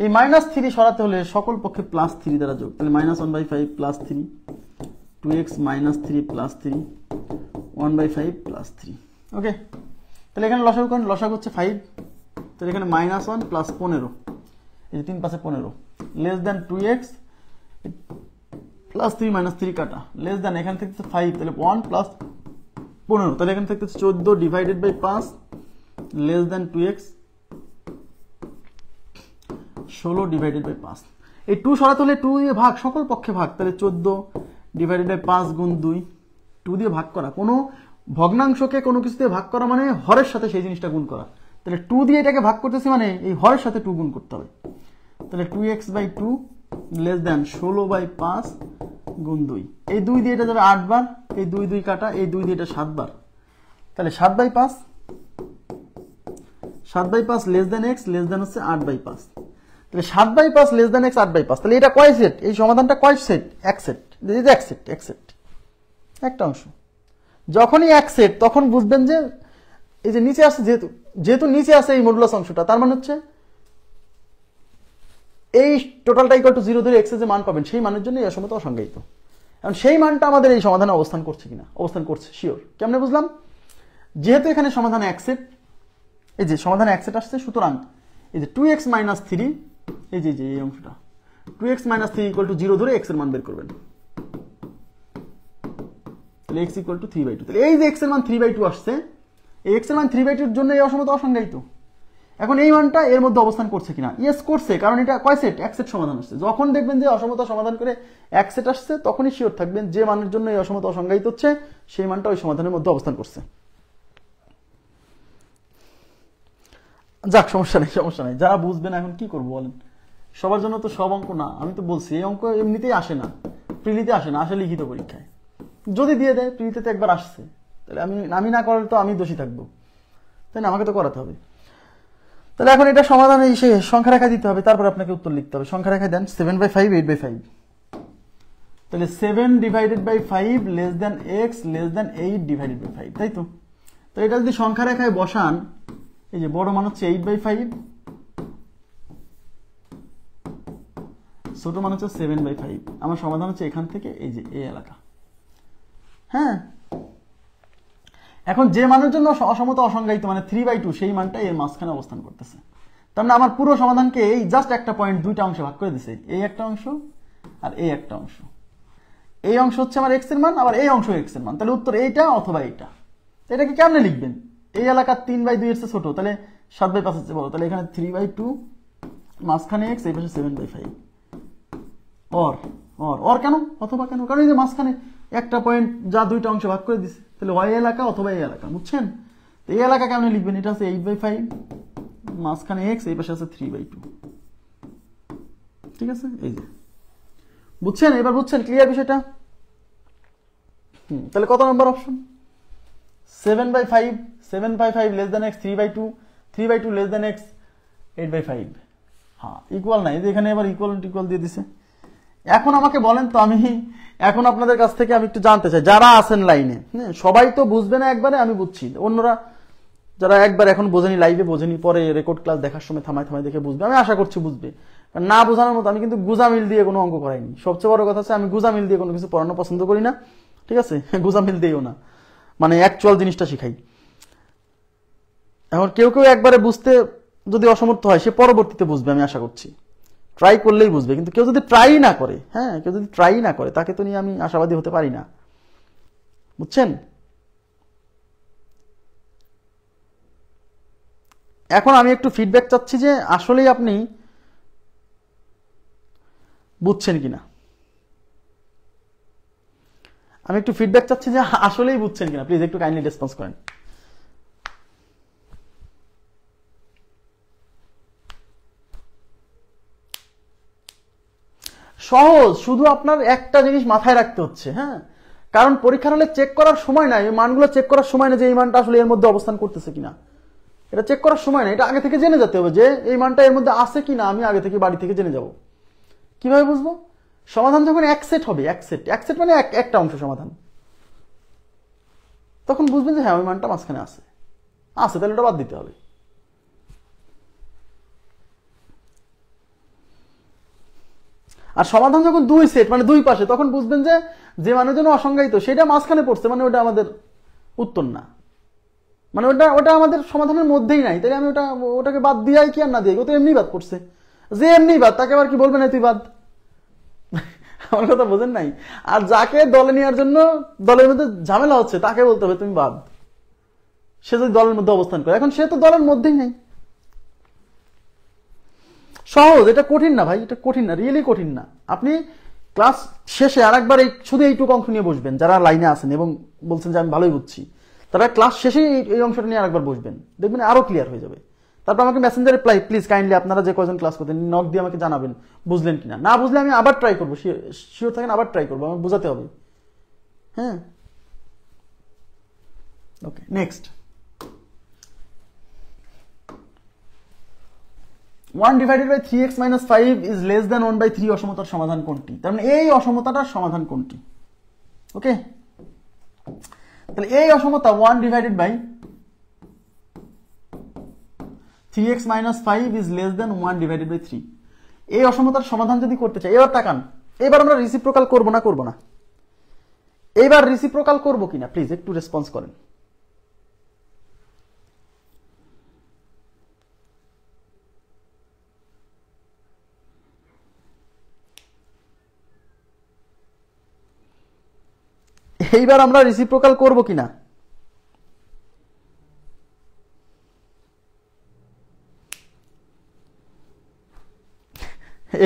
এই -3 সরাতে হলে সকল পক্ষে +3 দ্বারা যোগ, তাহলে -1/5 + 3, 2x - 3 + 3, 1/5 + 3। ওকে, তাহলে এখানে লসাগু করেন, লসাগু হচ্ছে 5, তাহলে এখানে -1 + 15, এই যে 3 পাশে 15, লেস দেন 2x +3 - 3 কাটা, লেস দেন এখান থেকে 5, তাহলে 1 + 15, তাহলে এখান থেকে 14 / 5, লেস দেন 2x 16 / 5। এই 2 সরাতে হলে 2 দিয়ে ভাগ, সকল পক্ষে ভাগ, তাহলে 14 / 5 গুণ 2, 2 দিয়ে ভাগ করা। কোনো ভগ্নাংশকে কোনো কিছু দিয়ে ভাগ করা মানে হরের সাথে সেই জিনিসটা গুণ করা। তাহলে 2 দিয়ে এটাকে ভাগ করতেছি মানে এই হরের সাথে 2 গুণ করতে হবে। তাহলে 2x/2 লেস দেন 16/5 গুণ 2, এই 2 দিয়ে এটা যাবে 8 বার, এই 2 2 কাটা, এই 2 দিয়ে এটা 7 বার, তাহলে 7/5 less than x less than হচ্ছে 8/5। তাহলে 7/5 লেস দ্যান x 8/5, তাহলে এটা কয় সেট? এই সমাধানটা কয় সেট? এক সেট। এক সেট একটা অংশ। যখনই এক সেট তখন বুঝবেন যে এই যে নিচে আসছে, যেহেতু নিচে আছে এই মডুলাস অংশটা, তার মানে হচ্ছে এই টোটালটা ইকুয়াল টু 0 ধরে x এর যে মান পাবেন সেই মানের জন্য এই অসমতা অসংজ্ঞায়িত। এখন সেই মানটা আমাদের এই সমাধানে অবস্থান করছে কিনা? অবস্থান করছে, শিওর। কেমনে বুঝলাম? যেহেতু এখানে সমাধানে এক সেট, এই যে সমাধানে এক সেট আসছে, সুতরাং এই যে 2x - 3, এই যে এই অংশটা 2x - 3 ইকুয়াল টু 0 ধরে x এর মান বের করবেন। তাহলে x ইকুয়াল টু 3/2। তাহলে এই যে x এর মান 3/2 আসছে, এই x এর মান 3/2 এর জন্য এই অসমতা অসংজ্ঞায়িত। এখন এই মানটা এর মধ্যে অবস্থান করছে কিনা? ইয়েস করছে, কারণ এটা কয় সেট? এক সেট সমাধান আসছে। যখন দেখবেন যে অসমতা সমাধান করে এক সেট আসছে, তখনই শিওর থাকবেন যে মানের জন্য এই অসমতা অসংজ্ঞায়িত হচ্ছে সেই মানটা ওই সমাধানের মধ্যে অবস্থান করছে। যাক, সমস্যা নেই। যারা বুঝবেন এখন কি করবো বলেন? সবার জন্য তো সব অঙ্ক না। আমি তো বলছি এই অঙ্ক এমনিতেই আসে না, প্রিলিতে আসে না, আসে লিখিত পরীক্ষায়। যদি দিয়ে দেয়, প্রিলিতে তো একবার আসছে, তাহলে আমি না করলে তো আমি দোষী থাকবো, তাই না? আমাকে তো করাতে হবে। তাহলে এখন এটা সমাধান সংখ্যা রেখা দিতে হবে, তারপর আপনাকে উত্তর লিখতে হবে। সংখ্যা রেখা দেন 7/5 8/5। তাহলে 7/5 less than x less than 8/5, তাই তো? তো এটা যদি সংখ্যা রেখায় বসান, এই যে বড় মান হচ্ছে 8/5, ছোট মান হচ্ছে 7/5। আমার সমাধান হচ্ছে এখান থেকে এই যে এই এলাকা। হ্যাঁ, এখন যে মানের জন্য অসমতা অসংজ্ঞায়িত মানে 3/2, সেই মানটা এর মাঝখানে অবস্থান করতেছে। তার মানে আমার পুরো সমাধানকে এই জাস্ট একটা পয়েন্ট দুইটা অংশে ভাগ করে দিছে, এই একটা অংশ আর এই একটা অংশ। এই অংশ হচ্ছে আমার x এর মান, আবার এই অংশ x এর মান। তাহলে উত্তর এইটা অথবা এইটা। এটাকে কেমনে লিখবেন? এই এলাকা 3/2 এর চেয়ে ছোট, তাহলে 7/5 এর চেয়ে বড়, তাহলে এখানে 3/2 মাঝখানে x, এই পাশে 7/5। অর কেন? অথবা কেন? কারণ এই যে মাঝখানে একটা পয়েন্ট যা দুইটা অংশে ভাগ করে দিছে, তাহলে y এলাকা অথবা এই এলাকা, বুঝছেন? তো এই এলাকা কেমনে লিখবেন? এটা হচ্ছে 8/5 মাঝখানে x, এই পাশে আছে 3/2। ঠিক আছে, এই যে বুঝছেন? এবার বুঝছেন ক্লিয়ার বিষয়টা? তাহলে কত number option? 7/5 less than x 3/2, 3/2 less than x 8/5। হ্যাঁ, ইকুয়াল নাই, এখানে এবার ইকুয়াল দিয়ে দিছে। এখন আমাকে বলেন তো, আমি এখন আপনাদের কাছ থেকে আমি একটু জানতে চাই, যারা আছেন লাইনে, সবাই তো বুঝবে না একবারে, আমি বুঝছি। অন্যরা যারা একবার এখন বোঝেনি, লাইভে বোঝেনি, পরে রেকর্ড ক্লাস দেখার সময় থামায় দেখে বুঝবে। আমি আশা করছি বুঝবে। না বোঝানোর মতো আমি কিন্তু গুজামিল দিয়ে কোনো অঙ্ক করাইনি। সবচেয়ে বড় কথা হচ্ছে আমি গুজামিল দিয়ে কোনো কিছু পড়ানো পছন্দ করি না। ঠিক আছে, গুজামিল দিয়েও না, মানে অ্যাকচুয়াল জিনিসটা শিখাই। এখন কেউ একবারে বুঝতে যদি অসমর্থ হয়, সে পরবর্তীতে বুঝবে, আমি আশা করছি। ট্রাই করলেই বুঝবে। কিন্তু কেউ যদি ট্রাই না করে, কেউ যদি ট্রাই না করে, তাকে তো নিয়ে আমি আশাবাদী হতে পারি না, বুঝছেন? এখন আমি একটু ফিডব্যাক চাচ্ছি যে আসলেই আপনি বুঝছেন কিনা। আমি একটু ফিডব্যাক চাচ্ছি যে আসলেই বুঝছেন কিনা। প্লিজ একটু কাইন্ডলি রেসপন্স করেন। সহজ, শুধু আপনার একটা জিনিস মাথায় রাখতে হচ্ছে। কারণ পরীক্ষার হলে চেক করার সময় নাই, এই মানগুলো চেক করার সময় না যে এই মানটা আসলে এর মধ্যে অবস্থান করতেছে কিনা, এটা চেক করার সময় না। এটা আগে থেকে জেনে যেতে হবে যে এই মানটা এর মধ্যে আছে কিনা। আমি আগে থেকে বাড়ি থেকে জেনে যাব। কিভাবে বুঝবো? সমাধান যখন এক সেট হবে, এক সেট মানে একটা অংশ সমাধান, তখন বুঝবেন যে হ্যাঁ ওই মানটা মাঝখানে আছে, তাহলে ওটা বাদ দিতে হবে। আর সমাধান যখন দুই সেট মানে দুই পাশে, তখন বুঝবেন যে মানের জন্য অসংজ্ঞায়িত সেটা মাঝখানে পড়ছে, মানে ওটা আমাদের উত্তর না, মানে ওটা আমাদের সমাধানের মধ্যেই নাই। তাই আমি ওটাকে বাদ দিয়াই কি আর না দিয়ে, ও তো এমনি বাদ করছে। যে এমনি বাদ, তাকে আবার কি বলবে না তুই বাদ? আমার কথা বোঝেন নাই? আর যাকে দলে নেওয়ার জন্য দলের মধ্যে ঝামেলা হচ্ছে, তাকে বলতে হবে তুমি বাদ। সে যদি দলের মধ্যে অবস্থান করে, এখন সে তো দলের মধ্যেই নেই। সহজ, এটা কঠিন না ভাই, এটা কঠিন না, রিয়েলি কঠিন না। আপনি ক্লাস শেষে আরেকবার শুধু এইটুকু অংশ নিয়ে বসবেন, যারা লাইনে আছেন এবং বলছেন যে আমি ভালোই বুঝছি, তারা ক্লাস শেষে এই অংশটা নিয়ে আরেকবার বসবেন, দেখবেন আরো ক্লিয়ার হয়ে যাবে। তারপর আমাকে মেসেঞ্জারে প্লিজ কাইন্ডলি আপনারা যে কয়জন ক্লাস করতেন নক দিয়ে আমাকে জানাবেন বুঝলেন কিনা। না বুঝলে আমি আবার ট্রাই করবো, শিওর থাকেন, আবার ট্রাই করবো, আমাকে বোঝাতে হবে। Okay, next. 1 divided by 3x minus 5 is less than 1/3 অসমতার সমাধান কোনটি? তার মানে এই অসমতাটার সমাধান কোনটি? ওকে, তাহলে এই অসমতা 1 divided by 3x minus 5 is less than 1 divided by 3, এই অসমতার সমাধান যদি করতে চাই, এবার তাকান, এবার আমরা রিসিপ্রোকাল করব না? এইবার রিসিপ্রোকাল করব কিনা প্লিজ একটু রেসপন্স করেন। এইবার আমরা রিসিপ্রোকাল করব কিনা?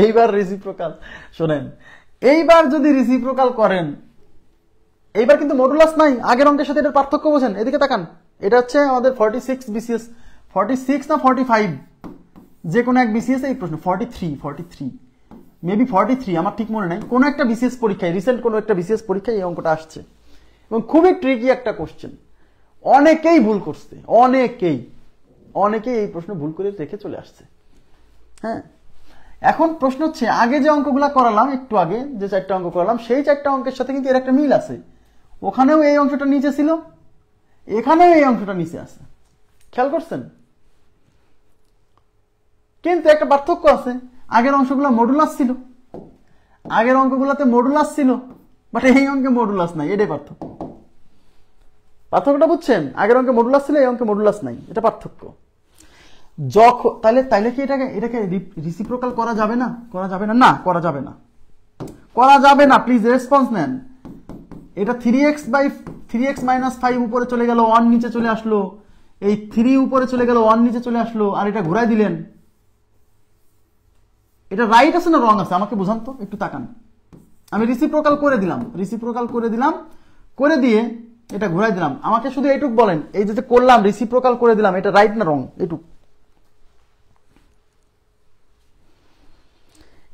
এইবার রিসিপ্রোকাল শোনেন, এইবার যদি রিসিপ্রোকাল করেন, এইবার কিন্তু মডুলাস নাই, আগের অঙ্কের সাথে এটার পার্থক্য বোঝেন। এদিকে তাকান, এটা হচ্ছে আমাদের 46 বিসিএস, 46 না 45 যে কোনো এক বিসিএস এই প্রশ্ন, 43 মেবি 43 আমার ঠিক মনে নাই, কোনো একটা বিসিএস পরীক্ষায়, রিসেন্ট কোনো একটা বিসিএস পরীক্ষায় এই অঙ্কটা আসছে এবং খুবই ট্রিকি একটা কোশ্চেন, অনেকেই ভুল করছে, অনেকেই এই প্রশ্ন ভুল করে রেখে চলে আসছে। হ্যাঁ, এখন প্রশ্ন হচ্ছে, আগে যে অঙ্কগুলা করালাম, একটু আগে যে 4টা অঙ্ক করালাম, সেই 4টা অঙ্কের সাথে কিন্তু এর একটা মিল আছে। ওখানেও এই অংশটা নিচে ছিল, এখানেও এই অংশটা নিচে আছে, খেয়াল করছেন? কিন্তু একটা পার্থক্য আছে, আগের অংশগুলো মডুলাস ছিল, আগের অঙ্কগুলোতে মডুলাস ছিল, বাট এই অঙ্কে মডুলাস নাই, এটাই পার্থক্য। পার্থক্যটা বুঝছেন? আগের অঙ্কে মডুলাস ছিল, এই অঙ্কে মডুলাস নাই, এটা পার্থক্য। যখন তাহলে কি এটাকে রিসিপ্রোকাল করা যাবে না? না, করা যাবে না। প্লিজ রেসপন্স নেন। এটা 3x মাইনাস 5 উপরে চলে গেল, 1 নিচে চলে আসলো, এই 3 উপরে চলে গেল, 1 নিচে চলে আসলো, আর এটা ঘুরাই দিলেন। এটা রাইট আছে না রং আছে আমাকে বুঝান তো, একটু তাকান। আমি রিসিপ্রোকাল করে দিলাম, করে দিয়ে এটা ঘুরাই দিলাম, আমাকে শুধু এইটুক বলেন, এই যে করলাম রিসিপ্রোকাল করে দিলাম, এটা রাইট না রং? এইটুক,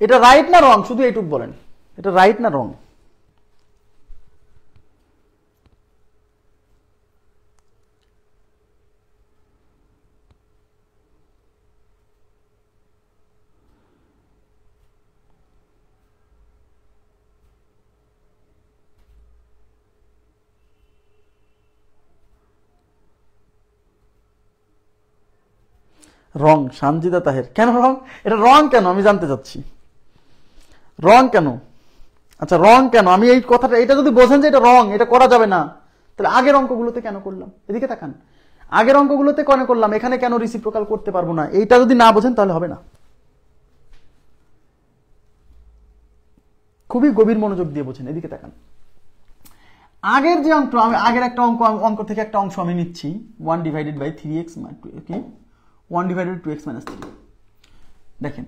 এটা রাইট না রং? শুধু এইটুক বলেন, এটা রাইট না রং? রং। সানজিদা তাহের, কেন রং? এটা রং কেন আমি জানতে চাচ্ছি, রং কেন? আচ্ছা রং কেন? আমি এই কথাটা, এটা যদি বোঝেন যে এটা রং, এটা করা যাবে না, তাহলে আগের অঙ্কগুলোতে কেন করলাম? এদিকে তাকান, আগের অঙ্কগুলোতে কেন করলাম, এখানে কেন রিসিপ্রোকাল করতে পারবো না? এইটা যদি না বোঝেন তাহলে হবে না। খুবই গভীর মনোযোগ দিয়ে বোঝেন, এদিকে তাকান। আগের যে অঙ্ক, আমি আগের একটা অঙ্ক থেকে একটা অংশ আমি নিচ্ছি, 1 ডিভাইডেড বাই 3x কি 1 ডিভাইডেড 2x মাইনাস 3। দেখেন,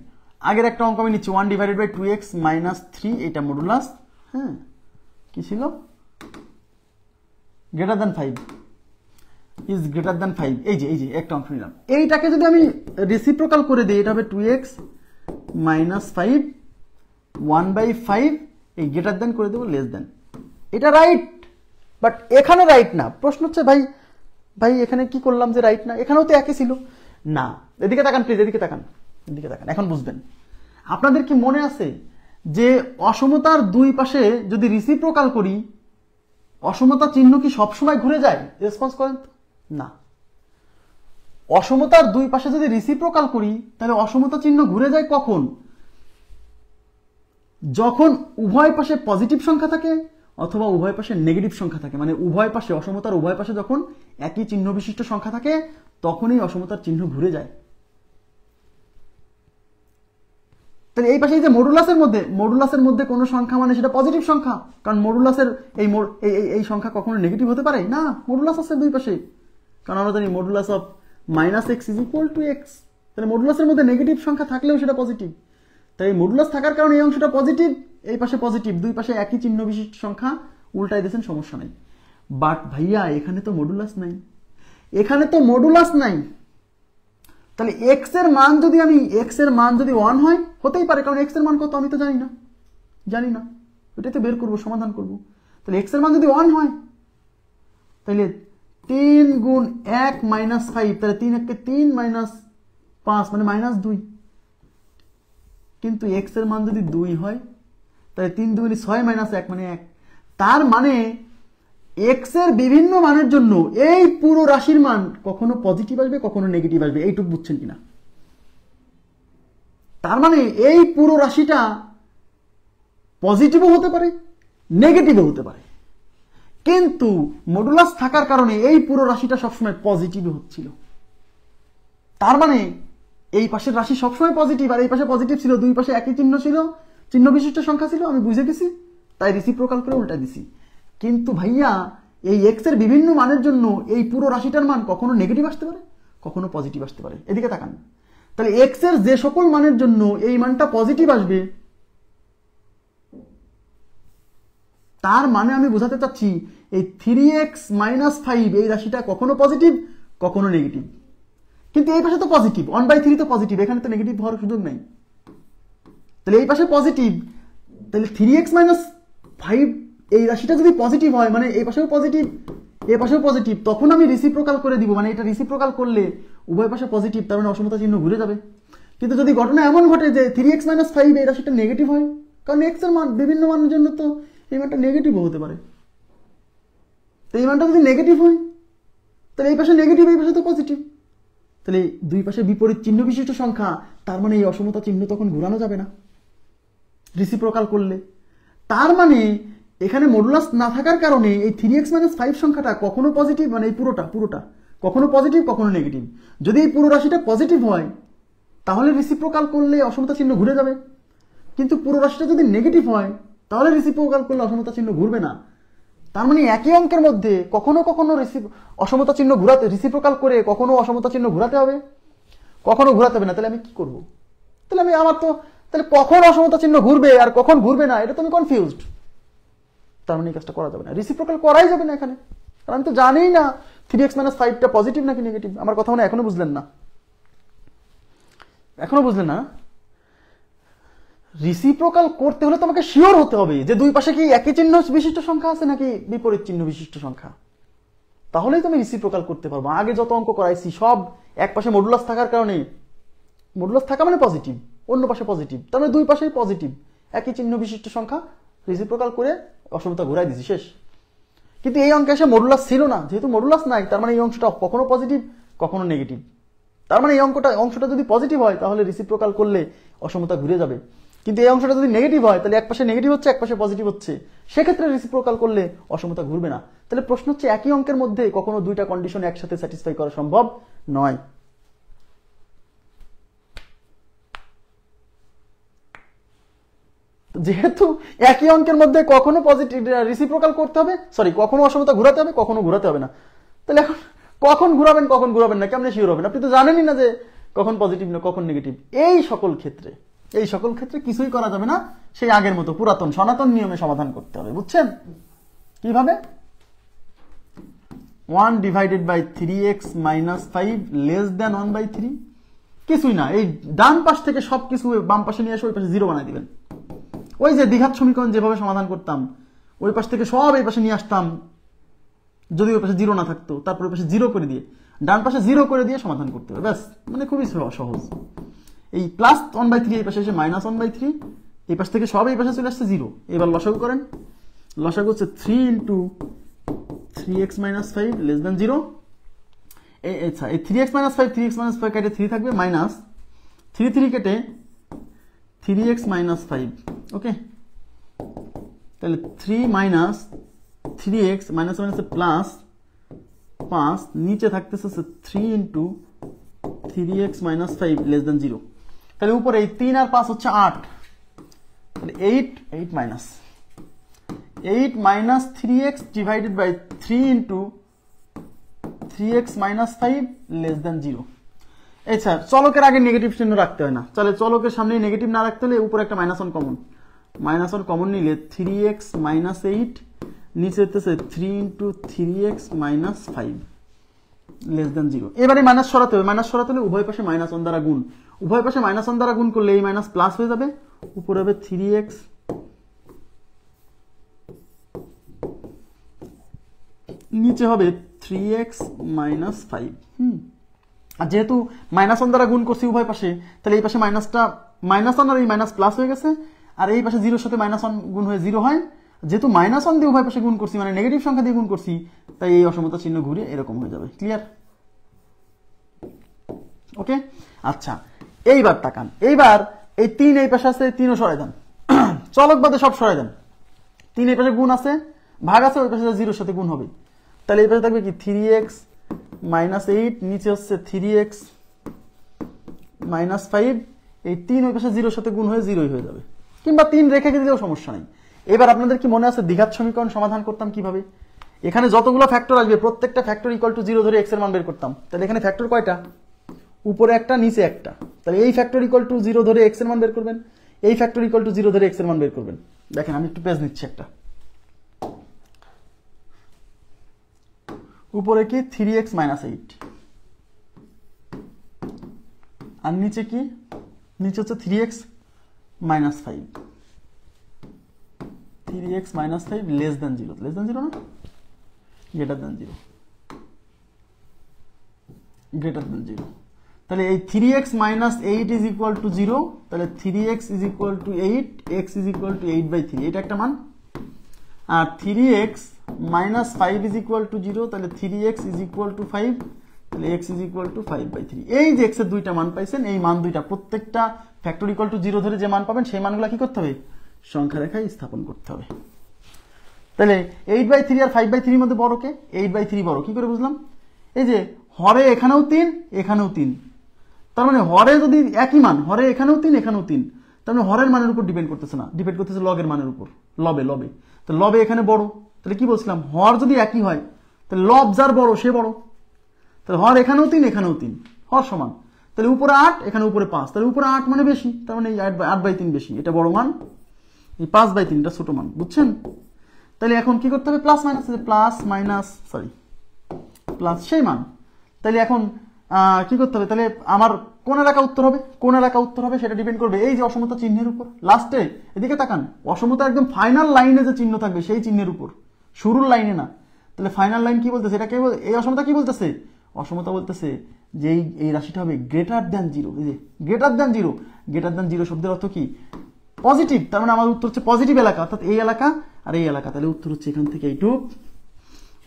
আগের একটা অঙ্ক আমি নিচ্ছি 1 ডিভাইডেড বাই 2x মাইনাস 3, এটা মডুলাস। হ্যাঁ, কি ছিল? Greater than 5, is greater than 5। এই যে একটা অংশ নিলাম, এইটাকে যদি আমি রেসিপ্রোকাল করে দিই, এটা হবে 2x মাইনাস 5 1/5, এই গ্রেটার দ্যান করে দেবো লেস দ্যান। এটা রাইট, বাট এখানে রাইট না। প্রশ্ন হচ্ছে ভাই এখানে কি করলাম যে রাইট না? এখানেও তো একই ছিল না। এদিকে তাকান প্লিজ, এদিকে তাকান, এখন বুঝবেন। আপনাদের কি মনে আছে যে অসমতার দুই পাশে যদি রিসিপ্রোকাল করি, অসমতা চিহ্ন কি সবসময় ঘুরে যায়? রেসপন্স করেন তো। না, অসমতার দুই পাশে যদি রিসিপ্রোকাল করি তাহলে অসমতা চিহ্ন ঘুরে যায় কখন? যখন উভয় পাশে পজিটিভ সংখ্যা থাকে অথবা উভয় পাশে নেগেটিভ সংখ্যা থাকে, মানে উভয় পাশে, অসমতার উভয় পাশে যখন একই চিহ্ন বিশিষ্ট সংখ্যা থাকে তখনই অসমতার চিহ্ন ঘুরে যায়। তাহলে এই পাশে যে মডুলাসের মধ্যে কোন সংখ্যা মানে সেটা পজিটিভ সংখ্যা, কারণ মডুলাসের এই সংখ্যা কখনো নেগেটিভ হতে পারে না। মডুলাস আছে দুই পাশে, কারণ আমরা জানি modulus of -x is equal to x। তাহলে মডুলাসের মধ্যে নেগেটিভ সংখ্যা থাকলেও সেটা পজিটিভ। তাই মডুলাস থাকার কারণে এই অংশটা পজিটিভ, এই পাশে পজিটিভ, দুই পাশে একই চিহ্ন বিশিষ্ট সংখ্যা, উল্টাই দিয়েছেন, সমস্যা নাই। বাট ভাইয়া এখানে তো মডুলাস নাই, তাহলে x এর মান যদি 1 হয়, হতেই পারে, কারণ x এর মান কত আমি তো জানি না, ওটাই তো বের করবো, সমাধান করব। তাহলে x এর মান যদি 1 হয়, তাহলে 3 গুণ 1 মাইনাস 5, তাহলে 3 1 3 মাইনাস 5 মানে -2, কিন্তু এক্স এর মান যদি 2 হয় তাহলে 3 2 6 মাইনাস 1 মানে 1। তার মানে এক্স এর বিভিন্ন মানের জন্য এই পুরো রাশির মান কখনো পজিটিভ আসবে কখনো নেগেটিভ আসবে, এইটুকু বুঝছেন কিনা? তার মানে এই পুরো রাশিটা পজিটিভও হতে পারে নেগেটিভও হতে পারে, কিন্তু মডুলাস থাকার কারণে এই পুরো রাশিটা সবসময় পজিটিভ হচ্ছিল। তার মানে এই পাশের রাশি সবসময় পজিটিভ আর এই পাশে পজিটিভ ছিল, দুই পাশে একই চিহ্ন ছিল, চিহ্ন বিশিষ্ট সংখ্যা ছিল, আমি বুঝে গেছি তাই রেসিপ্রোকাল করে উল্টা দিছি। কিন্তু ভাইয়া এই এক্স এর বিভিন্ন মানের জন্য এই পুরো রাশিটার মান কখনো নেগেটিভ আসতে পারে কখনো পজিটিভ আসতে পারে। এদিকে তাকান, তাহলে এক্স এর যে সকল মানের জন্য এই মানটা পজিটিভ আসবে তার মানে আমি বোঝাতে চাচ্ছি এই 3x - 5 এই রাশিটা কখনো পজিটিভ কখনো নেগেটিভ। কিন্তু এই পাশে তো পজিটিভ, 1/3 তো পজিটিভ, এখানে তো নেগেটিভ হওয়ার সুযোগ নাই। তাহলে এই পাশে পজিটিভ, তাহলে 3x - 5 এই রাশিটা যদি পজিটিভ হয় মানে এই পাশেও পজিটিভ এই পাশেও পজিটিভ, তখন আমি রেসিপ্রোকাল করে দিব, মানে এটা রেসিপ্রোকাল করলে উভয় পাশে পজিটিভ, তার মানে অসমতা চিহ্ন ঘুরে যাবে। কিন্তু যদি ঘটনা এমন ঘটে যে 3x - 5 এই রাশিটা নেগেটিভ হয়, কারণ x এর মান বিভিন্ন মানের জন্য তো এই মানটা নেগেটিভ হতে পারে, তো এই মানটা যদি নেগেটিভ হয় তাহলে এই পাশে নেগেটিভ এই পাশে তো পজিটিভ, তাহলে দুই পাশে বিপরীত চিহ্ন বিশিষ্ট সংখ্যা, তার মানে এই অসমতা চিহ্ন তখন ঘোরানো যাবে না রেসিপ্রোকাল করলে। তার মানে এখানে মডুলাস না থাকার কারণে এই 3x - 5 সংখ্যাটা কখনো পজিটিভ, মানে এই পুরোটা কখনো পজিটিভ কখনো নেগেটিভ। যদি এই পুরো রাশিটা পজিটিভ হয় তাহলে রেসিপ্রোকাল করলে অসমতা চিহ্ন ঘুরে যাবে, কিন্তু পুরো রাশিটা যদি নেগেটিভ হয় তাহলে রেসিপ্রোকাল করলে অসমতা চিহ্ন ঘুরবে না। তার মানে একই অঙ্কের মধ্যে কখনো কখনো অসমতা চিহ্ন ঘুরাতে রেসিপ্রোকাল করে কখনো অসমতা চিহ্ন ঘুরাতে হবে কখনো ঘুরাতে হবে না। তাহলে আমি কি করব? তাহলে তাহলে কখন অসমতা চিহ্ন ঘুরবে আর কখন ঘুরবে না এটা তো আমি কনফিউজড। তার মানে এই কাজটা করা যাবে না, রেসিপ্রোকাল করাই যাবে না এখানে, কারণ আমি তো জানিই না 3x - 5টা পজিটিভ নাকি নেগেটিভ। আমার কথা মনে এখনো বুঝলেন না? রেসিপ্রোকাল করতে হলে তোমাকে শিওর হতে হবে যে দুই পাশে কি একই চিহ্ন বিশিষ্ট সংখ্যা আছে নাকি বিপরীত চিহ্ন বিশিষ্ট সংখ্যা, তাহলেই তুমি রেসিপ্রোকাল করতে পারবো। আগে যত অঙ্ক করাইছি সব এক পাশে মডুলাস থাকার কারণে, মডুলাস থাকা মানে পজিটিভ, অন্য পাশে পজিটিভ, তার মানে দুই পাশেই পজিটিভ একই চিহ্ন বিশিষ্ট সংখ্যা, রেসিপ্রোকাল করে অসমতা ঘুরাই দিছি, শেষ। কিন্তু এই অঙ্কে এসে মডুলাস ছিল না, যেহেতু মডুলাস নাই তার মানে এই অংশটা কখনো পজিটিভ কখনো নেগেটিভ। তার মানে এই অংশটা যদি পজিটিভ হয় তাহলে রেসিপ্রোকাল করলে অসমতা ঘুরে যাবে, কিন্তু এই অংশটা যদি নেগেটিভ হয় তাহলে এক পাশে নেগেটিভ হচ্ছে এক পাশে পজিটিভ হচ্ছে, সেক্ষেত্রে রেসিপ্রোকাল করলে অসমতা ঘুরবে না। তাহলে প্রশ্ন হচ্ছে একই অঙ্কের মধ্যে কখনো দুইটা কন্ডিশন একসাথে স্যাটিসফাই করা সম্ভব নয়। যেহেতু একই অঙ্কের মধ্যে কখনো পজিটিভ রেসিপ্রোকাল করতে হবে, কখনো অসমতা ঘুরাতে হবে কখনো ঘুরাতে হবে না, তাহলে এখন কখন ঘুরাবেন কখন ঘুরাবেন না কেমনে শিওর হবেন? আপনি তো জানেনই না যে কখন পজিটিভ না কখন নেগেটিভ। এই সকল ক্ষেত্রে কিছুই করা যাবে না, সেই আগের মতো পুরাতন সনাতন নিয়মে সমাধান করতে হবে, বুঝছেন? কিভাবে? 1/3x - 5 < 1/3, কিছুই না, এই ডান পাশ থেকে সবকিছু বাম পাশে নিয়ে এসে ওই পাশে জিরো বানাই দিবেন। ওই যে দ্বিঘাত সমীকরণ যেভাবে সমাধান করতাম ওই পাশ থেকে সব এই পাশে নিয়ে আসতাম, যদি ওই পাশে জিরো না থাকতো, তারপর ওই পাশে জিরো করে দিয়ে ডান পাশে জিরো করে দিয়ে সমাধান করতে হবে, ব্যাস, মানে খুবই সহজ। এই +1/3 এই পাশে এসে -1/3, এই পাশ থেকে সব এই পাশে চলে আসছে জিরো। এবার লসাগু করেন, লসাগু হচ্ছে 3 × 3x - 5 < 0। আচ্ছা, এই 3x - 5 কেটে 3 থাকবে, মাইনাস 3 কেটে 3x - 5, ওকে। তাহলে 3 - 3x প্লাস 5, নিচে থাকতেছে 3 × 3x - 5 < 0। তাহলে উপরে এই 3 আর 5 হচ্ছে 8, তাহলে 8 minus 8 - 3x divided by 3 × 3x - 5 < 0। এই স্যার চলকের আগে নেগেটিভ চিহ্ন রাখতে হয় না, তাহলে চলকের সামনে নেগেটিভ না রাখতে হলে উপরে একটা -1 কমন, -1 কমন নিলে 3x - 8, নিচে হচ্ছে 3 × 3x - 5 < 0। এবারে মাইনাস সরাতে হলে উভয় পাশে -1 দ্বারা গুণ, উভয় পাশে -1 দ্বারা গুণ করলে এই মাইনাস প্লাস হয়ে যাবে, উপরে হবে 3x, নিচে হবে 3x - 5। আর যেহেতু -1 দ্বারা গুণ করছি উভয় পাশে, তাহলে এই পাশে মাইনাসটা -1 আর এই মাইনাস প্লাস হয়ে গেছে, আর এই পাশে 0 সাথে -1 গুণ হয়ে 0 হয়। যেহেতু -1 দিয়ে উভয় পাশে গুণ করছি, মানে নেগেটিভ সংখ্যা দিয়ে গুণ করছি, তাই এই অসমতা চিহ্ন ঘুরে এরকম হয়ে যাবে। ক্লিয়ার? ওকে, আচ্ছা এইবার তাকান, এইবার এই 3 এই পাশে আছে, 3ও সরাই দেন, চলক বাদে সব সরাই দেন। 3 এই পাশে গুণ আছে, ভাগ আছে, ওই পাশে 0 সাথে গুণ হবে, তাহলে এই পাশে থাকবে কি 3x - 8, নিচে হচ্ছে 3x - 5, এই 3 ওই পাশে 0 সাথে গুণ হয়ে 0 হয়ে যাবে, কিংবা 3 রেখে দিলেও সমস্যা নেই। এবার আপনাদের কি মনে আছে দ্বিঘাত সমীকরণ সমাধান করতাম কিভাবে? এখানে যতগুলো ফ্যাক্টর আসবে প্রত্যেকটা ফ্যাক্টর ইকুয়াল টু 0 ধরে x এর মান বের করতাম। তাহলে এখানে ফ্যাক্টর কয়টা? উপরে একটা, নিচে একটা। তাহলে এই ফ্যাক্টর ইকুয়াল টু 0 ধরে x এর মান বের করবেন, এই ফ্যাক্টর ইকুয়াল টু 0 ধরে x এর মান বের করবেন। দেখেন আমি একটু পেজ নিচ্ছি একটা। উপরে কি 3x - 8, আর নিচে কি, নিচে হচ্ছে 3x - 5, 3x - 5 less than 0, less than 0 না, গ্রেটার দেন 0, গ্রেটার দেন 0। তাহলে এই 3x - 8 ইজ ইকুয়াল টু 0, তাহলে 3x is equal two 8, x is equal two 8/3, এটা একটা মান। আর 3x - 5 ইজ ইকুয়াল টু 0, তাহলে 3x ইজ ইকুয়াল টু 5, তাহলে x ইজ ইকুয়াল টু 5/3। এই যে x এর দুইটা মান পাইছেন, এই মান দুইটা প্রত্যেকটা ফ্যাক্টর ইকুয়াল টু 0 ধরে যে মান পাবেন সেই মানগুলো কি করতে হবে? সংখ্যা রেখায় স্থাপন করতে হবে। তাহলে 8/3 আর 5/3 মধ্যে বড় কে? 8/3 বড়। কি করে বুঝলাম? এই যে হরে এখানেও 3, এখানেও 3, তার মানে হরে যদি একই মান, হরে এখানেও 3, এখানেও 3, তার মানে হরের মানের উপর ডিপেন্ড করতেছে না, ডিপেন্ড করতেছে লগের মানের উপর, লবে, লবে। তো লবে এখানে বড়, তাহলে কি বলছিলাম? হর যদি একই হয় তাহলে লব যার বড় সে বড়। তাহলে হর এখানেও 3, এখানেও 3, হর সমান। তাহলে উপরে 8, এখানে উপরে 5, তাহলে উপরে 8 মানে বেশি, তার মানে এই 8/3 বেশি, এটা বড় মান, এই 5/3 টা ছোট মান। বুঝছেন? তাহলে এখন কি করতে হবে? Plus minus, plus minus sorry plus সেই মান। তাহলে এখন কি করতে হবে? তাহলে আমার কোন এলাকা উত্তর হবে, কোন এলাকা উত্তর হবে সেটা ডিপেন্ড করবে এই যে অসমতা চিহ্নের উপর। লাস্টে এদিকে তাকান, অসমতা একদম ফাইনাল লাইনে যে চিহ্ন থাকবে সেই চিহ্নের উপর, শুরুর লাইনে না। তাহলে ফাইনাল লাইন কি বলতেছে? এটা এই অসমতা কি বলতেছে? অসমতা বলতেছে যে এই রাশিটা হবে গ্রেটার দ্যান 0। এই যে গ্রেটার দ্যান 0, গ্রেটার দ্যান 0 শব্দের অর্থ কি? পজিটিভ। তার মানে আমার উত্তর হচ্ছে পজিটিভ এলাকা, অর্থাৎ এই এলাকা আর এই এলাকা। তাহলে উত্তর হচ্ছে এখান থেকে এইটুক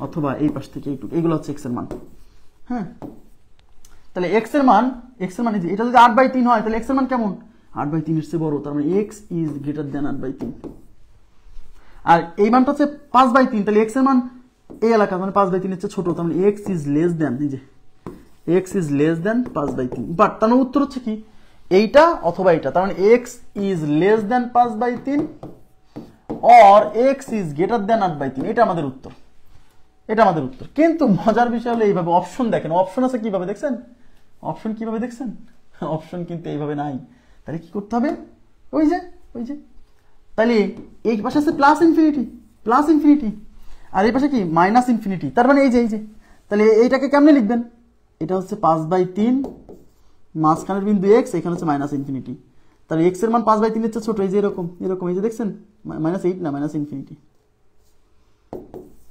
অথবা এই পাশ থেকে এইটুক, এইগুলো হচ্ছে x এর মান। হ্যাঁ, তাহলে x এর মান, এটা যদি 8/3 হয় তাহলে x এর মান কেমন? 8/3 এর চেয়ে বড়, তার মানে x ইজ গ্রেটার দ্যান 8/3। আর এই মানটা হচ্ছে 5/3, তাহলে x এর মান এই এলাকা মানে 5/3 এর চেয়ে ছোট, তার মানে x ইজ লেস দ্যান, এই যে x is less than 5/3। But তার মানে উত্তর হচ্ছে কি? এইটা অথবা এইটা, তার মানে x is less than 5/3 or x is greater than 8/3। এটা আমাদের উত্তর, এটা আমাদের উত্তর। কিন্তু মজার বিষয় হলো এইভাবে অপশন দেখেন, অপশন আছে কিভাবে দেখছেন? অপশন কিভাবে দেখছেন? অপশন কিন্তু এইভাবে নাই। তাহলে কি করতে হবে? ওই যে তাহলে এই পাশে আছে প্লাস ইনফিনিটি, প্লাস ইনফিনিটি, আর এই পাশে কি মাইনাস ইনফিনিটি। তার মানে এই যে তাহলে এইটাকে কেমনে লিখবেন? এটা হচ্ছে 5/3, মাঝখানের বিন্দু x, এখানে হচ্ছে মাইনাস ইনফিনিটি। তাহলে x এর মান 5/3 এর চেয়ে ছোট, এই যে এরকম, এই যে দেখছেন -8 না, মাইনাস ইনফিনিটি,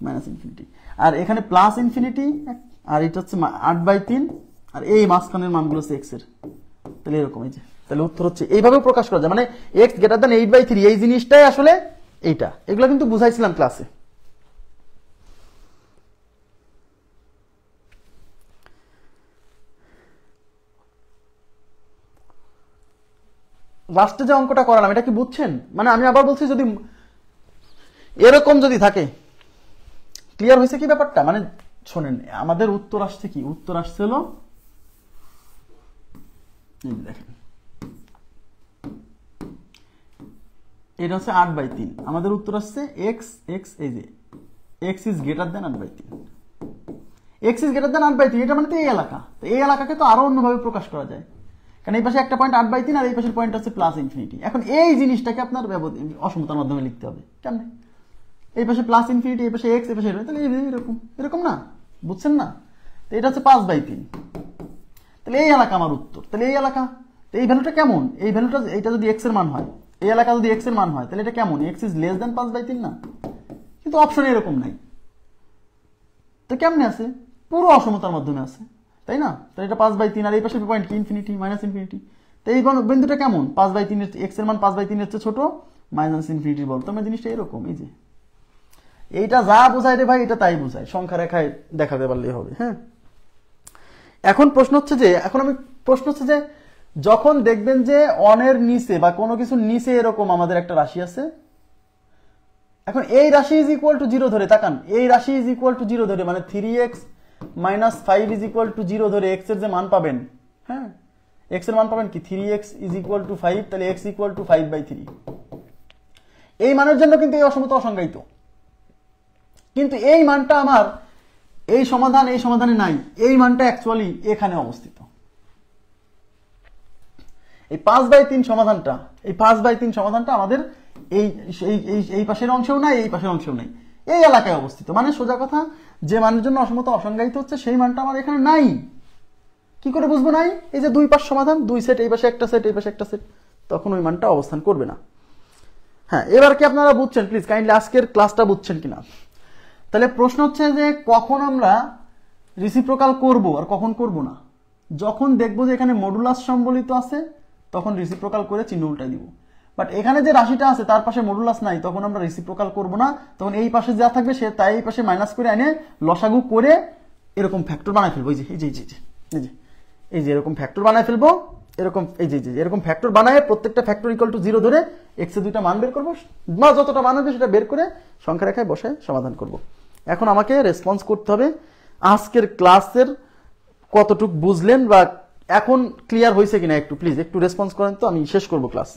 মাইনাস ইনফিনিটি। আর এখানে প্লাস ইনফিনিটি, আর এটা হচ্ছে 8/3, আর এই মাঝখানের মানগুলো হচ্ছে x এর। তাহলে এরকম, এই যে তাহলে উত্তর হচ্ছে এইভাবে প্রকাশ করা যায়, মানে x গ্রেটার দ্যান 8/3, এই জিনিসটাই আসলে এইটা। এগুলো কিন্তু বুঝাইছিলাম ক্লাসে। লাস্টে যে অঙ্কটা করালাম এটা কি বুঝছেন? মানে আমি আবার বলছি, যদি এরকম যদি থাকে, ক্লিয়ার হয়েছে কি ব্যাপারটা? মানে শোনেন, আমাদের উত্তর আসছে কি? উত্তর আসছে হলো দেখেন, এটা হচ্ছে 8/3। আমাদের উত্তর আসছে x, এই যে x is greater than 8/3, x is greater than 8/3। এটা মানে তো এই এলাকা, তো এই এলাকাকে তো আরো অন্যভাবে প্রকাশ করা যায়, কারণ এই পাশে একটা পয়েন্ট 8/3 আর এই পাশের পয়েন্ট হচ্ছে প্লাস ইনফিনিটি। এখন এই জিনিসটাকে আপনার অসমতার মাধ্যমে লিখতে হবে। কেমনে? এই পাশে প্লাস ইনফিনিটি, এই পাশে x, এই পাশে তাহলে এরকম না, বুঝছেন না? তো এটা হচ্ছে 5/3, তাহলে এই এলাকা আমার উত্তর। তাহলে এই এলাকা, তো এই ভ্যালুটা কেমন? এই ভ্যালুটা, এটা যদি x এর মান হয়, এই এলাকা যদি x এর মান হয়, তাহলে এটা কেমন? x ইজ লেস দ্যান 5/3 না? কিন্তু অপশনে এরকম নাই, তো কেমনে আছে? পুরো অসমতার মাধ্যমে আছে, তাই না? তাহলে এটা 5/3, আর এই পাশে পয়েন্ট কি? Infinity, minus infinity. তো এই বিন্দুটা কেমন, 5/3 এক্স এর মান 5/3 এর চেয়ে ছোট, -∞ বল। তোমরা জিনিসটা এরকম, এই যে এইটা যা বোঝায় রে ভাই, এটা তাই বোঝায়, সংখ্যা রেখায় দেখাতে পারলেই হবে। হ্যাঁ, এখন প্রশ্ন হচ্ছে যে যখন দেখবেন যে অনের নিচে বা কোনো কিছুর নিচে এরকম আমাদের একটা রাশি আছে, এখন এই রাশি ইজ ইকুয়াল টু 0 ধরে তাকান, এই রাশি ইজ ইকুয়াল টু 0 ধরে, মানে 3x - 5 ইজ ইকুয়াল টু 0 ধরে x এর যে মান পাবেন, হ্যাঁ x এর মান পাবেন কি 3x ইজ ইকুয়াল টু 5, তাহলে x ইকুয়াল টু 5/3। এই মানের জন্য কিন্তু এই অসমতা অসংজ্ঞায়িত, কিন্তু এই মানটা আমার এই সমাধানে নাই, এই মানটা অ্যাকচুয়ালি এখানে অবস্থিত। এই 5/3 সমাধানটা আমাদের এই পাশের অংশেও নাই, এই পাশের অংশেও নাই, এই এলাকায় অবস্থিত। মানে সোজা কথা, যে মানের জন্য অসমতা অসংজ্ঞায়িত হচ্ছে সেই মানটা আমার এখানে নাই। কি করে বুঝবো নাই? এই যে 2 পাশ সমাধান, 2 সেট, এই পাশে একটা সেট, এই পাশে একটা সেট, তখন ওই মানটা অবস্থান করবে না। হ্যাঁ, এবার কি আপনারা বুঝছেন? প্লিজ কাইন্ডলি আজকের ক্লাসটা বুঝছেন কিনা? তাহলে প্রশ্ন হচ্ছে যে কখন আমরা রিসিপ্রোকাল করব আর কখন করব না। যখন দেখবো যে এখানে মডুলাস সম্বলিত আছে, তখন রিসিপ্রোকাল করে চিহ্ন উল্টাই দিব। বাট এখানে যে রাশিটা আছে তার পাশে মডুলাস নাই, তখন আমরা রিসিপ্রোকাল করব না। তখন এই পাশে যা থাকবে সে তাই এই পাশে মাইনাস করে এনে লসাগু করে এরকম ফ্যাক্টর বানাই ফেলবো। এই যে এরকম ফ্যাক্টর বানাই ফেলবো, এরকম এরকম ফ্যাক্টর বানায় প্রত্যেকটা ফ্যাক্টর ইকুয়াল টু 0 ধরে x এর দুইটা মান বের করবো, বা যতটা মান হবে সেটা বের করে সংখ্যা রেখায় বসে সমাধান করব। এখন আমাকে রেসপন্স করতে হবে আজকের ক্লাসের কতটুকু বুঝলেন বা এখন ক্লিয়ার হয়েছে কিনা, একটু প্লিজ একটু রেসপন্স করেন তো, আমি শেষ করব ক্লাস।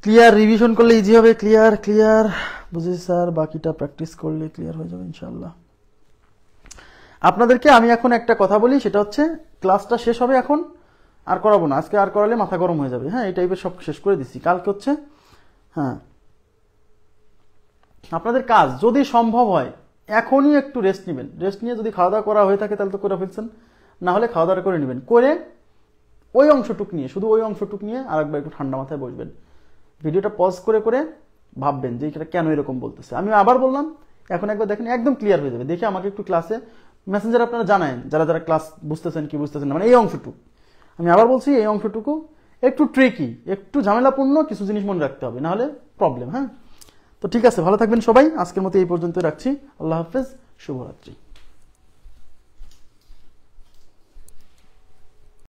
ক্লিয়ার, রিভিশন করলে ইজি হবে। ক্লিয়ার বুঝেছি স্যার, বাকিটা প্র্যাকটিস করলে ক্লিয়ার হয়ে যাবে ইনশাআল্লাহ। আপনাদেরকে আমি এখন একটা কথা বলি, সেটা হচ্ছে ক্লাসটা শেষ হবে এখন, আর করাবো না আজকে, আর করালে মাথা গরম হয়ে যাবে। হ্যাঁ, এই টাইপের সব শেষ করে দিচ্ছি। কালকে হচ্ছে হ্যাঁ আপনাদের কাজ যদি সম্ভব হয় এখনই একটু রেস্ট নেবেন, রেস্ট নিয়ে যদি খাওয়া দাওয়া করা হয়ে থাকে তাহলে তো করে ফেলছেন, না হলে খাওয়া দাওয়া করে নেবেন, করে ওই অংশটুক নিয়ে, শুধু ওই অংশটুক নিয়ে আরেকবার একটু ঠান্ডা মাথায় বসবেন, ভিডিওটা পজ করে করে ভাববেন যে এটা কেন এরকম বলতেছে। আমি আবার বললাম, এখন একবার দেখেন, একদম ক্লিয়ার হয়ে যাবে। দেখে আমাকে একটু ক্লাসে মেসেঞ্জার আপনারা জানায়েন যারা যারা ক্লাস বুঝতেছেন কি বুঝতেছেন না। মানে এই অংশটুকু আমি আবার বলছি, এই অংশটুকু একটু ট্রিকি, একটু ঝামেলাপূর্ণ, কিছু জিনিস মনে রাখতে হবে, না হলে প্রবলেম। হ্যাঁ, তো ঠিক আছে, ভালো থাকবেন সবাই। আজকের মতো এই পর্যন্ত রাখছি। আল্লাহ হাফেজ, শুভরাত্রি।